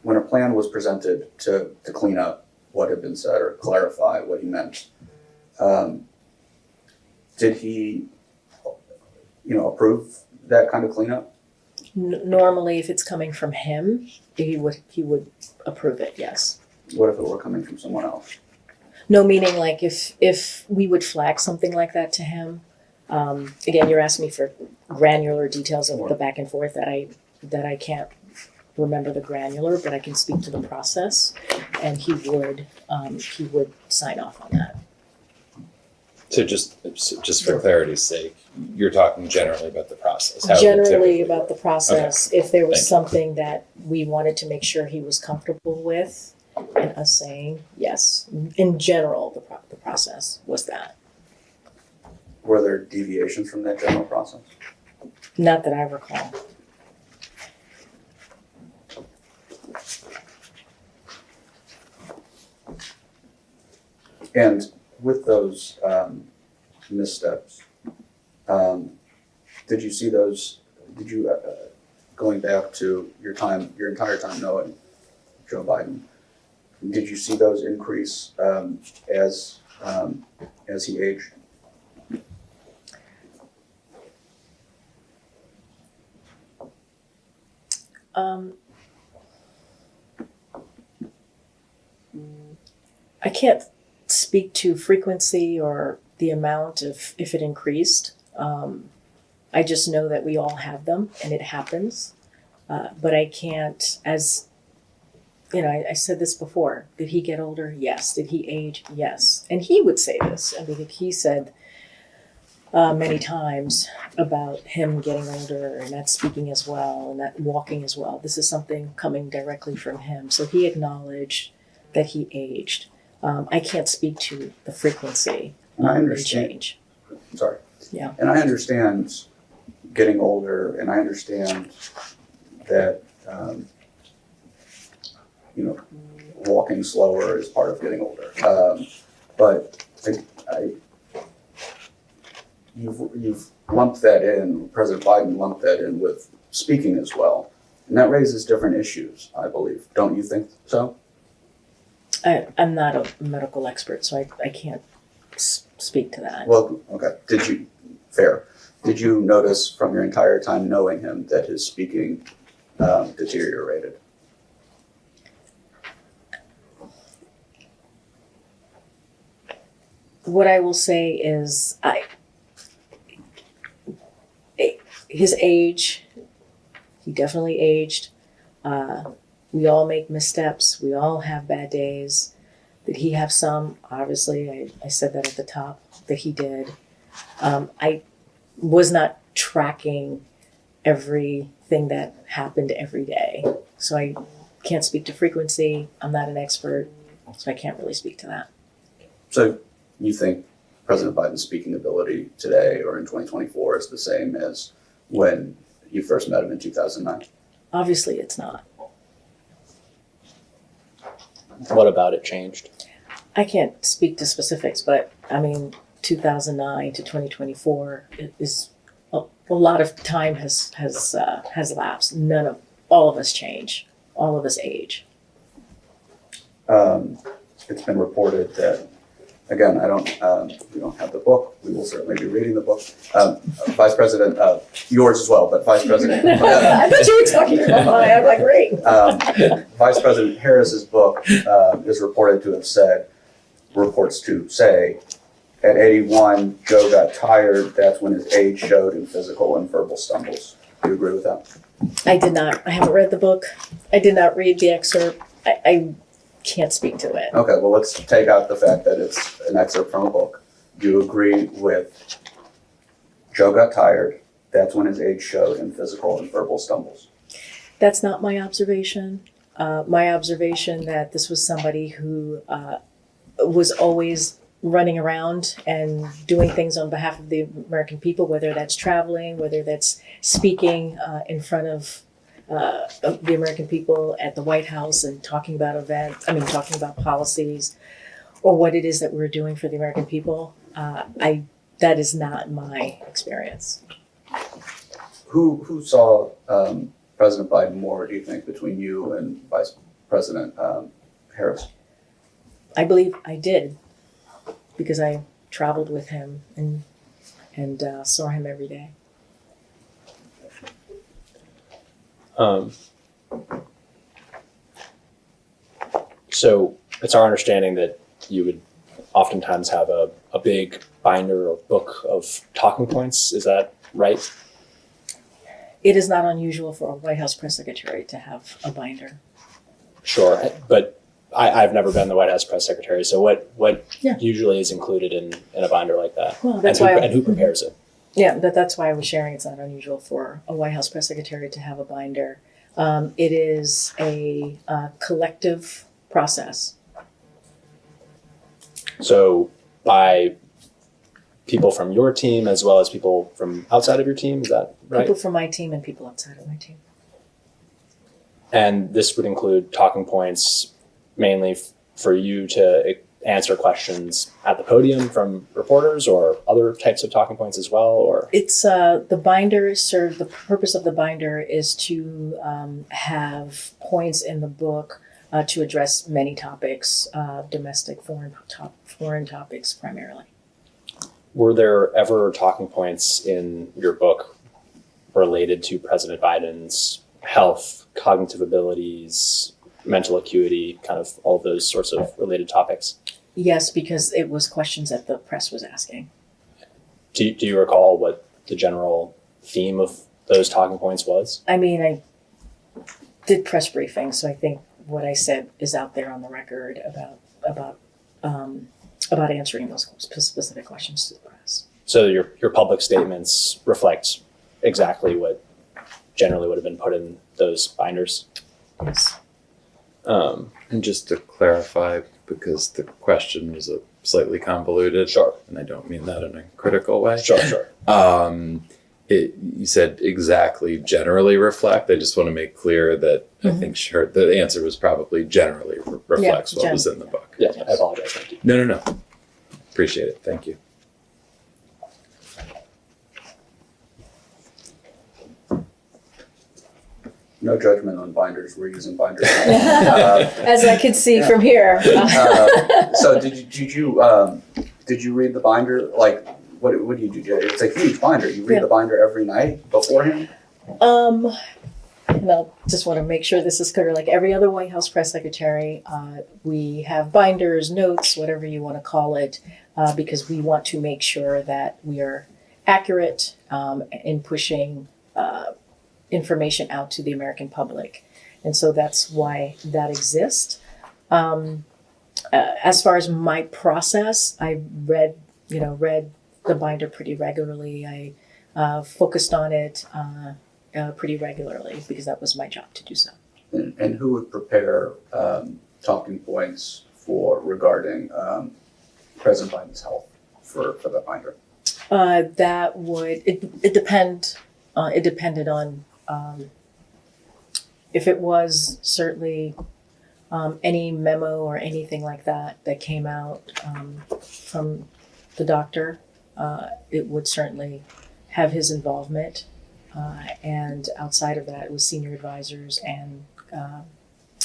when a plan was presented to clean up what had been said or clarify what he meant, did he, approve that kind of cleanup? Normally, if it's coming from him, he would approve it. Yes. What if it were coming from someone else? No, meaning like if we would flag something like that to him. Again, you're asking me for granular details of the back and forth that I can't remember the granular, but I can speak to the process, and he would sign off on that. So just for clarity's sake, you're talking generally about the process. How it Generally typically about work. the process. Okay. If there was Thank you. something that we wanted to make sure he was comfortable with, and us saying yes. In general, the process was that. Were there deviations from that general process? Not that I recall. And with those missteps, did you see those? Did you, going back to your entire time knowing Joe Biden, did you see those increase as he aged? I can't speak to frequency or the amount if it increased. I just know that we all have them and it happens. But I can't, as I said this before, did he get older? Yes. Did he age? Yes. And he would say this. I mean, he said many times about him getting older and not speaking as well and not walking as well. This is something coming directly from him. So he acknowledged that he aged. I can't speak to the frequency I and understand. change. Sorry. Yeah. And I understand getting older, and I understand that walking slower is part of getting older. But you've lumped that in. President Biden lumped that in with speaking as well, and that raises different issues, I believe. Don't you think so? I'm not a medical expert, so I can't speak to that. Well, okay. Fair. Did you notice from your entire time knowing him that his speaking deteriorated? What I will say is his age, he definitely aged. We all make missteps. We all have bad days. Did he have some? Obviously, I said that at the top, that he did. I was not tracking everything that happened every day. So I can't speak to frequency. I'm not an expert, so I can't really speak to that. So you think President Biden's speaking ability today or in 2024 is the same as when you first met him in 2009? Obviously, it's not. What about it changed? I can't speak to specifics, but I mean, 2009 to 2024 is a lot of time has lapsed. All of us change. All of us age. It's been reported that, again, we don't have the book. We will certainly be reading the book. Vice President, yours as well, but Vice President. I thought you were talking about mine. I'm like, great. Vice President Harris's book is reported to have said, reports to say, at 81, Joe got tired. That's when his age showed in physical and verbal stumbles. Do you agree with that? I did not. I haven't read the book. I did not read the excerpt. I can't speak to it. Okay, well, let's take out the fact that it's an excerpt from a book. Do you agree with Joe got tired? That's when his age showed in physical and verbal stumbles. That's not my observation. My observation that this was somebody who was always running around and doing things on behalf of the American people, whether that's traveling, whether that's speaking in front of the American people at the White House and talking about talking about policies or what it is that we're doing for the American people. That is not my experience. Who saw President Biden more, do you think, between you and Vice President Harris? I believe I did, because I traveled with him and saw him every day. So it's our understanding that you would oftentimes have a big binder or book of talking points. Is that right? It is not unusual for a White House press secretary to have a binder. Sure, but I've never been the White House press secretary. So what Yeah. usually is included in a binder like that? Well, that's and who prepares it? Yeah, that's why I was sharing. It's not unusual for a White House press secretary to have a binder. It is a collective process. So by people from your team as well as people from outside of your team, is that right? People from my team and people outside of my team. And this would include talking points mainly for you to answer questions at the podium from reporters, or other types of talking points as well, or? It's the binder the purpose of the binder is to have points in the book to address many topics, domestic, foreign topics primarily. Were there ever talking points in your book related to President Biden's health, cognitive abilities, mental acuity, kind of all those sorts of related topics? Yes, because it was questions that the press was asking. Do you recall what the general theme of those talking points was? I mean, I did press briefings, so I think what I said is out there on the record about answering those specific questions to the press. So your public statements reflect exactly what generally would have been put in those binders? Yes. And just to clarify, because the question was slightly convoluted. Sure. And I don't mean that in a critical way. Sure. You said exactly generally reflect. I just want to make clear that I think the answer was probably generally reflects what was in the book. Yeah, I apologize. Thank you. No. Appreciate it. Thank you. No judgment on binders. We're using binders. As I could see from here. So did you read the binder? Like, what do you do? It's a huge binder. You read the binder every night beforehand? And I just want to make sure this is clear. Like every other White House press secretary, we have binders, notes, whatever you want to call it, because we want to make sure that we are accurate in pushing information out to the American public. And so that's why that exists. As far as my process, I read the binder pretty regularly. I focused on it pretty regularly because that was my job to do so. And who would prepare talking points regarding President Biden's health for the binder? That would it depend. It depended on if it was certainly any memo or anything like that came out from the doctor. It would certainly have his involvement, and outside of that, it was senior advisors and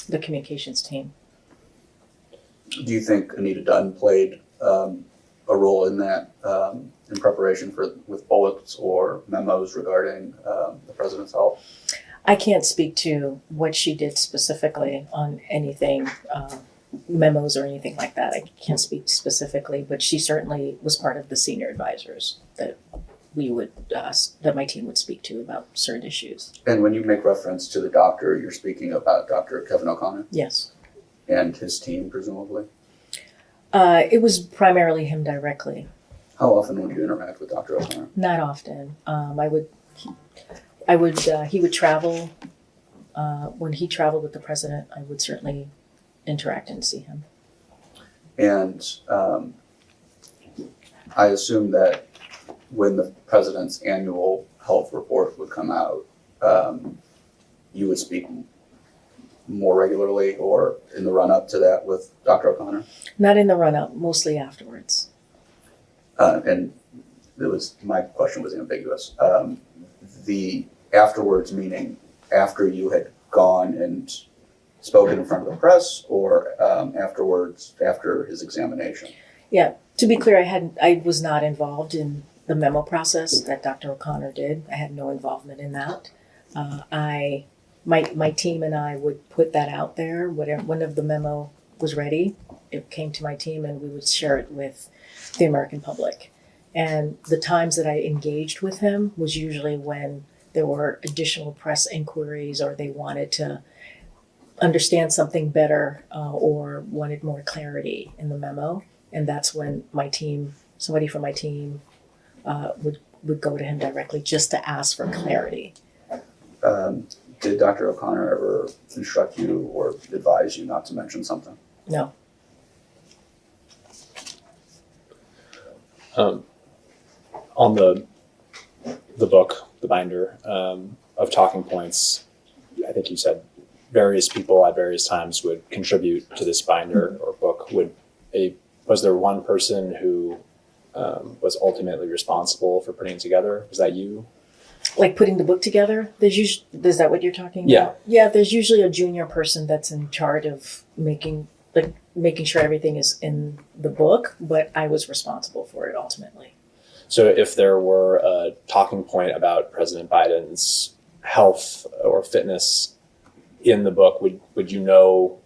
the communications team. Do you think Anita Dunn played a role in that in preparation with bullets or memos regarding the president's health? I can't speak to what she did specifically on anything, memos or anything like that. I can't speak specifically, but she certainly was part of the senior advisors that that my team would speak to about certain issues. And when you make reference to the doctor, you're speaking about Dr. Kevin O'Connor? Yes. And his team, presumably? It was primarily him directly. How often would you interact with Dr. O'Connor? Not often. He would travel. When he traveled with the president, I would certainly interact and see him. And I assume that when the president's annual health report would come out, you would speak more regularly or in the run-up to that with Dr. O'Connor? Not in the run-up, mostly afterwards. And my question was ambiguous. The afterwards meaning after you had gone and spoken in front of the press, or afterwards after his examination? Yeah, to be clear, I was not involved in the memo process that Dr. O'Connor did. I had no involvement in that. My team and I would put that out there. Whenever the memo was ready, it came to my team and we would share it with the American public. And the times that I engaged with him was usually when there were additional press inquiries or they wanted to understand something better or wanted more clarity in the memo. And that's when somebody from my team would go to him directly just to ask for clarity. Did Dr. O'Connor ever instruct you or advise you not to mention something? No. On the book, the binder of talking points, I think you said various people at various times would contribute to this binder or book. Was there one person who was ultimately responsible for putting it together? Was that you? Like putting the book together? Is that what you're talking about? Yeah. Yeah, there's usually a junior person that's in charge of making sure everything is in the book, but I was responsible for it ultimately. So if there were a talking point about President Biden's health or fitness in the book, would you know,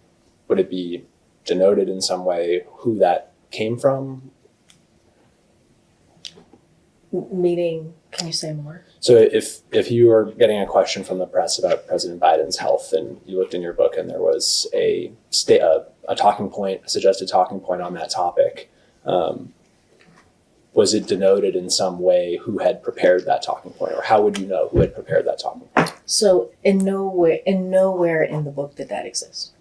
would it be denoted in some way who that came from? Meaning, can you say more? So if you were getting a question from the press about President Biden's health and you looked in your book and there was a talking point, a suggested talking point on that topic, was it denoted in some way who had prepared that talking point, or how would you know who had prepared that talking point? So in nowhere in the book did that exist.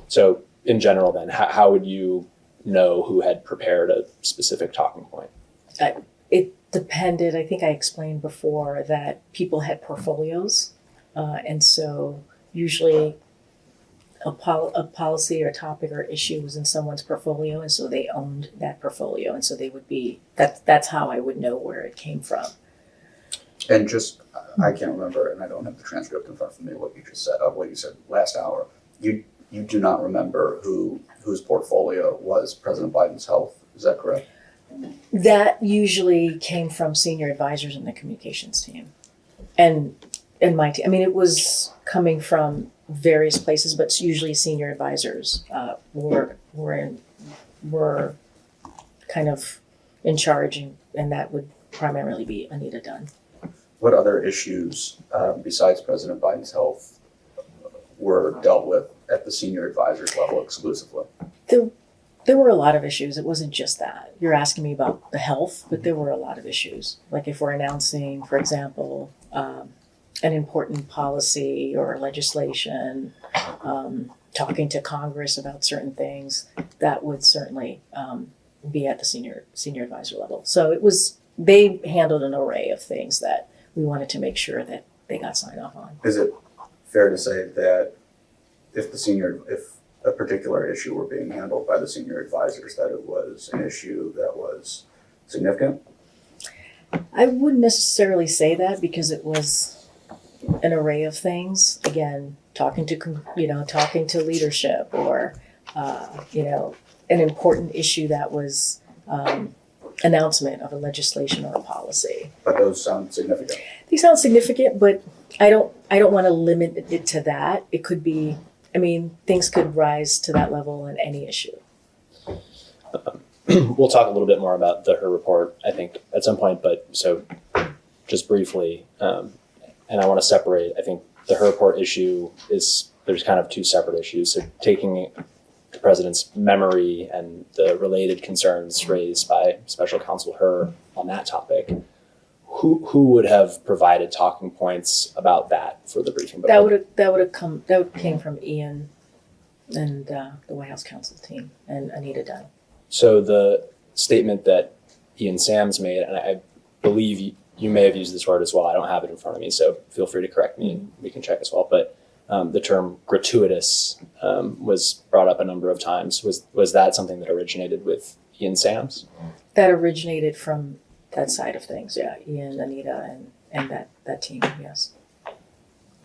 So in general then, how would you know who had prepared a specific talking point? It depended. I think I explained before that people had portfolios, and so usually a policy or topic or issue was in someone's portfolio, and so they owned that portfolio, and so they would be. That's how I would know where it came from. And just, I can't remember, and I don't have the transcript in front of me. What you said last hour. You do not remember whose portfolio was President Biden's health. Is that correct? That usually came from senior advisors in the communications team, and my team. I mean, it was coming from various places, but usually senior advisors were kind of in charge, and that would primarily be Anita Dunn. What other issues besides President Biden's health were dealt with at the senior advisors level exclusively? There were a lot of issues. It wasn't just that. You're asking me about the health, but there were a lot of issues. Like if we're announcing, for example, an important policy or legislation, talking to Congress about certain things, that would certainly be at the senior advisor level. So they handled an array of things that we wanted to make sure that they got signed off on. Is it fair to say that if a particular issue were being handled by the senior advisors, that it was an issue that was significant? I wouldn't necessarily say that because it was an array of things. Again, talking to leadership or, an important issue that was announcement of a legislation or a policy. But those sound significant. They sound significant, but I don't want to limit it to that. It could be, things could rise to that level in any issue. We'll talk a little bit more about her report, I think, at some point, but so just briefly, and I want to separate, I think the her report issue there's kind of two separate issues. So taking the president's memory and the related concerns raised by special counsel Her on that topic, who would have provided talking points about that for the briefing? That came from Ian and the White House counsel team and Anita Dunn. So the statement that Ian Sams made, and I believe you may have used this word as well. I don't have it in front of me, so feel free to correct me and we can check as well. But the term gratuitous was brought up a number of times. Was that something that originated with Ian Sams? That originated from that side of things, yeah. Ian, Anita, and that team, yes.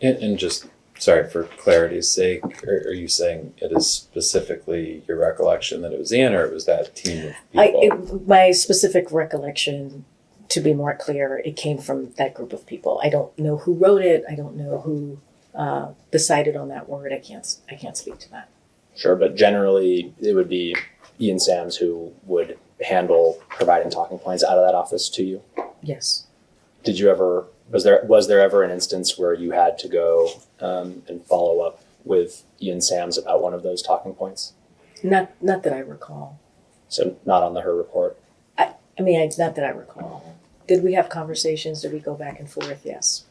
And just, sorry, for clarity's sake, are you saying it is specifically your recollection that it was Ian, or it was that team of people? My specific recollection, to be more clear, it came from that group of people. I don't know who wrote it. I don't know who decided on that word. I can't speak to that. Sure, but generally it would be Ian Sams who would handle providing talking points out of that office to you? Yes. Did you ever, was there ever an instance where you had to go and follow up with Ian Sams about one of those talking points? Not that I recall. So not on the Her report? Not that I recall. Did we have conversations? Did we go back and forth? Yes.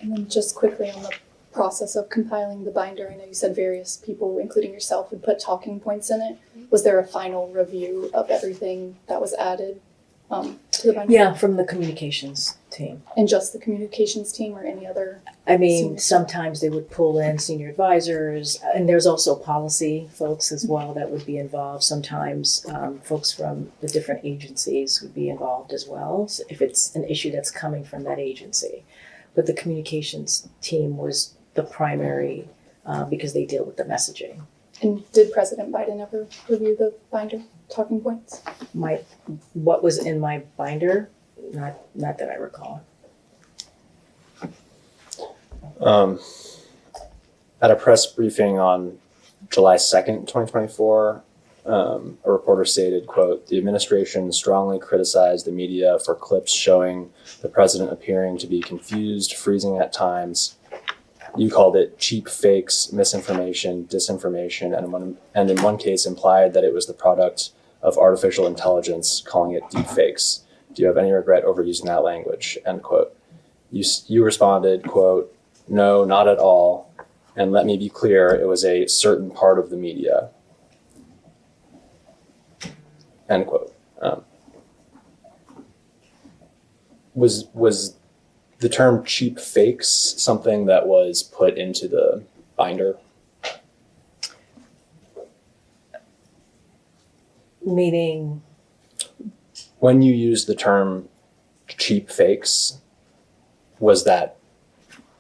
And then just quickly on the process of compiling the binder, I know you said various people, including yourself, would put talking points in it. Was there a final review of everything that was added to the binder? Yeah, from the communications team. And just the communications team or any other? Sometimes they would pull in senior advisors, and there's also policy folks as well that would be involved. Sometimes folks from the different agencies would be involved as well, so if it's an issue that's coming from that agency. But the communications team was the primary because they deal with the messaging. And did President Biden ever review the binder talking points? What was in my binder? Not that I recall. At a press briefing on July 2nd, 2024, a reporter stated, quote, "The administration strongly criticized the media for clips showing the president appearing to be confused, freezing at times. You called it cheap fakes, misinformation, disinformation, and in one case implied that it was the product of artificial intelligence, calling it deep fakes. Do you have any regret over using that language?" End quote. You responded, quote, "No, not at all. And let me be clear, it was a certain part of the media." End quote. Was the term cheap fakes something that was put into the binder? Meaning? When you used the term cheap fakes, was that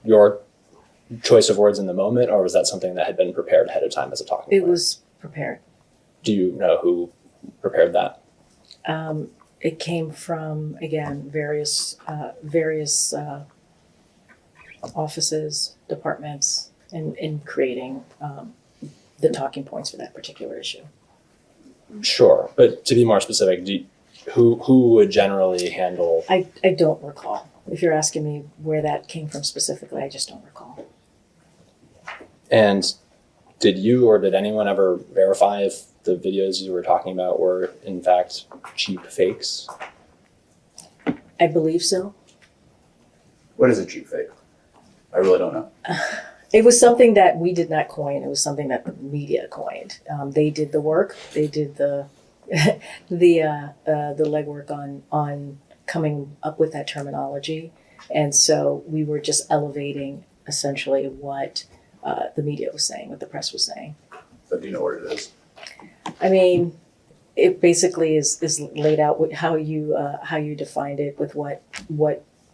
your choice of words in the moment, or was that something that had been prepared ahead of time as a talking point? It was prepared. Do you know who prepared that? It came from, again, various offices, departments, in creating the talking points for that particular issue. Sure, but to be more specific, who would generally handle? I don't recall. If you're asking me where that came from specifically, I just don't recall. And did you or did anyone ever verify if the videos you were talking about were in fact cheap fakes? I believe so. What is a cheap fake? I really don't know. It was something that we did not coin. It was something that the media coined. They did the work. They did the the legwork on coming up with that terminology, and so we were just elevating essentially what the media was saying, what the press was saying. But do you know what it is? I mean, it basically is laid out with how you defined it with what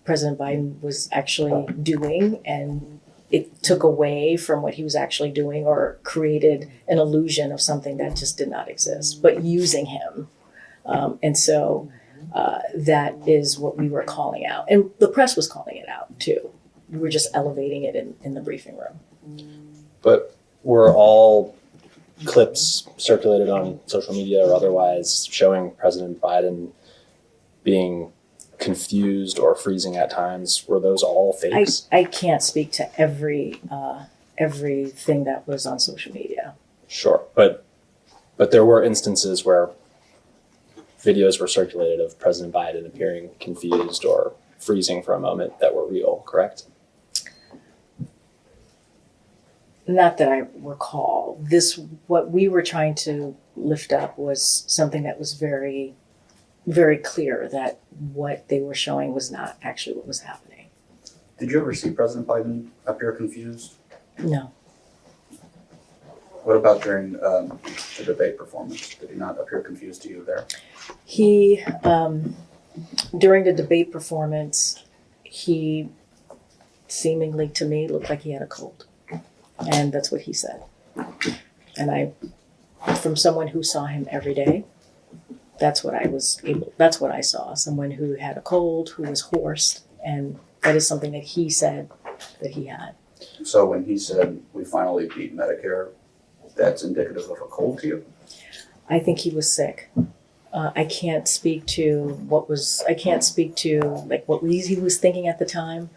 President Biden was actually doing, and it took away from what he was actually doing or created an illusion of something that just did not exist, but using him. And so that is what we were calling out. And the press was calling it out too. We were just elevating it in the briefing room. But were all clips circulated on social media or otherwise showing President Biden being confused or freezing at times, were those all fakes? I can't speak to everything that was on social media. Sure, but there were instances where videos were circulated of President Biden appearing confused or freezing for a moment that were real, correct? Not that I recall. What we were trying to lift up was something that was very, very clear that what they were showing was not actually what was happening. Did you ever see President Biden appear confused? No. What about during the debate performance? Did he not appear confused to you there? He, during the debate performance, he seemingly to me looked like he had a cold. And that's what he said. And from someone who saw him every day, that's what I saw. Someone who had a cold, who was hoarse, and that is something that he said that he had. So when he said, "We finally beat Medicare," that's indicative of a cold to you? I think he was sick. I can't speak to what he was thinking at the time.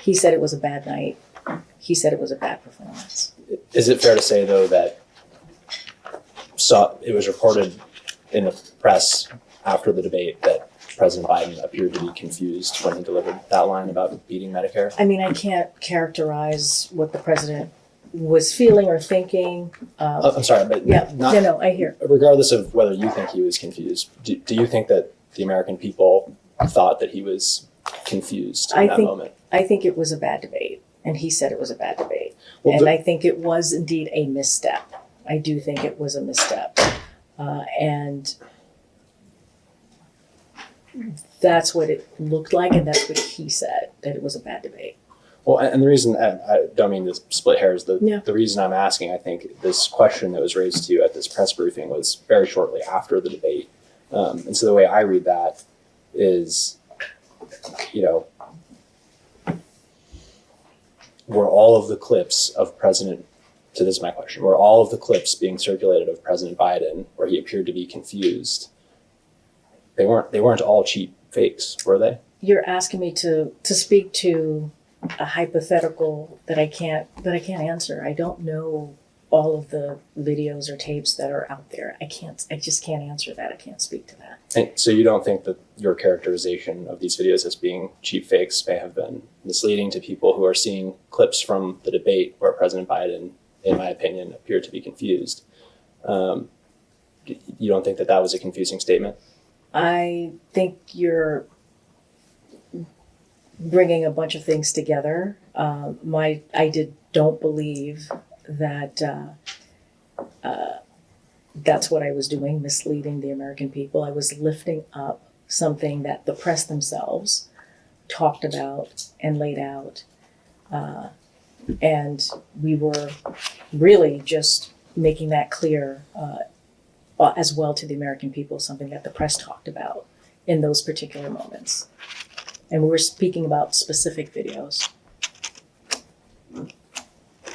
He said it was a bad night. He said it was a bad performance. Is it fair to say, though, that it was reported in the press after the debate that President Biden appeared to be confused when he delivered that line about beating Medicare? I mean, I can't characterize what the president was feeling or thinking. I'm sorry, but no, I hear. Regardless of whether you think he was confused, do you think that the American people thought that he was confused in that moment? I think it was a bad debate, and he said it was a bad debate. Well, and I think it was indeed a misstep. I do think it was a misstep. And that's what it looked like, and that's what he said, that it was a bad debate. Well, and the reason, I don't mean to split hairs, the reason I'm asking, I think this question that was raised to you at this press briefing was very shortly after the debate. And so the way I read that is, were all of the clips of so this is my question, were all of the clips being circulated of President Biden where he appeared to be confused, they weren't all cheap fakes, were they? You're asking me to speak to a hypothetical that I can't answer. I don't know all of the videos or tapes that are out there. I just can't answer that. I can't speak to that. And so you don't think that your characterization of these videos as being cheap fakes may have been misleading to people who are seeing clips from the debate where President Biden, in my opinion, appeared to be confused? You don't think that was a confusing statement? I think you're bringing a bunch of things together. Don't believe that that's what I was doing, misleading the American people. I was lifting up something that the press themselves talked about and laid out. And we were really just making that clear as well to the American people, something that the press talked about in those particular moments. And we were speaking about specific videos.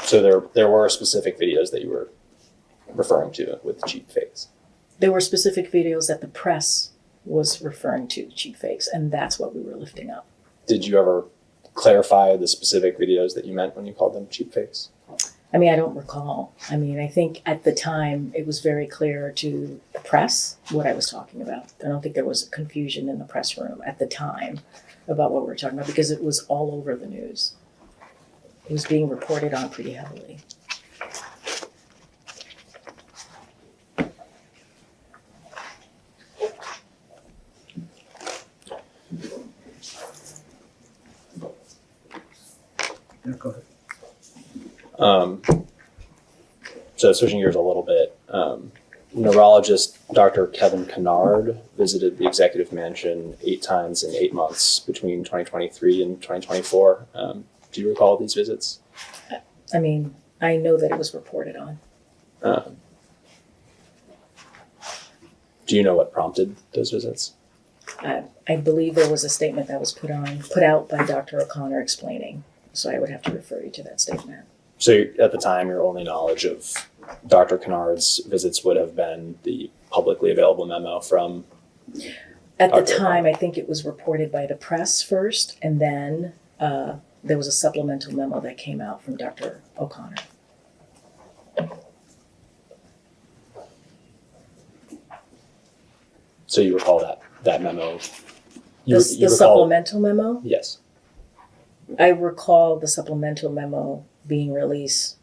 So there were specific videos that you were referring to with cheap fakes? There were specific videos that the press was referring to cheap fakes, and that's what we were lifting up. Did you ever clarify the specific videos that you meant when you called them cheap fakes? I mean, I don't recall. I mean, I think at the time it was very clear to the press what I was talking about. I don't think there was confusion in the press room at the time about what we were talking about because it was all over the news. It was being reported on pretty heavily. Yeah, go ahead. So switching gears a little bit, neurologist Dr. Kevin Kennard visited the executive mansion 8 times in 8 months between 2023 and 2024. Do you recall these visits? I mean, I know that it was reported on. Do you know what prompted those visits? I believe there was a statement that was put out by Dr. O'Connor explaining. So I would have to refer you to that statement. So at the time, your only knowledge of Dr. Kennard's visits would have been the publicly available memo from At the Dr. time, I think it was reported by the press first, and then there was a supplemental memo that came out from Dr. O'Connor. So you recall that memo? The supplemental memo? Yes. I recall the supplemental memo being released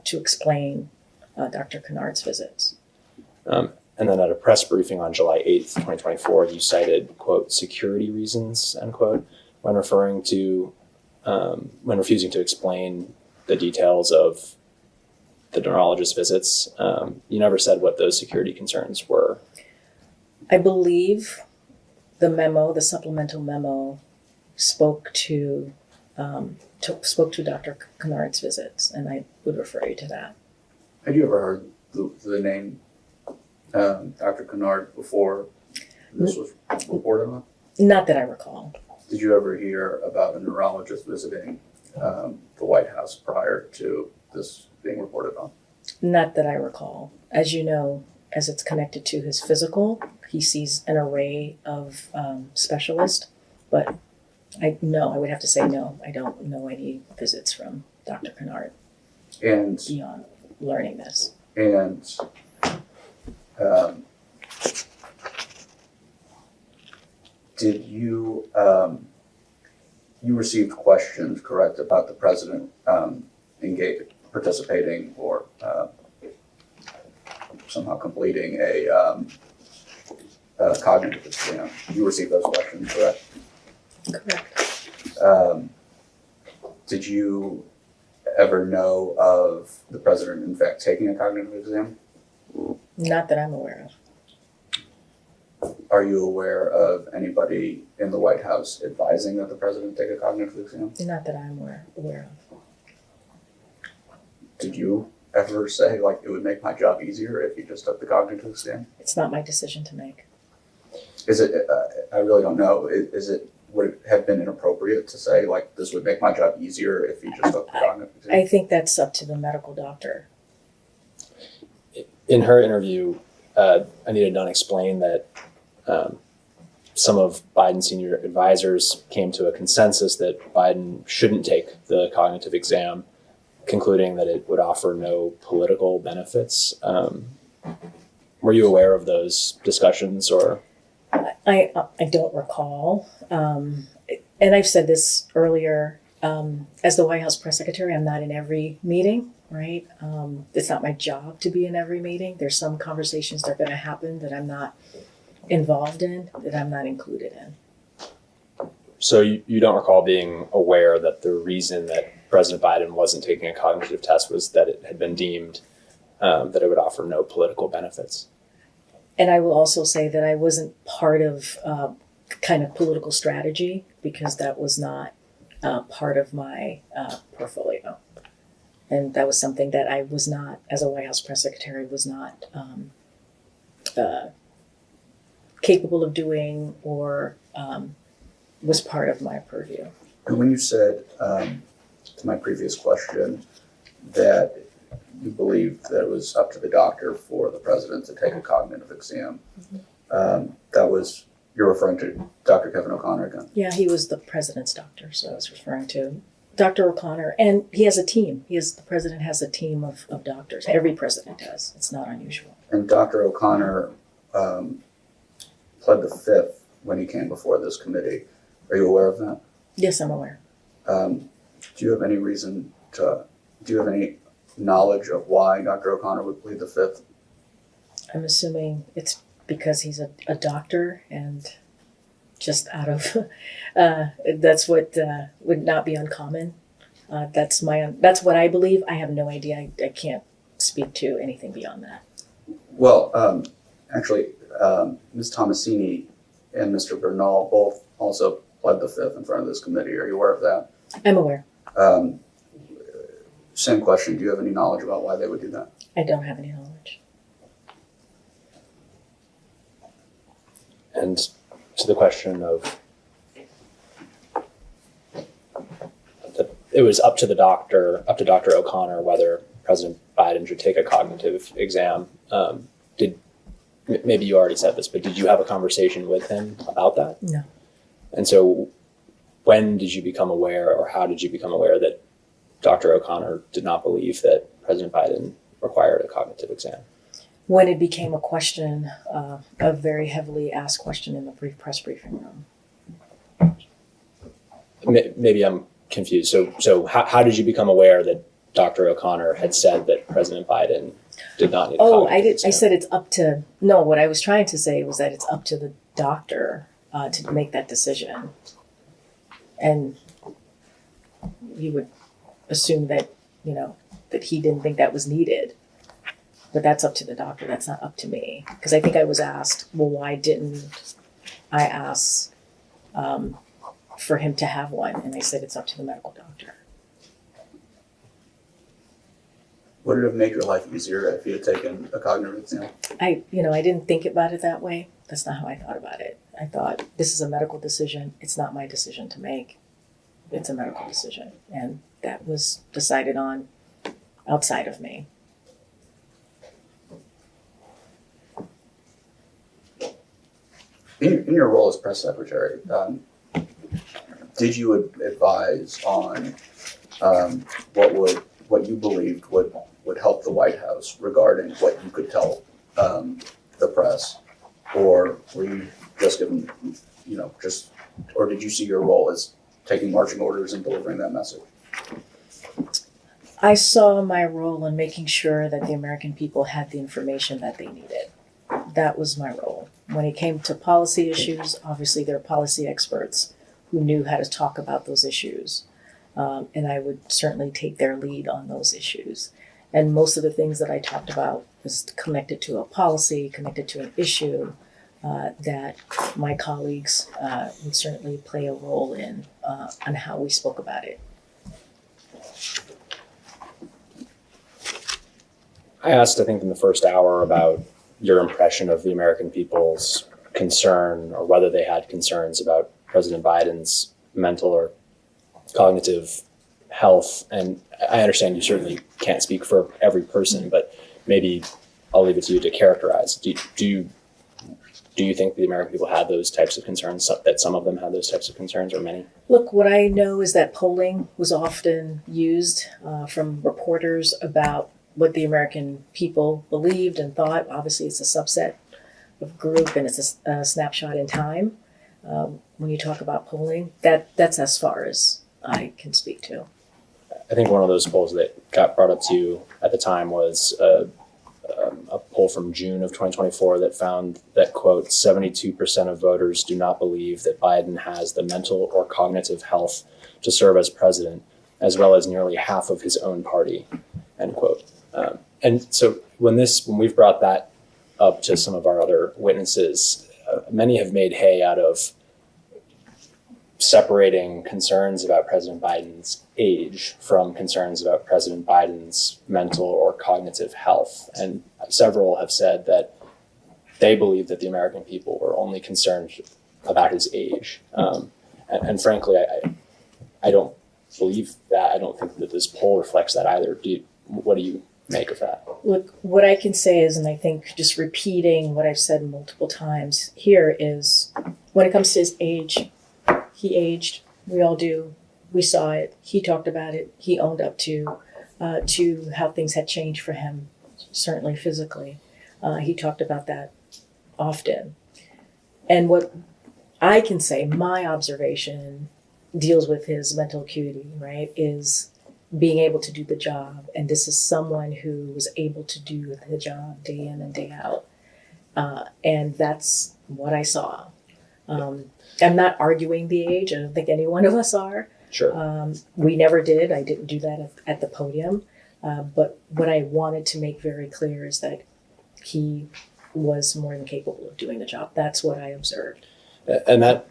to explain Dr. Kennard's visits. And then at a press briefing on July 8th, 2024, you cited, quote, security reasons, end quote, when refusing to explain the details of the neurologist's visits. You never said what those security concerns were. I believe the supplemental memo, spoke to Dr. Kennard's visits, and I would refer you to that. Had you ever heard the name Dr. Kennard before this was reported on? Not that I recall. Did you ever hear about a neurologist visiting the White House prior to this being reported on? Not that I recall. As you know, as it's connected to his physical, he sees an array of specialists, but I would have to say no. I don't know any visits from Dr. Kennard And beyond learning this. And did you you received questions, correct, about the president participating or somehow completing a cognitive exam? You received those questions, correct? Correct. Did you ever know of the president, in fact, taking a cognitive exam? Not that I'm aware of. Are you aware of anybody in the White House advising that the president take a cognitive exam? Not that I'm aware of. Did you ever say, like, it would make my job easier if you just took the cognitive exam? It's not my decision to make. Is it, I really don't know, would it have been inappropriate to say, like, this would make my job easier if you just took the cognitive exam? I think that's up to the medical doctor. In her interview, Anita Dunn explained that some of Biden's senior advisors came to a consensus that Biden shouldn't take the cognitive exam, concluding that it would offer no political benefits. Were you aware of those discussions, or? I don't recall. And I've said this earlier, as the White House press secretary, I'm not in every meeting, right? It's not my job to be in every meeting. There's some conversations that are going to happen that I'm not involved in, that I'm not included in. So you don't recall being aware that the reason that President Biden wasn't taking a cognitive test was that it had been deemed that it would offer no political benefits? And I will also say that I wasn't part of kind of political strategy, because that was not part of my portfolio. And that was something that I was not, as a White House press secretary, was not capable of doing or was part of my purview. And when you said to my previous question that you believed that it was up to the doctor for the president to take a cognitive exam, that was You're referring to Dr. Kevin O'Connor again. Yeah, he was the president's doctor, so I was referring to Dr. O'Connor. And he has a team. The president has a team of doctors. Every president does. It's not unusual. And Dr. O'Connor pled the fifth when he came before this committee. Are you aware of that? Yes, I'm aware. Do you have any knowledge of why Dr. O'Connor would plead the fifth? I'm assuming it's because he's a doctor and just out of, that's what would not be uncommon. That's what I believe. I have no idea. I can't speak to anything beyond that. Well, actually, Ms. Tomasini and Mr. Bernal both also pled the fifth in front of this committee. Are you aware of that? I'm aware. Same question. Do you have any knowledge about why they would do that? I don't have any knowledge. And to the question of, it was up to Dr. O'Connor whether President Biden should take a cognitive exam. Maybe you already said this, but did you have a conversation with him about that? No. And so when did you become aware, or how did you become aware that Dr. O'Connor did not believe that President Biden required a cognitive exam? When it became a question, a very heavily asked question in the press briefing room. Maybe I'm confused. So how did you become aware that Dr. O'Connor had said that President Biden did not need a cognitive exam? I said it's up to, no, what I was trying to say was that it's up to the doctor to make that decision. And you would assume that, that he didn't think that was needed. But that's up to the doctor. That's not up to me. Because I think I was asked, well, why didn't I ask for him to have one? And I said, it's up to the medical doctor. Would it have made your life easier if you had taken a cognitive exam? I didn't think about it that way. That's not how I thought about it. I thought, this is a medical decision. It's not my decision to make. It's a medical decision. And that was decided on outside of me. In your role as press secretary, did you advise on what you believed would help the White House regarding what you could tell the press, or were you just given, or did you see your role as taking marching orders and delivering that message? I saw my role in making sure that the American people had the information that they needed. That was my role. When it came to policy issues, obviously there are policy experts who knew how to talk about those issues. And I would certainly take their lead on those issues. And most of the things that I talked about was connected to a policy, connected to an issue that my colleagues would certainly play a role in on how we spoke about it. I asked, I think, in the first hour about your impression of the American people's concern, or whether they had concerns about President Biden's mental or cognitive health. And I understand you certainly can't speak for every person, but maybe I'll leave it to you to characterize. Do you think the American people had those types of concerns, that some of them had those types of concerns, or many? Look, what I know is that polling was often used from reporters about what the American people believed and thought. Obviously, it's a subset of group and it's a snapshot in time. When you talk about polling, that's as far as I can speak to. I think one of those polls that got brought up to you at the time was a poll from June of 2024 that found that, quote, 72% of voters do not believe that Biden has the mental or cognitive health to serve as president, as well as nearly half of his own party, end quote. And so when we've brought that up to some of our other witnesses, many have made hay out of separating concerns about President Biden's age from concerns about President Biden's mental or cognitive health. And several have said that they believe that the American people were only concerned about his age. And frankly, I don't believe that. I don't think that this poll reflects that either. What do you make of that? Look, what I can say is, and I think just repeating what I've said multiple times here, is when it comes to his age, he aged. We all do. We saw it. He talked about it. He owned up to how things had changed for him, certainly physically. He talked about that often. And what I can say, my observation deals with his mental acuity, right, is being able to do the job. And this is someone who was able to do the job day in and day out. And that's what I saw. I'm not arguing the age. I don't think any one of us are. Sure. We never did. I didn't do that at the podium. But what I wanted to make very clear is that he was more than capable of doing the job. That's what I observed. And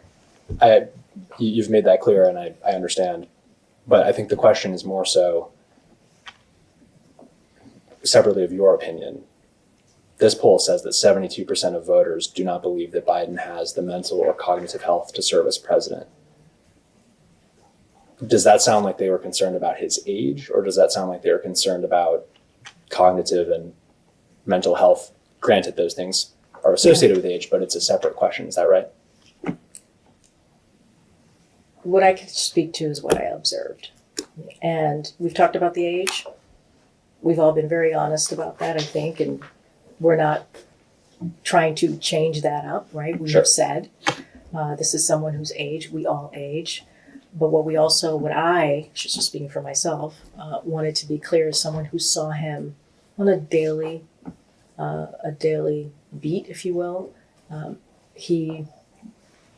you've made that clear, and I understand. But I think the question is more so, separately of your opinion, this poll says that 72% of voters do not believe that Biden has the mental or cognitive health to serve as president. Does that sound like they were concerned about his age, or does that sound like they were concerned about cognitive and mental health? Granted, those things are associated with age, but it's a separate question. Is that right? What I can speak to is what I observed. And we've talked about the age. We've all been very honest about that, I think, and we're not trying to change that up, right? We have said this is someone who's age. We all age. But what I, just speaking for myself, wanted to be clear as someone who saw him on a daily beat, if you will. He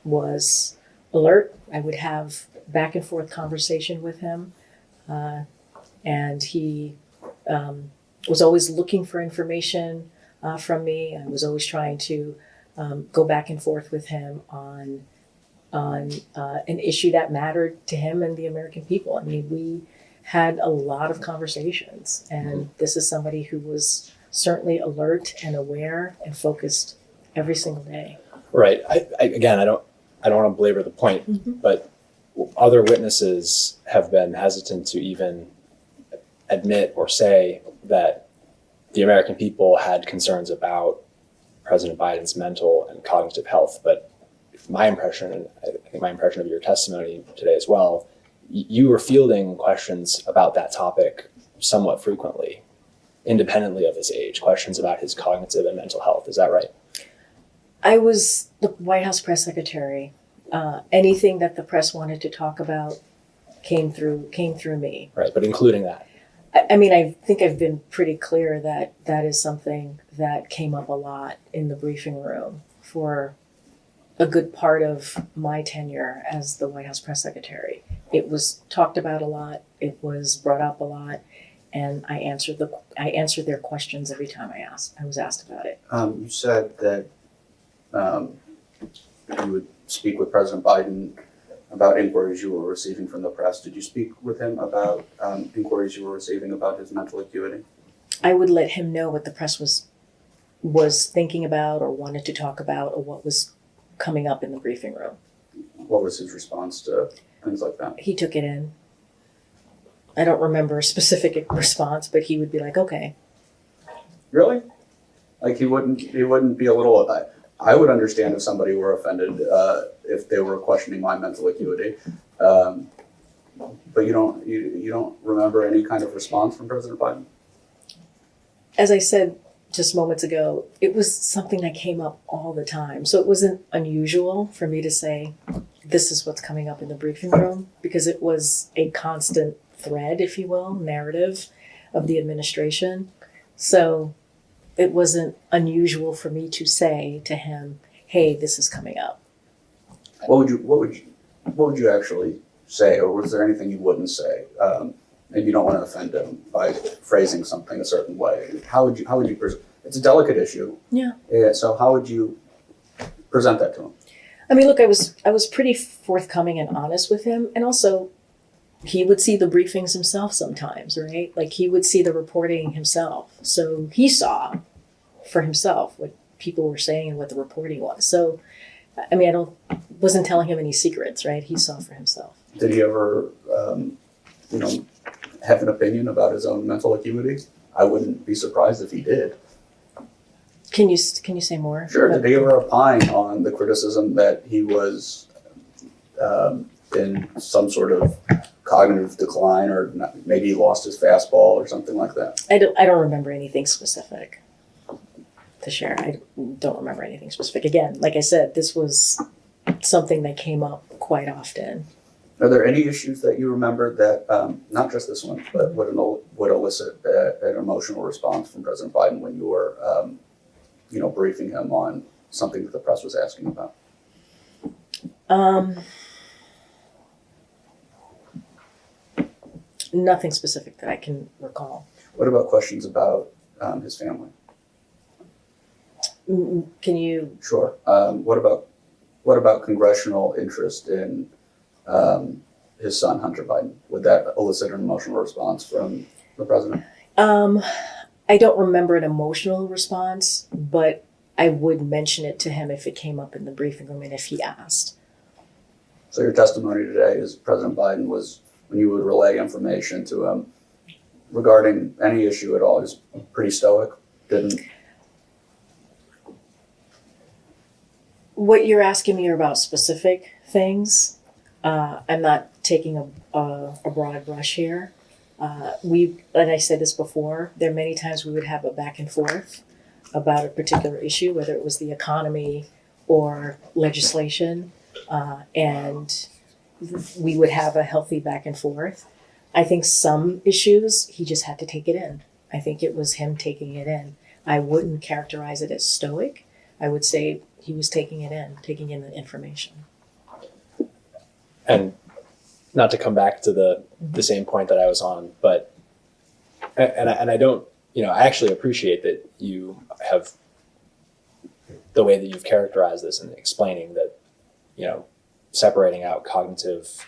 was alert. I would have back and forth conversation with him. And he was always looking for information from me. I was always trying to go back and forth with him on an issue that mattered to him and the American people. I mean, we had a lot of conversations, and this is somebody who was certainly alert and aware and focused every single day. Right. I don't want to belabor the point, but other witnesses have been hesitant to even admit or say that the American people had concerns about President Biden's mental and cognitive health. But my impression, and I think my impression of your testimony today as well, you were fielding questions about that topic somewhat frequently, independently of his age, questions about his cognitive and mental health. Is that right? I was the White House press secretary. Anything that the press wanted to talk about came through me. Right, but including that. I mean, I think I've been pretty clear that that is something that came up a lot in the briefing room for a good part of my tenure as the White House press secretary. It was talked about a lot. It was brought up a lot, and I answered their questions every time I was asked about it. You said that you would speak with President Biden about inquiries you were receiving from the press. Did you speak with him about inquiries you were receiving about his mental acuity? I would let him know what the press was thinking about or wanted to talk about, or what was coming up in the briefing room. What was his response to things like that? He took it in. I don't remember a specific response, but he would be like, okay. Really? Like he wouldn't be a little, I would understand if somebody were offended if they were questioning my mental acuity. But you don't remember any kind of response from President Biden? As I said just moments ago, it was something that came up all the time. So it wasn't unusual for me to say, this is what's coming up in the briefing room, because it was a constant thread, if you will, narrative of the administration. So it wasn't unusual for me to say to him, hey, this is coming up. What would you actually say, or was there anything you wouldn't say? And you don't want to offend him by phrasing something a certain way. How would you present? It's a delicate issue. Yeah. So how would you present that to him? I mean, look, I was pretty forthcoming and honest with him, and also he would see the briefings himself sometimes, right? Like he would see the reporting himself, so he saw for himself what people were saying and what the reporting was. So, I mean, wasn't telling him any secrets, right? He saw for himself. Did he ever, have an opinion about his own mental acuity? I wouldn't be surprised if he did. Can you say more? Sure. Did he ever opine on the criticism that he was in some sort of cognitive decline, or maybe he lost his fastball or something like that? I don't remember anything specific to share. I don't remember anything specific. Again, like I said, this was something that came up quite often. Are there any issues that you remember that, not just this one, but would elicit an emotional response from President Biden when you were, briefing him on something that the press was asking about? Nothing specific that I can recall. What about questions about his family? Can you? Sure. What about congressional interest in his son, Hunter Biden? Would that elicit an emotional response from the president? I don't remember an emotional response, but I would mention it to him if it came up in the briefing room and if he asked. So your testimony today is President Biden was, when you would relay information to him regarding any issue at all, is pretty stoic, didn't... What you're asking me are about specific things. I'm not taking a broad brush here. And I said this before, there are many times we would have a back and forth about a particular issue, whether it was the economy or legislation, and we would have a healthy back and forth. I think some issues, he just had to take it in. I think it was him taking it in. I wouldn't characterize it as stoic. I would say he was taking it in, taking in the information. And not to come back to the same point that I was on, but I don't, I actually appreciate that you have the way that you've characterized this and explaining that, separating out cognitive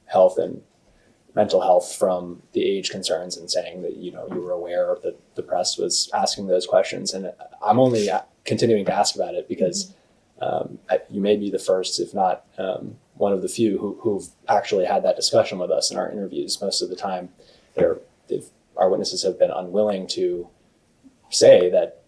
health and mental health from the age concerns and saying that, you were aware that the press was asking those questions. And I'm only continuing to ask about it because you may be the first, if not one of the few who've actually had that discussion with us in our interviews. Most of the time, our witnesses have been unwilling to say that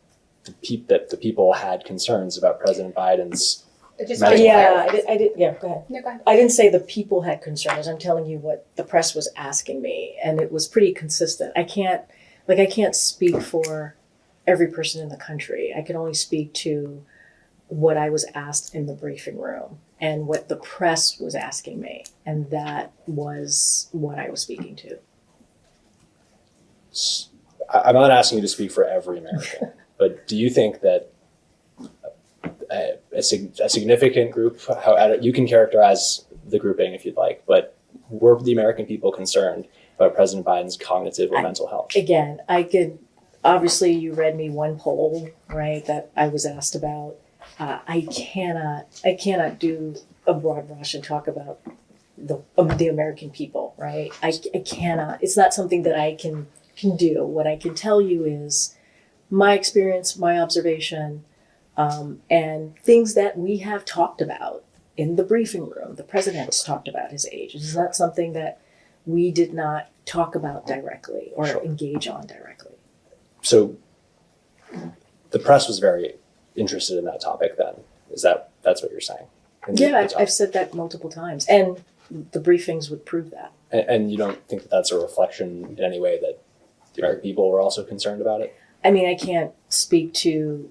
the people had concerns about President Biden's mental health. I did. Yeah, go ahead. No, go ahead. I didn't say the people had concerns. I'm telling you what the press was asking me, and it was pretty consistent. I can't speak for every person in the country. I can only speak to what I was asked in the briefing room and what the press was asking me, and that was what I was speaking to. I'm not asking you to speak for every American, but do you think that a significant group, you can characterize the grouping if you'd like, but were the American people concerned about President Biden's cognitive or mental health? Again, obviously you read me one poll, right, that I was asked about. I cannot do a broad brush and talk about the American people, right? I cannot. It's not something that I can do. What I can tell you is my experience, my observation, and things that we have talked about in the briefing room. The president's talked about his age. It's not something that we did not talk about directly or engage on directly. So the press was very interested in that topic then. That's what you're saying? Yeah, I've said that multiple times. And the briefings would prove that. And you don't think that that's a reflection in any way that the American people were also concerned about it? I mean, I can't speak to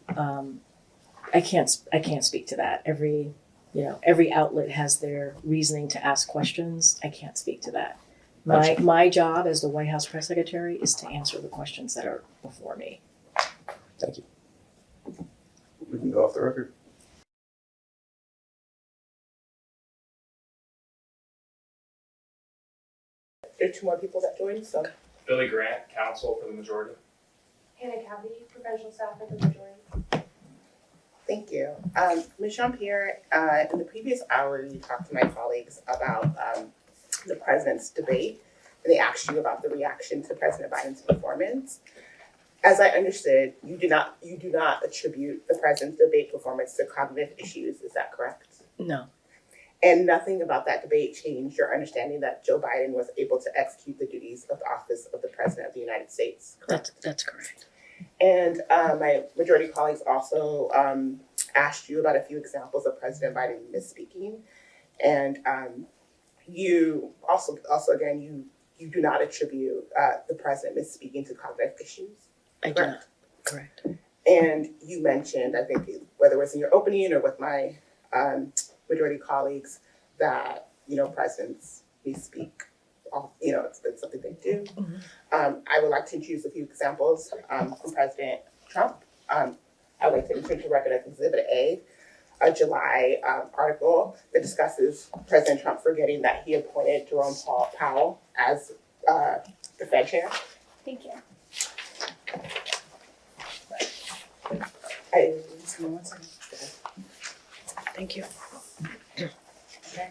I can't speak to that. Every outlet has their reasoning to ask questions. I can't speak to that. My job as the White House press secretary is to answer the questions that are before me. Thank you. We can go off the record. There are two more people that joined, so. Billy Grant, counsel for the majority. Hannah Cabby, professional staff for the majority. Thank you. Ms. Jean-Pierre, in the previous hour, you talked to my colleagues about the president's debate, and they asked you about the reaction to President Biden's performance. As I understood, you do not attribute the president's debate performance to cognitive issues. Is that correct? No. And nothing about that debate changed your understanding that Joe Biden was able to execute the duties of the office of the President of the United States, correct? That's correct. And my majority colleagues also asked you about a few examples of President Biden misspeaking. And you also again, you do not attribute the president misspeaking to cognitive issues. I do not. Correct. And you mentioned, I think, whether it was in your opening or with my majority colleagues, that, presidents misspeak. It's been something they do. Mm-hmm. I would like to introduce a few examples from President Trump. I would like to introduce the record as Exhibit A, a July article that discusses President Trump forgetting that he appointed Jerome Powell as the Fed chair. Thank you. Thank you. Okay.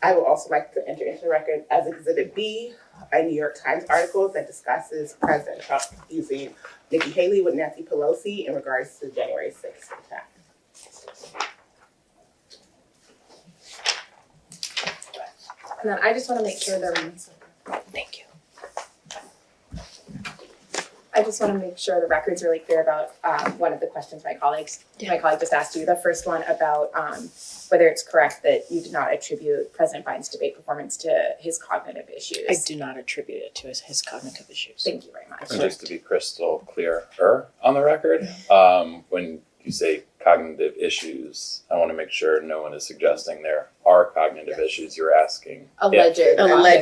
I would also like to enter into the record as Exhibit B, a New York Times article that discusses President Trump using Nikki Haley with Nancy Pelosi in regards to the January 6th attack. And then I just want to make sure Thank you. the record's really clear about one of the questions my colleague just asked you. The first one about whether it's correct that you did not attribute President Biden's debate performance to his cognitive issues. I do not attribute it to his cognitive issues. Thank you very much. And just to be crystal clear on the record, when you say cognitive issues, I want to make sure no one is suggesting there are cognitive issues. You're asking. Alleged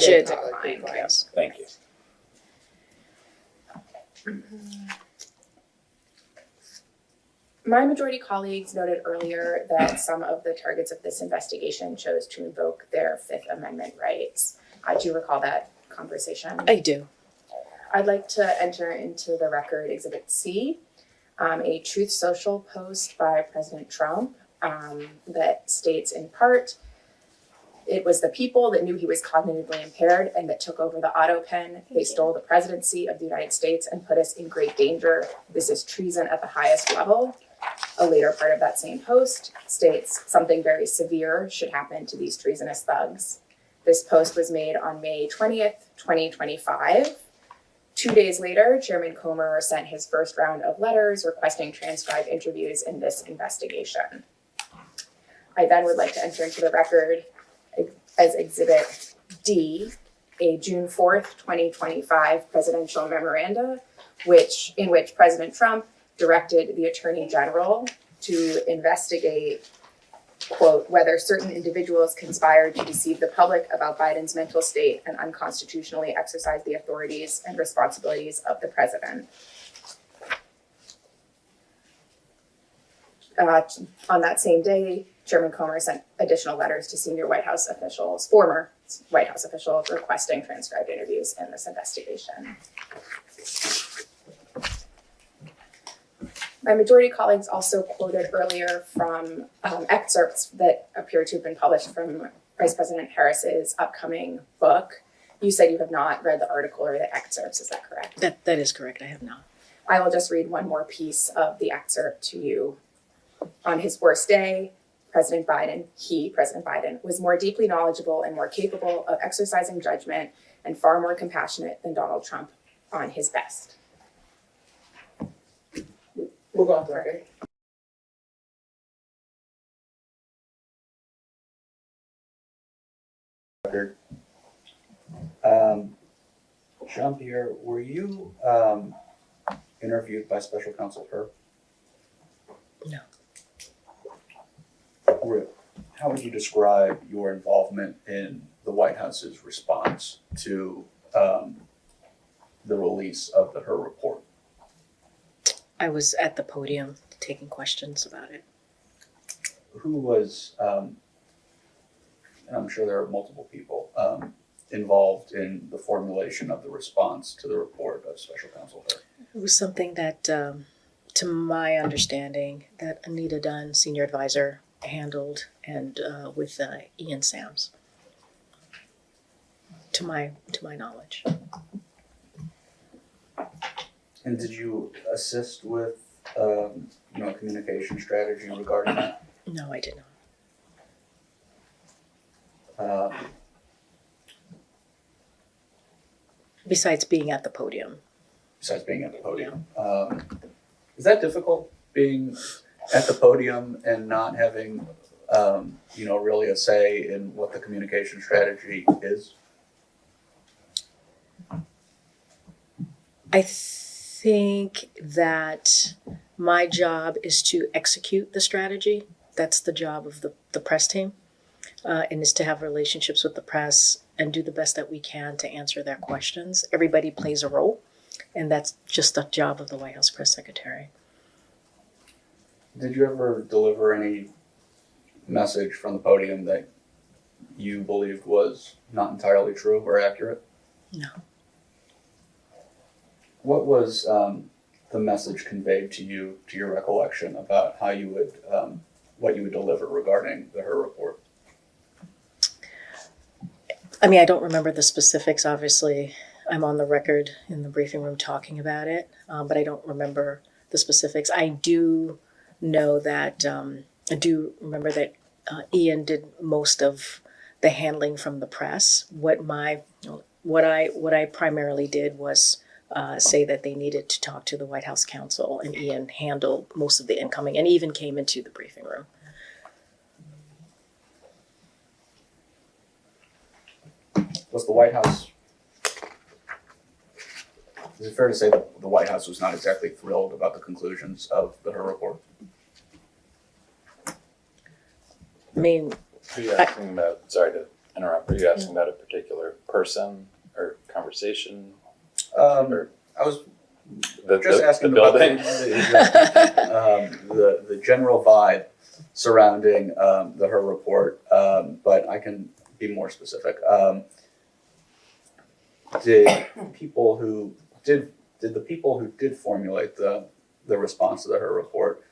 decline. Yes. Thank you. My majority colleagues noted earlier that some of the targets of this investigation chose to invoke their Fifth Amendment rights. Do you recall that conversation? I do. I'd like to enter into the record Exhibit C, a Truth Social post by President Trump that states in part, "It was the people that knew he was cognitively impaired and that took over the auto pen. They stole the presidency of the United States and put us in great danger. This is treason at the highest level." A later part of that same post states, "Something very severe should happen to these treasonous thugs." This post was made on May 20th, 2025. 2 days later, Chairman Comer sent his first round of letters requesting transcribed interviews in this investigation. I then would like to enter into the record as Exhibit D, a June 4th, 2025 presidential memoranda, in which President Trump directed the Attorney General to investigate, quote, "whether certain individuals conspired to deceive the public about Biden's mental state and unconstitutionally exercise the authorities and responsibilities of the president." On that same day, Chairman Comer sent additional letters to senior White House officials, former White House officials, requesting transcribed interviews in this investigation. My majority colleagues also quoted earlier from excerpts that appear to have been published from Vice President Harris's upcoming book. You said you have not read the article or the excerpts, is that correct? That is correct. I have not. I will just read one more piece of the excerpt to you. On his worst day, President Biden, was more deeply knowledgeable and more capable of exercising judgment and far more compassionate than Donald Trump on his best. We'll go off the record. Jean-Pierre, were you interviewed by Special Counsel Herb? No. How would you describe your involvement in the White House's response to the release of the Herb report? I was at the podium taking questions about it. Who was, and I'm sure there are multiple people, involved in the formulation of the response to the report of Special Counsel Herb? It was something that, to my understanding, that Anita Dunn, senior advisor, handled, and with Ian Sams, to my knowledge. And did you assist with, a communication strategy regarding that? No, I did not. besides being at the podium. besides being at the podium. Is that difficult, being at the podium and not having, really a say in what the communication strategy is? I think that my job is to execute the strategy. That's the job of the press team, and is to have relationships with the press and do the best that we can to answer their questions. Everybody plays a role, and that's just the job of the White House press secretary. Did you ever deliver any message from the podium that you believed was not entirely true or accurate? No. What was the message conveyed to you, to your recollection, about how you would, what you would deliver regarding the Her report? I mean, I don't remember the specifics, obviously. I'm on the record in the briefing room talking about it, but I don't remember the specifics. I do know that, I do remember that Ian did most of the handling from the press. What I primarily did was say that they needed to talk to the White House counsel, and Ian handled most of the incoming and even came into the briefing room. Was the White House, is it fair to say that the White House was not exactly thrilled about the conclusions of the Her report? I mean, Are you asking about, sorry to interrupt, are you asking about a particular person or conversation? I was just asking the about building. the general vibe surrounding the Her report, but I can be more specific. Did the people who did formulate the response to the Her report,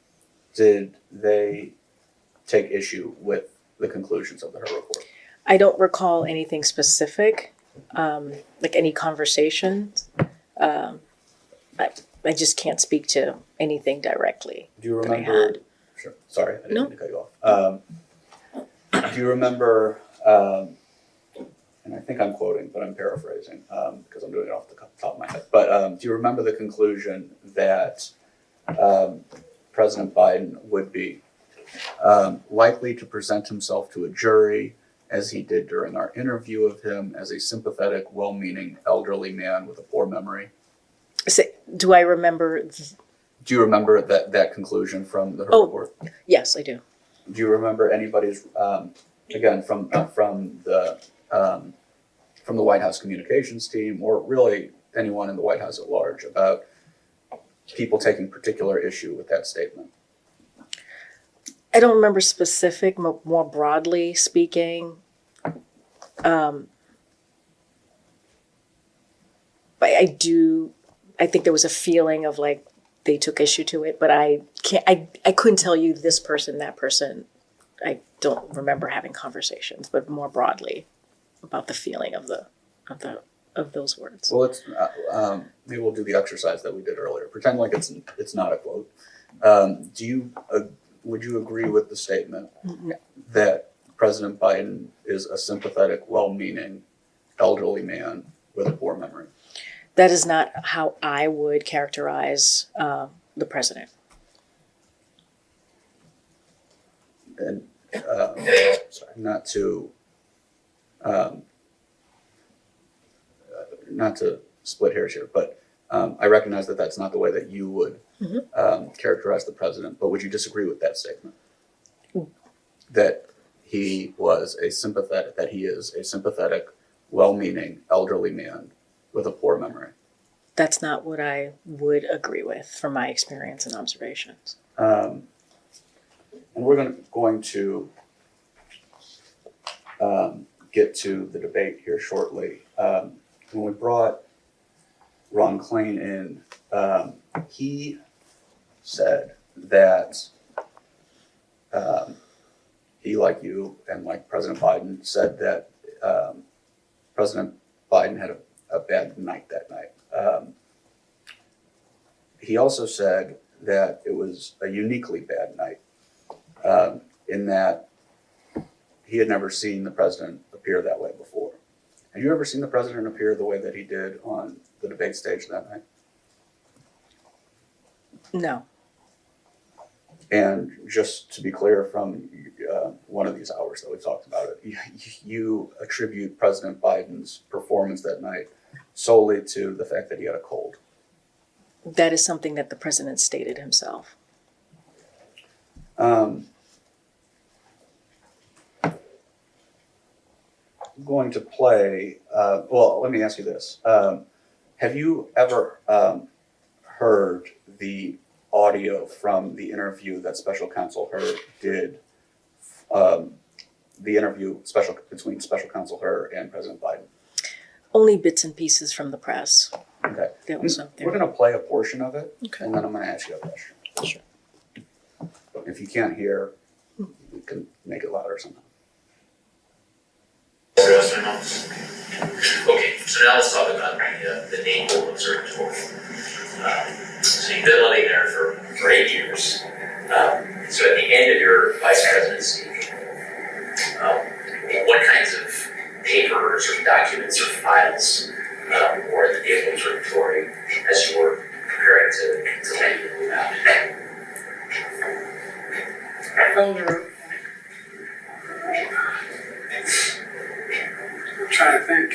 did they take issue with the conclusions of the Her report? I don't recall anything specific, like any conversations. I just can't speak to anything directly. Do you that I remember? had. Sure. Sorry, I didn't No. mean to cut you off. Do you remember? And I think I'm quoting, but I'm paraphrasing because I'm doing it off the top of my head. But do you remember the conclusion that President Biden would be likely to present himself to a jury, as he did during our interview of him, as a sympathetic, well-meaning elderly man with a poor memory? Do I remember? Do you remember that conclusion from the Her report? Yes, I do. Do you remember anybody's again from the White House communications team, or really anyone in the White House at large, about people taking particular issue with that statement? I don't remember specific, more broadly speaking. But I think there was a feeling of like they took issue to it, but I couldn't tell you this person, that person. I don't remember having conversations, but more broadly about the feeling of those words. Well, let's maybe we'll do the exercise that we did earlier. Pretend like it's not a quote. Would you agree with the statement that President Biden is a sympathetic, well-meaning, elderly man with a poor memory? That is not how I would characterize the president. And sorry, not to split hairs here, but I recognize that that's not the way that you would characterize the president. But would you disagree with that statement? That he is a sympathetic, well-meaning, elderly man with a poor memory? That's not what I would agree with from my experience and observations. And we're going to get to the debate here shortly. When we brought Ron Klain in, he said that he, like you and like President Biden, said that President Biden had a bad night that night. He also said that it was a uniquely bad night, in that he had never seen the president appear that way before. Had you ever seen the president appear the way that he did on the debate stage that night? No. And just to be clear from one of these hours that we've talked about it, you attribute President Biden's performance that night solely to the fact that he had a cold. That is something that the president stated himself. I'm going to play, well, let me ask you this. Have you ever heard the audio from the interview that Special Counsel Hur did, the interview between Special Counsel Hur and President Biden? Only bits and pieces from the press. Okay. That was up there. We're going to play a portion of it, Okay. and then I'm going to ask you a question. Sure. If you can't hear, we can make it louder somehow. Okay, so now let's talk about the Naval Observatory. So you've been living there for 8 years. So at the end of your vice presidency, what kinds of papers or documents or files were in the Naval Observatory as you were preparing to land and move out? I'm trying to think.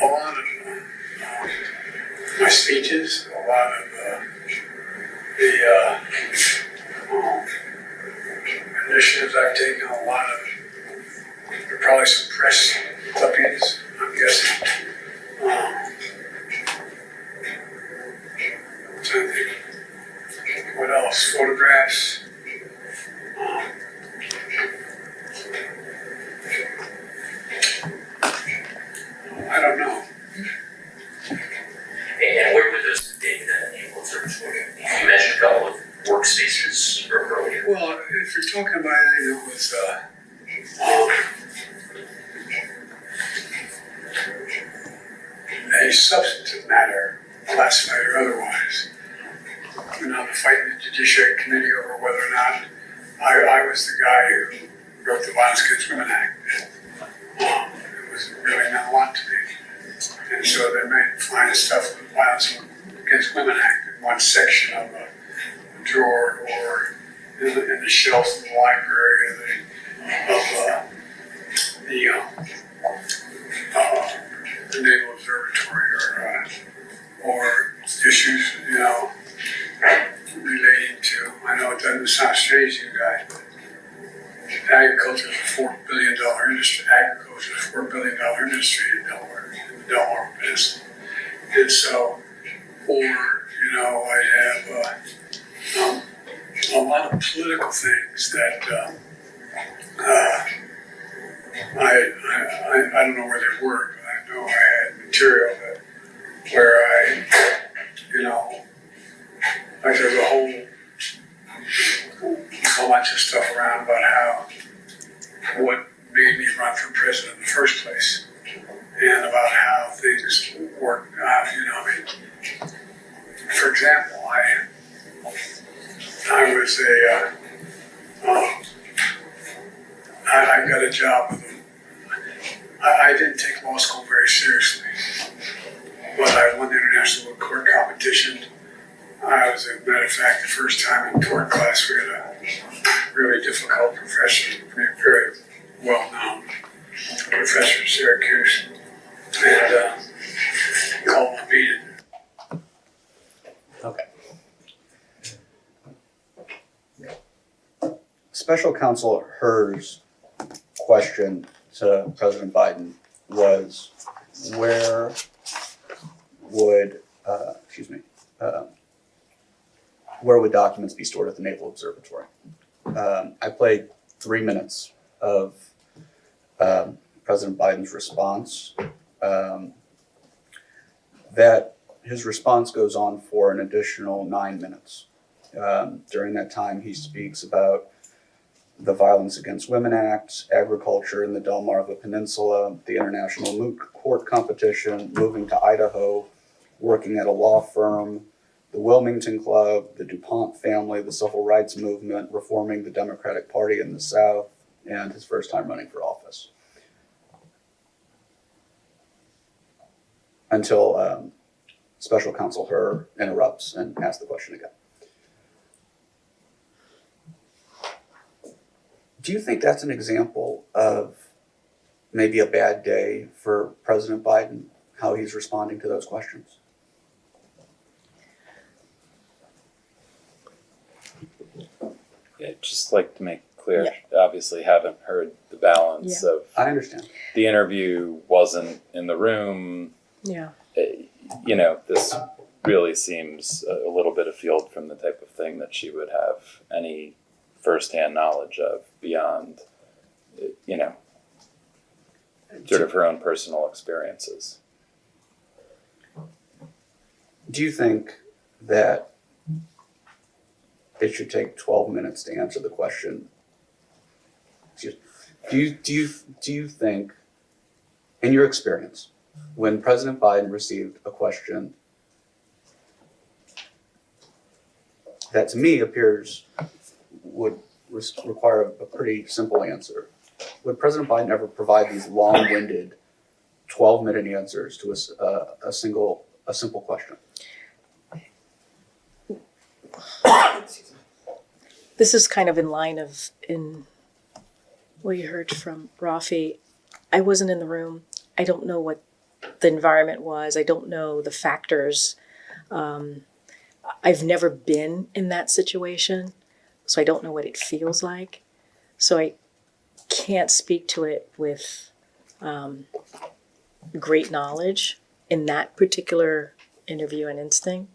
A lot of my speeches, a lot of the initiatives I've taken, a lot of, there are probably some press clippings, I'm guessing. I'm trying to think. What else? Photographs. I don't know. And where would those have been in the Naval Observatory? You mentioned a couple of workspaces earlier. Well, if you're talking about anything that was a substantive matter, classified or otherwise, you know, the fight in the Judiciary Committee over whether or not I was the guy who wrote the Violence Against Women Act. It was really meant a lot to me. And so they might find stuff with Violence Against Women Act in one section of a drawer or in the shelf of the library of the Naval Observatory or issues, you know, relating to, I know it doesn't sound strange to you guys, but agriculture is a $4 billion industry. Agriculture is a $4 billion industry in Delaware, in the Delaware Peninsula. And so, or, you know, I have a lot of political things that I don't know where they were, but I know I had material that where I, you know, like there's a whole bunch of stuff around about what made me run for president in the first place, and about how things work out. You know, I mean, for example, I was I got a job with them. I didn't take law school very seriously, but I won the international court competition. I was, as a matter of fact, the first time in tort class we had a really difficult professor, very well-known professor at Syracuse, and called my meeting. Okay. Special Counsel Hur's question to President Biden was, where would, where would documents be stored at the Naval Observatory? I played 3 minutes of President Biden's response. That his response goes on for an additional 9 minutes. During that time, he speaks about the Violence Against Women Act, agriculture in the Delmarva Peninsula, the international moot court competition, moving to Idaho, working at a law firm, the Wilmington Club, the DuPont family, the civil rights movement, reforming the Democratic Party in the South, and his first time running for office. until special counsel Herr interrupts and asks the question again. Do you think that's an example of maybe a bad day for President Biden, how he's responding to those questions? Yeah, just like to make clear, obviously haven't heard the balance of. I understand. The interview wasn't in the room. Yeah. You know, this really seems a little bit afield from the type of thing that she would have any firsthand knowledge of beyond, you know, sort of her own personal experiences. Do you think that it should take 12 minutes to answer the question? Do you think, in your experience, when President Biden received a question that to me appears would require a pretty simple answer, would President Biden ever provide these long-winded 12-minute answers to a simple question? This is kind of in line of in what you heard from Rafi. I wasn't in the room. I don't know what the environment was. I don't know the factors. I've never been in that situation, so I don't know what it feels like. So I can't speak to it with great knowledge in that particular interview and instinct.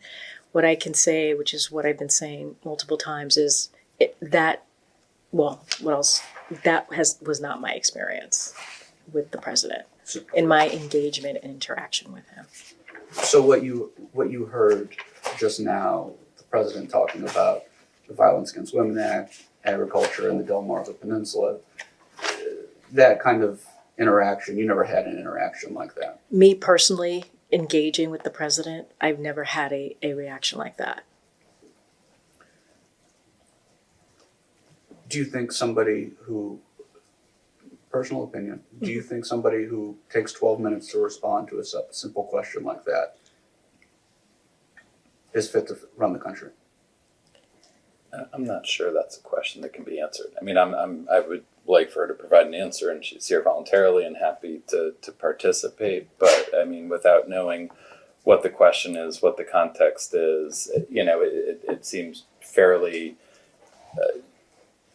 What I can say, which is what I've been saying multiple times, is was not my experience with the president in my engagement and interaction with him. So what you heard just now, the president talking about the Violence Against Women Act, agriculture in the Delmarva Peninsula, that kind of interaction, you never had an interaction like that? Me personally engaging with the president, I've never had a reaction like that. Do you think somebody who, personal opinion, do you think somebody who takes 12 minutes to respond to a simple question like that is fit to run the country? I'm not sure that's a question that can be answered. I mean, I would like for her to provide an answer, and she's here voluntarily and happy to participate. But I mean, without knowing what the question is, what the context is, you know, it seems fairly,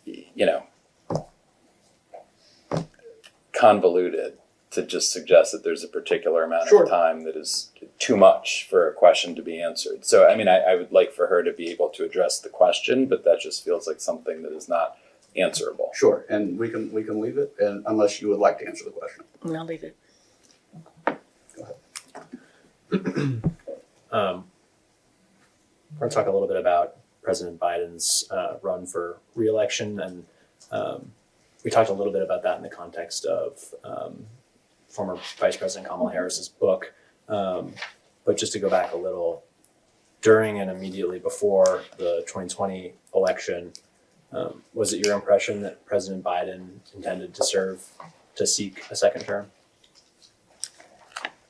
you know, convoluted to just suggest that there's a particular amount of time that is too much for a question to be answered. So, I mean, I would like for her to be able to address the question, but that just feels like something that is not answerable. Sure, and we can leave it, and unless you would like to answer the question. I'll leave it. Go ahead. We're going to talk a little bit about President Biden's run for re-election, and we talked a little bit about that in the context of former Vice President Kamala Harris's book. But just to go back a little, during and immediately before the 2020 election, was it your impression that President Biden intended to seek a second term?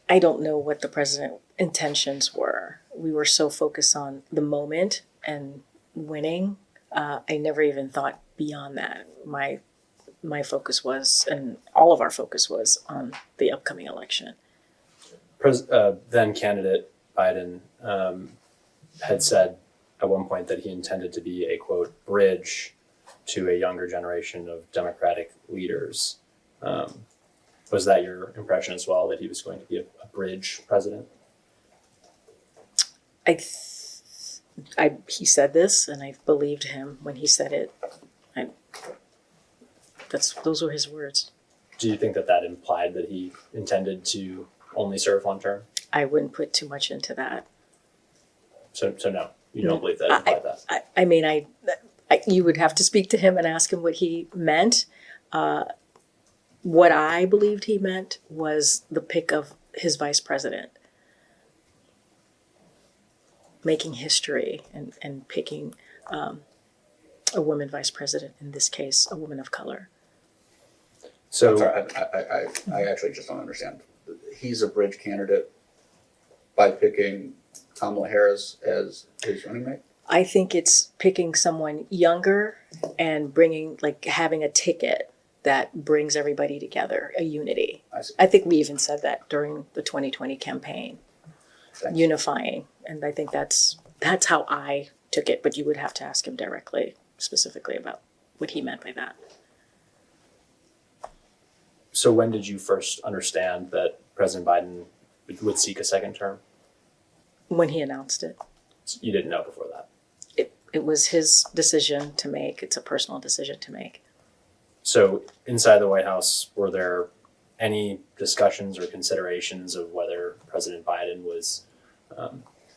I don't know what the president's intentions were. We were so focused on the moment and winning. I never even thought beyond that. My focus was, and all of our focus was, on the upcoming election. Then candidate Biden had said at one point that he intended to be a, quote, bridge to a younger generation of Democratic leaders. Was that your impression as well, that he was going to be a bridge president? He said this, and I believed him when he said it. Those were his words. Do you think that implied that he intended to only serve one term? I wouldn't put too much into that. So no, you don't believe that implied that? I mean, you would have to speak to him and ask him what he meant. What I believed he meant was the pick of his vice president, making history and picking a woman vice president, in this case, a woman of color. So I'm sorry, I actually just don't understand. He's a bridge candidate by picking Kamala Harris as his running mate? I think it's picking someone younger and bringing, like, having a ticket that brings everybody together, a unity. I see. I think we even said that during the 2020 campaign, Thanks. unifying. And I think that's how I took it, but you would have to ask him directly, specifically about what he meant by that. So when did you first understand that President Biden would seek a second term? When he announced it. You didn't know before that? It was his decision to make. It's a personal decision to make. So inside the White House, were there any discussions or considerations of whether President Biden was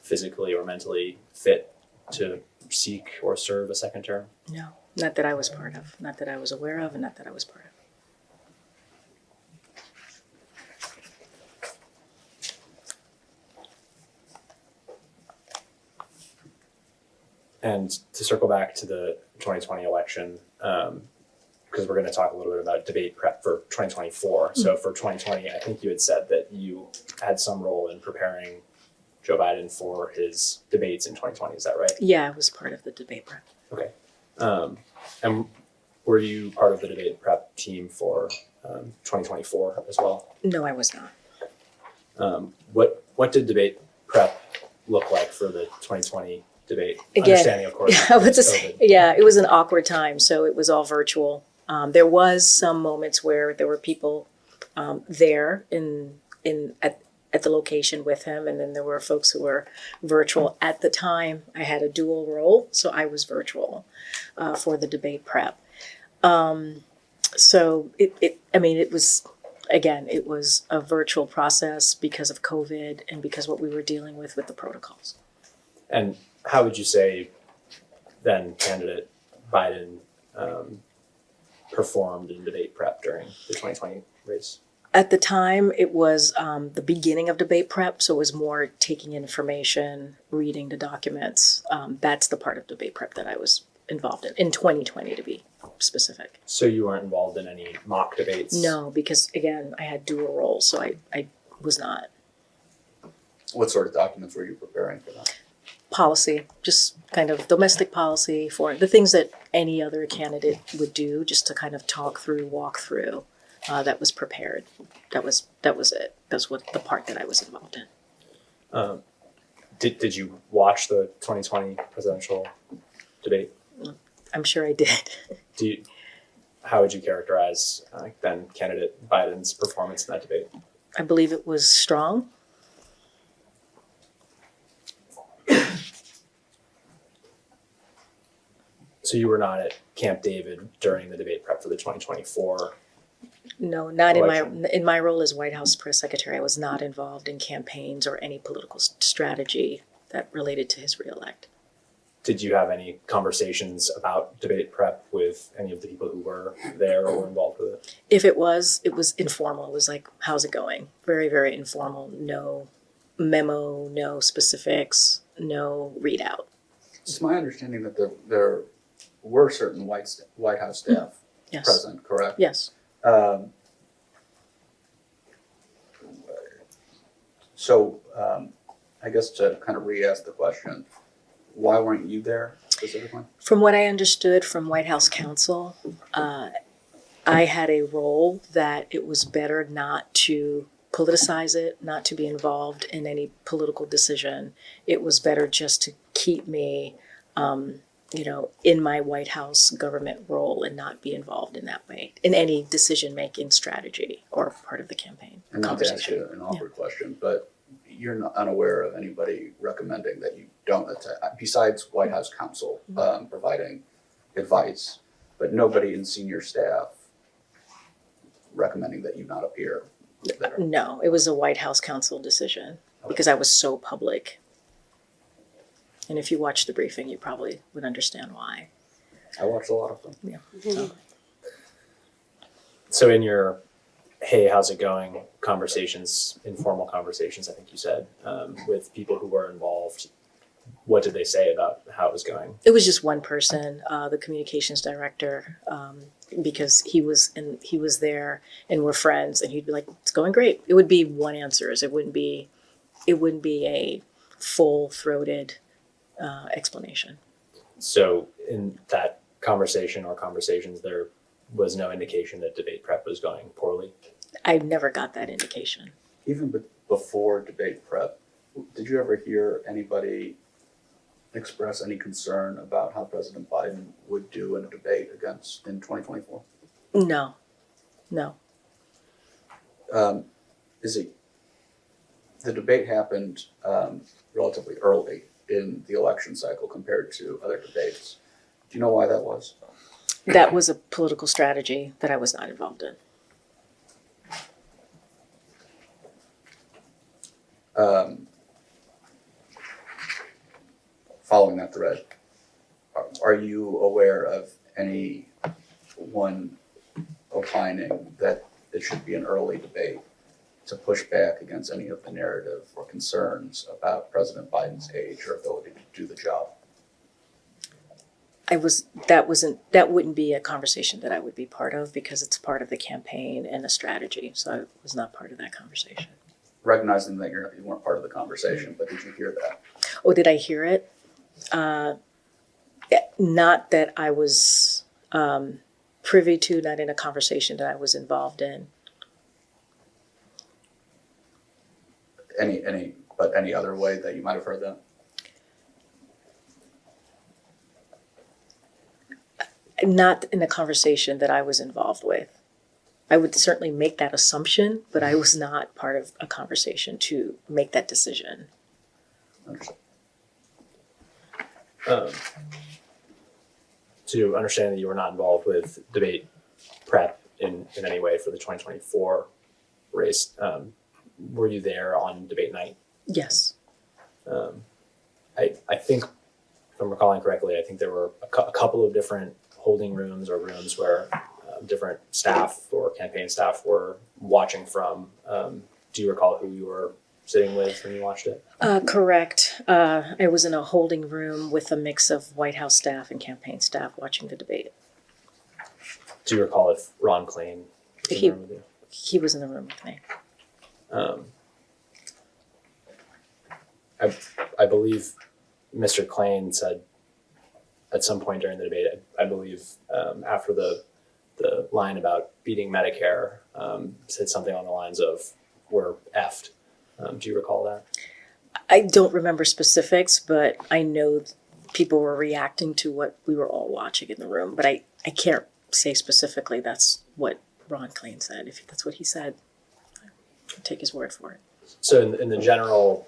physically or mentally fit to seek or serve a second term? No, not that I was part of, not that I was aware of, and not that I was part of. And to circle back to the 2020 election, because we're going to talk a little bit about debate prep for 2024. So for 2020, I think you had said that you had some role in preparing Joe Biden for his debates in 2020. Is that right? Yeah, I was part of the debate prep. Okay. And were you part of the debate prep team for 2024 as well? No, I was not. What did debate prep look like for the 2020 debate? Again, Understanding, of course, I would just COVID. yeah, it was an awkward time, so it was all virtual. There was some moments where there were people there at the location with him, and then there were folks who were virtual. At the time, I had a dual role, so I was virtual for the debate prep. So it was, again, it was a virtual process because of COVID and because what we were dealing with the protocols. And how would you say then candidate Biden performed in debate prep during the 2020 race? At the time, it was the beginning of debate prep, so it was more taking information, reading the documents. That's the part of debate prep that I was involved in 2020 to be specific. So you weren't involved in any mock debates? No, because again, I had dual roles, so I was not. What sort of documents were you preparing for that? Policy, just kind of domestic policy for the things that any other candidate would do, just to kind of walk through. That was prepared. That was it. That's what the part that I was involved in. Did you watch the 2020 presidential debate? I'm sure I did. How would you characterize then candidate Biden's performance in that debate? I believe it was strong. So you were not at Camp David during the debate prep for the 2024? No, not election. in my role as White House press secretary. I was not involved in campaigns or any political strategy that related to his reelect. Did you have any conversations about debate prep with any of the people who were there or were involved with it? If it was informal. It was like, how's it going? Very, very informal. No memo, no specifics, no readout. It's my understanding that there were certain White House staff Yes. present, correct? Yes. I guess to kind of re-ask the question, why weren't you there specifically? From what I understood from White House counsel, I had a role that it was better not to politicize it, not to be involved in any political decision. It was better just to keep me, in my White House government role and not be involved in that way, in any decision-making strategy or part of the campaign And not to ask conversation. you an awkward question, but you're not unaware of anybody recommending that you don't attend, besides White House counsel providing advice, but nobody in senior staff recommending that you not appear there. No, it was a White House counsel decision because I was so public. And if you watch the briefing, you probably would understand why. I watched a lot of them. Yeah. So in your, hey, how's it going conversations, informal conversations, I think you said, with people who were involved, what did they say about how it was going? It was just one person, the communications director, because he was there and we're friends, and he'd be like, "It's going great." It would be one answers. It wouldn't be it wouldn't be a full-throated explanation. So in that conversation or conversations, there was no indication that debate prep was going poorly? I never got that indication. Even before debate prep, did you ever hear anybody express any concern about how President Biden would do in a debate in 2024? No. The debate happened relatively early in the election cycle compared to other debates. Do you know why that was? That was a political strategy that I was not involved in. Following that thread, are you aware of anyone opining that it should be an early debate to push back against any of the narrative or concerns about President Biden's age or ability to do the job? That wouldn't be a conversation that I would be part of because it's part of the campaign and the strategy. So I was not part of that conversation. Recognizing that you weren't part of the conversation, but did you hear that? Oh, did I hear it? Not that I was privy to, not in a conversation that I was involved in. Any other way that you might have heard that? Not in a conversation that I was involved with. I would certainly make that assumption, but I was not part of a conversation to make that decision. Understood. To understand that you were not involved with debate prep in any way for the 2024 race, were you there on debate night? Yes. I think, if I'm recalling correctly, I think there were a couple of different holding rooms or rooms where different staff or campaign staff were watching from. Do you recall who you were sitting with when you watched it? Correct. I was in a holding room with a mix of White House staff and campaign staff watching the debate. Do you recall if Ron Klain was in the room with you? He was in the room with me. I believe Mr. Klain said at some point during the debate, I believe after the line about beating Medicare, said something on the lines of, "We're effed." Do you recall that? I don't remember specifics, but I know people were reacting to what we were all watching in the room. But I can't say specifically that's what Ron Klain said. If that's what he said, I can take his word for it. So in the general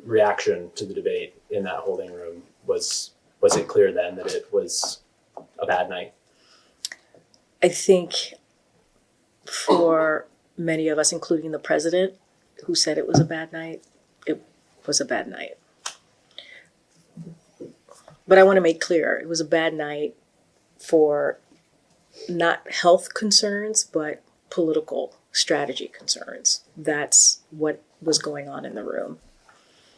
reaction to the debate in that holding room, was it clear then that it was a bad night? I think for many of us, including the president, who said it was a bad night, it was a bad night. But I want to make clear, it was a bad night for not health concerns, but political strategy concerns. That's what was going on in the room.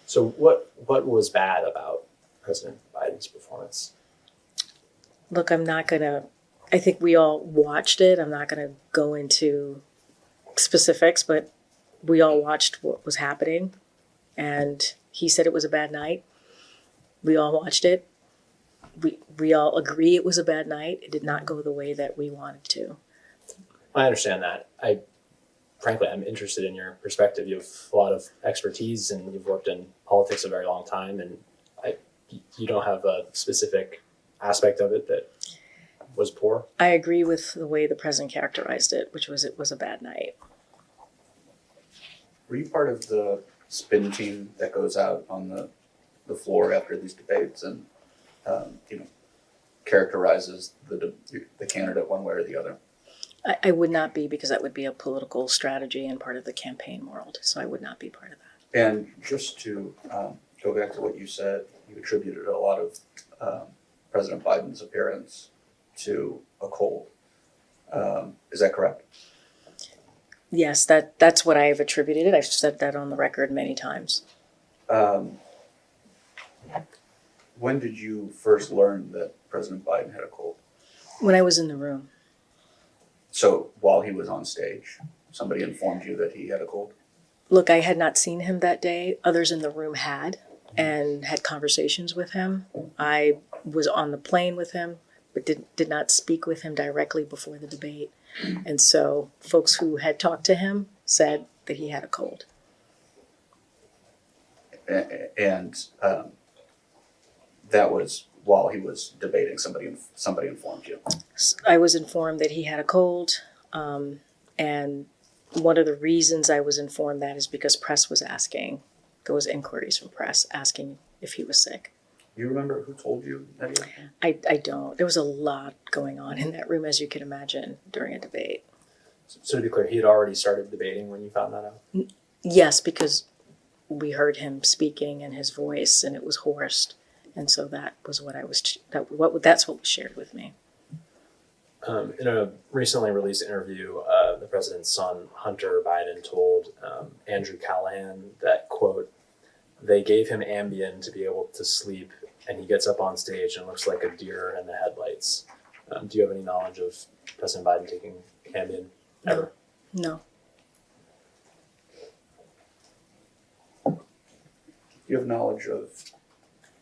So what was bad about President Biden's performance? Look, I think we all watched it. I'm not going to go into specifics, but we all watched what was happening. And he said it was a bad night. We all watched it. We all agree it was a bad night. It did not go the way that we wanted to. I understand that. Frankly, I'm interested in your perspective. You have a lot of expertise and you've worked in politics a very long time, and you don't have a specific aspect of it that was poor. I agree with the way the president characterized it, which was it was a bad night. Were you part of the spin team that goes out on the floor after these debates and characterizes the candidate one way or the other? I would not be, because that would be a political strategy and part of the campaign world. So I would not be part of that. And just to go back to what you said, you attributed a lot of President Biden's appearance to a cold. Is that correct? Yes, that's what I have attributed it. I've said that on the record many times. When did you first learn that President Biden had a cold? When I was in the room. So while he was on stage, somebody informed you that he had a cold? Look, I had not seen him that day. Others in the room had and had conversations with him. I was on the plane with him, but did not speak with him directly before the debate. And so folks who had talked to him said that he had a cold. And that was while he was debating. Somebody informed you. I was informed that he had a cold, and one of the reasons I was informed that is because press was asking. There was inquiries from press asking if he was sick. Do you remember who told you that he had? I don't. There was a lot going on in that room, as you can imagine, during a debate. So to be clear, he had already started debating when you found that out? Yes, because we heard him speaking and his voice, and it was hoarse. And so that was what that's what was shared with me. In a recently released interview, the president's son, Hunter Biden, told Andrew Callahan that, quote, they gave him Ambien to be able to sleep, and he gets up on stage and looks like a deer in the headlights. Do you have any knowledge of President Biden taking Ambien ever? No. Do you have knowledge of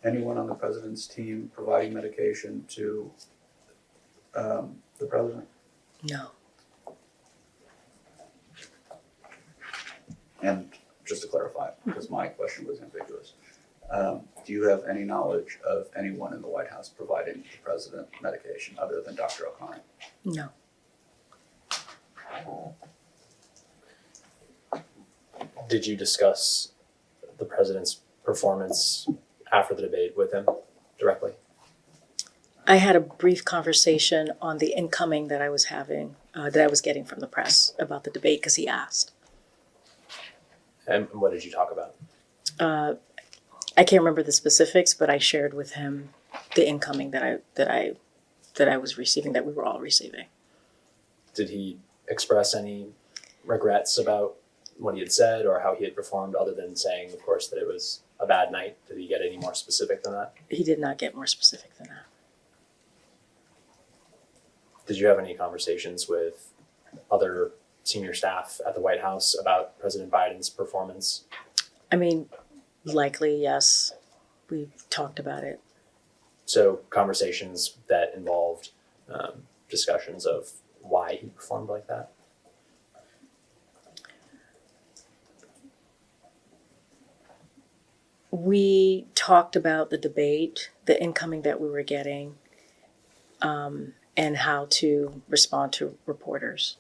anyone on the president's team providing medication to the president? No. And just to clarify, because my question was ambiguous, do you have any knowledge of anyone in the White House providing the president medication other than Dr. O'Connor? No. Did you discuss the president's performance after the debate with him directly? I had a brief conversation on the incoming that I was having, that I was getting from the press about the debate, because he asked. And what did you talk about? I can't remember the specifics, but I shared with him the incoming that I was receiving, that we were all receiving. Did he express any regrets about what he had said or how he had performed, other than saying, of course, that it was a bad night? Did he get any more specific than that? He did not get more specific than that. Did you have any conversations with other senior staff at the White House about President Biden's performance? I mean, likely, yes. We talked about it. So conversations that involved discussions of why he performed like that? We talked about the debate, the incoming that we were getting, and how to respond to reporters.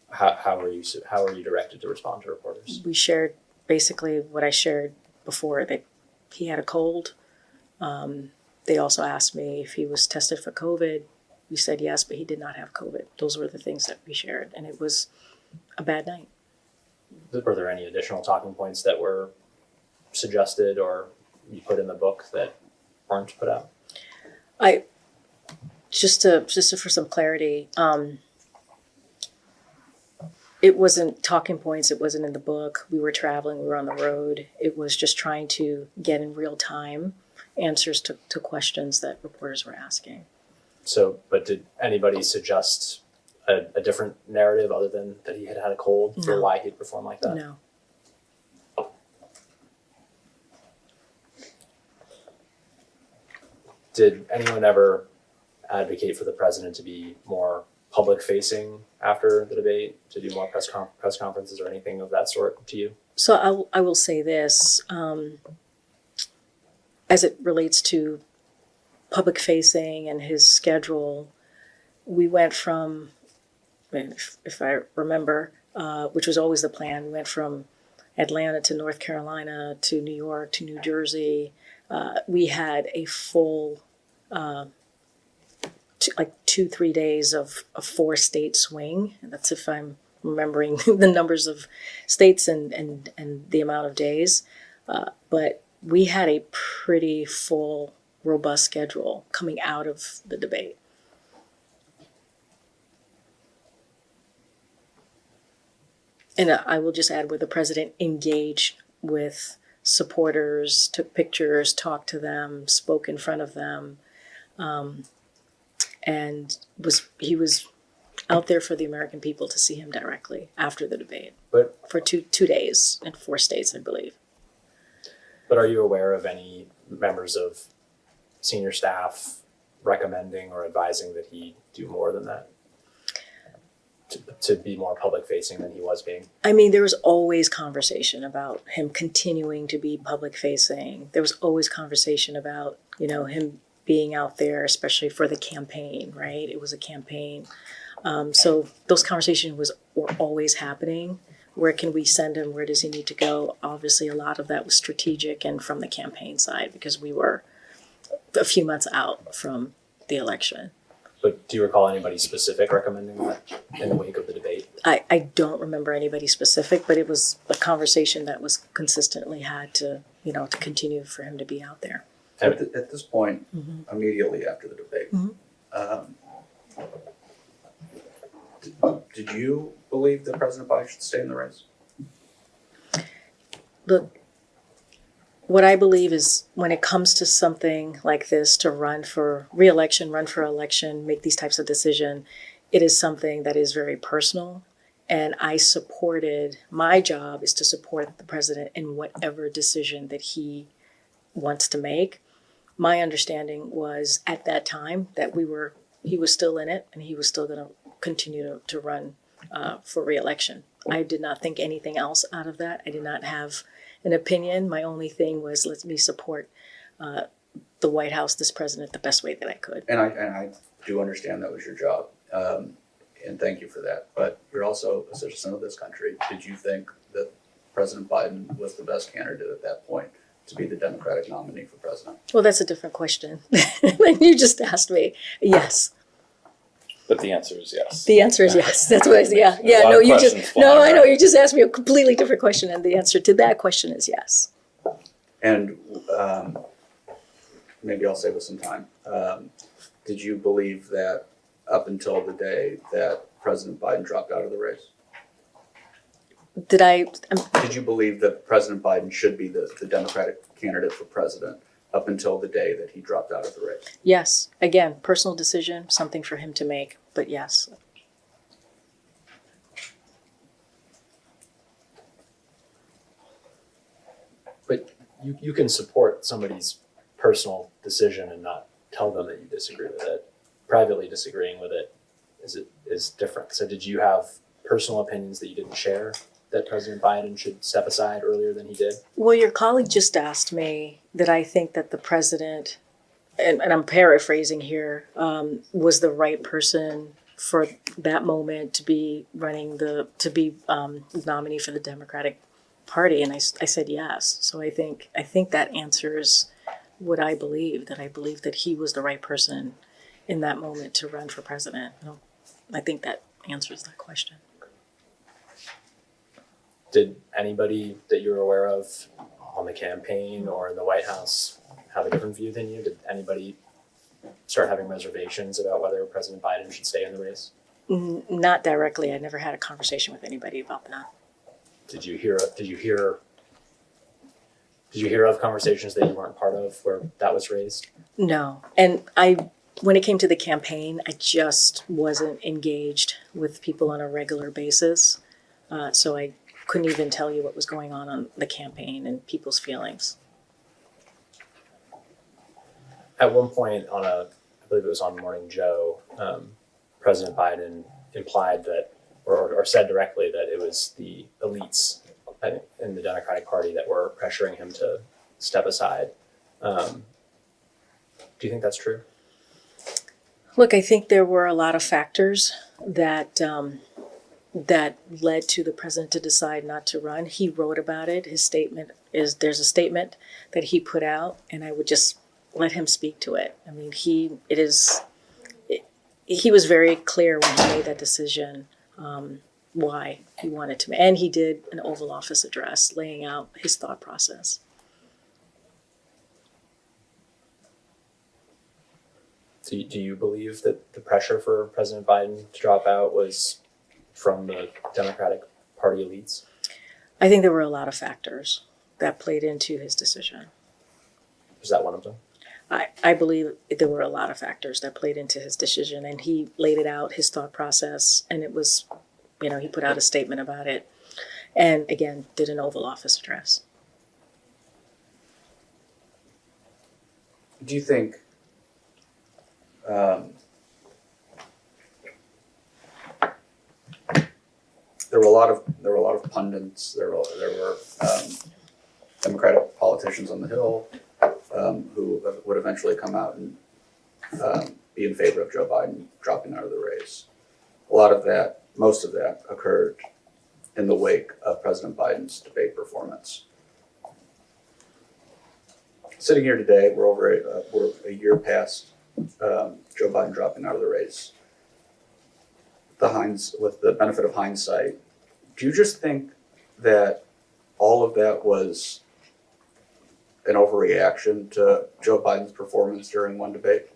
How are you directed to respond to reporters? We shared basically what I shared before, that he had a cold. They also asked me if he was tested for COVID. We said yes, but he did not have COVID. Those were the things that we shared, and it was a bad night. Were there any additional talking points that were suggested or you put in the book that weren't put out? Just for some clarity, it wasn't talking points. It wasn't in the book. We were traveling. We were on the road. It was just trying to get in real time answers to questions that reporters were asking. So, but did anybody suggest a different narrative other than that he had had a cold for why he'd perform like that? No. Did anyone ever advocate for the president to be more public facing after the debate, to do more press conferences or anything of that sort to you? So I will say this, as it relates to public facing and his schedule, we went from, if I remember, which was always the plan, we went from Atlanta to North Carolina to New York to New Jersey. We had a full, 2-3 days of a 4-state swing. And that's if I'm remembering the numbers of states and the amount of days. But we had a pretty full, robust schedule coming out of the debate. And I will just add, where the president engaged with supporters, took pictures, talked to them, spoke in front of them, and he was out there for the American people to see him directly after the debate. for two days in 4 states, I believe. But are you aware of any members of senior staff recommending or advising that he do more than that? To be more public facing than he was being? I mean, there was always conversation about him continuing to be public facing. There was always conversation about, him being out there, especially for the campaign, right? It was a campaign. So those conversations were always happening. Where can we send him? Where does he need to go? Obviously, a lot of that was strategic and from the campaign side because we were a few months out from the election. But do you recall anybody specific recommending that in the wake of the debate? I don't remember anybody specific, but it was a conversation that was consistently had to continue for him to be out there. At this point, immediately after the debate, did you believe that President Biden should stay in the race? Look, what I believe is when it comes to something like this, to run for re-election, run for election, make these types of decisions, it is something that is very personal. And my job is to support the president in whatever decision that he wants to make. My understanding was at that time that he was still in it and he was still going to continue to run for re-election. I did not think anything else out of that. I did not have an opinion. My only thing was let me support the White House, this president, the best way that I could. And I do understand that was your job, and thank you for that. But you're also a citizen of this country. Did you think that President Biden was the best candidate at that point to be the Democratic nominee for president? Well, that's a different question than you just asked me. Yes. But the answer is yes. The answer is yes. That's what I said. Yeah. A lot No, of you questions just flying I know around. you just asked me a completely different question, and the answer to that question is yes. And maybe I'll save us some time. Did you believe that up until the day that President Biden dropped out of the race? Did you believe that President Biden should be the Democratic candidate for president up until the day that he dropped out of the race? Yes. Again, personal decision, something for him to make, but yes. But you can support somebody's personal decision and not tell them that you disagree with it. Privately disagreeing with it is different. So did you have personal opinions that you didn't share that President Biden should step aside earlier than he did? Well, your colleague just asked me that I think that the president, and I'm paraphrasing here, was the right person for that moment to be nominee for the Democratic Party, and I said yes. So I think that answers what I believe. That I believe that he was the right person in that moment to run for president. I think that answers that question. Did anybody that you're aware of on the campaign or in the White House have a different view than you? Did anybody start having reservations about whether President Biden should stay in the race? Not directly. I never had a conversation with anybody about that. Did you hear of conversations that you weren't part of where that was raised? No. And when it came to the campaign, I just wasn't engaged with people on a regular basis. So I couldn't even tell you what was going on the campaign and people's feelings. At one point I believe it was on Morning Joe, President Biden implied that, or said directly that it was the elites in the Democratic Party that were pressuring him to step aside. Do you think that's true? Look, I think there were a lot of factors that led to the president to decide not to run. He wrote about it. There's a statement that he put out, and I would just let him speak to it. I mean, he was very clear when he made that decision, why he wanted to, and he did an Oval Office address laying out his thought process. Do you believe that the pressure for President Biden to drop out was from the Democratic Party elites? I think there were a lot of factors that played into his decision. Was that one of them? I believe there were a lot of factors that played into his decision, and he laid it out, his thought process, and it was, he put out a statement about it. and again, did an Oval Office address. Do you think there were a lot of pundits. There were Democratic politicians on the Hill who would eventually come out and be in favor of Joe Biden dropping out of the race. Most of that occurred in the wake of President Biden's debate performance. Sitting here today, we're a year past Joe Biden dropping out of the race. With the benefit of hindsight, do you just think that all of that was an overreaction to Joe Biden's performance during one debate?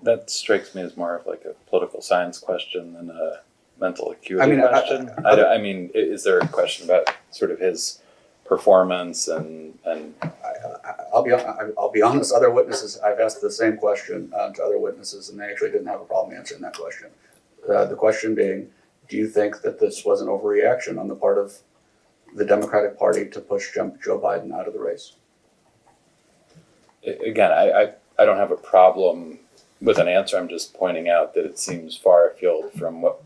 That strikes me as more of like a political science question than a mental acuity question. I mean, is there a question about sort of his performance and I'll be honest. Other witnesses, I've asked the same question to other witnesses, and they actually didn't have a problem answering that question. The question being, do you think that this was an overreaction on the part of the Democratic Party to push Joe Biden out of the race? Again, I don't have a problem with an answer. I'm just pointing out that it seems far afield from what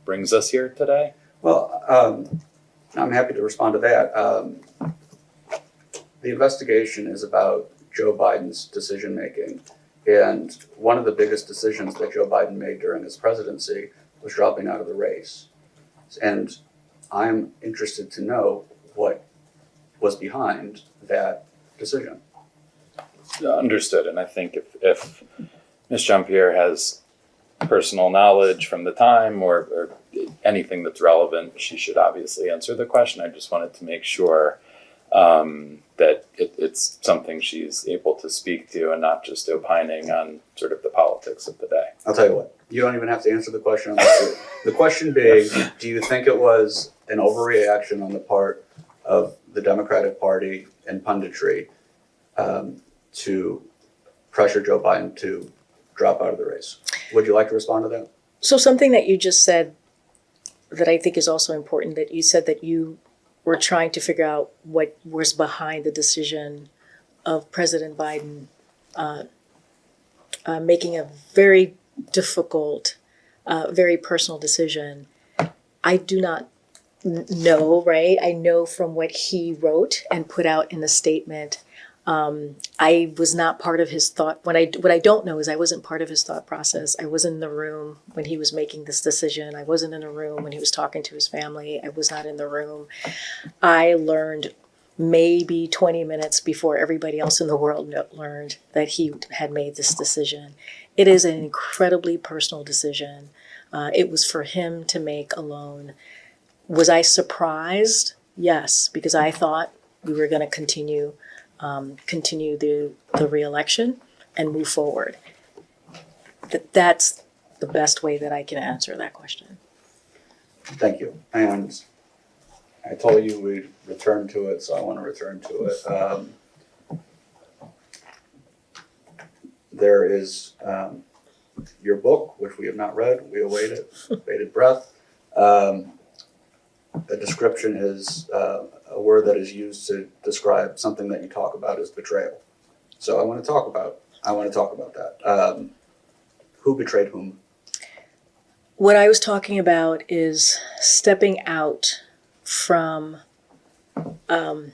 brings us here today. Well, I'm happy to respond to that. The investigation is about Joe Biden's decision making. And one of the biggest decisions that Joe Biden made during his presidency was dropping out of the race. And I'm interested to know what was behind that decision. Understood. And I think if Ms. Jean-Pierre has personal knowledge from the time or anything that's relevant, she should obviously answer the question. I just wanted to make sure that it's something she's able to speak to and not just opining on sort of the politics of the day. I'll tell you what, you don't even have to answer the question. The question being, do you think it was an overreaction on the part of the Democratic Party and punditry to pressure Joe Biden to drop out of the race? Would you like to respond to that? So something that you just said that I think is also important, that you said that you were trying to figure out what was behind the decision of President Biden making a very difficult, very personal decision. I do not know, right? I know from what he wrote and put out in the statement. I was not part of his thought. What I don't know is I wasn't part of his thought process. I wasn't in the room when he was making this decision. I wasn't in the room when he was talking to his family. I was not in the room. I learned maybe 20 minutes before everybody else in the world learned that he had made this decision. It is an incredibly personal decision. It was for him to make alone. Was I surprised? Yes, because I thought we were going to continue the re-election and move forward. That's the best way that I can answer that question. Thank you. And I told you we'd return to it, so I want to return to it. There is your book, which we have not read. We await it, bated breath. A description is a word that is used to describe something that you talk about as betrayal. So I want to talk about that. Who betrayed whom? What I was talking about is stepping out from the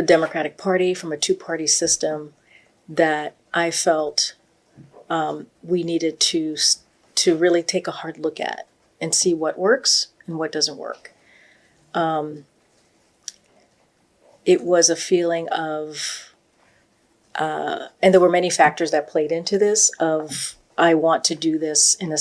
Democratic Party, from a two-party system that I felt we needed to really take a hard look at and see what works and what doesn't work. It was a feeling of, and there were many factors that played into this, of I want to do this in a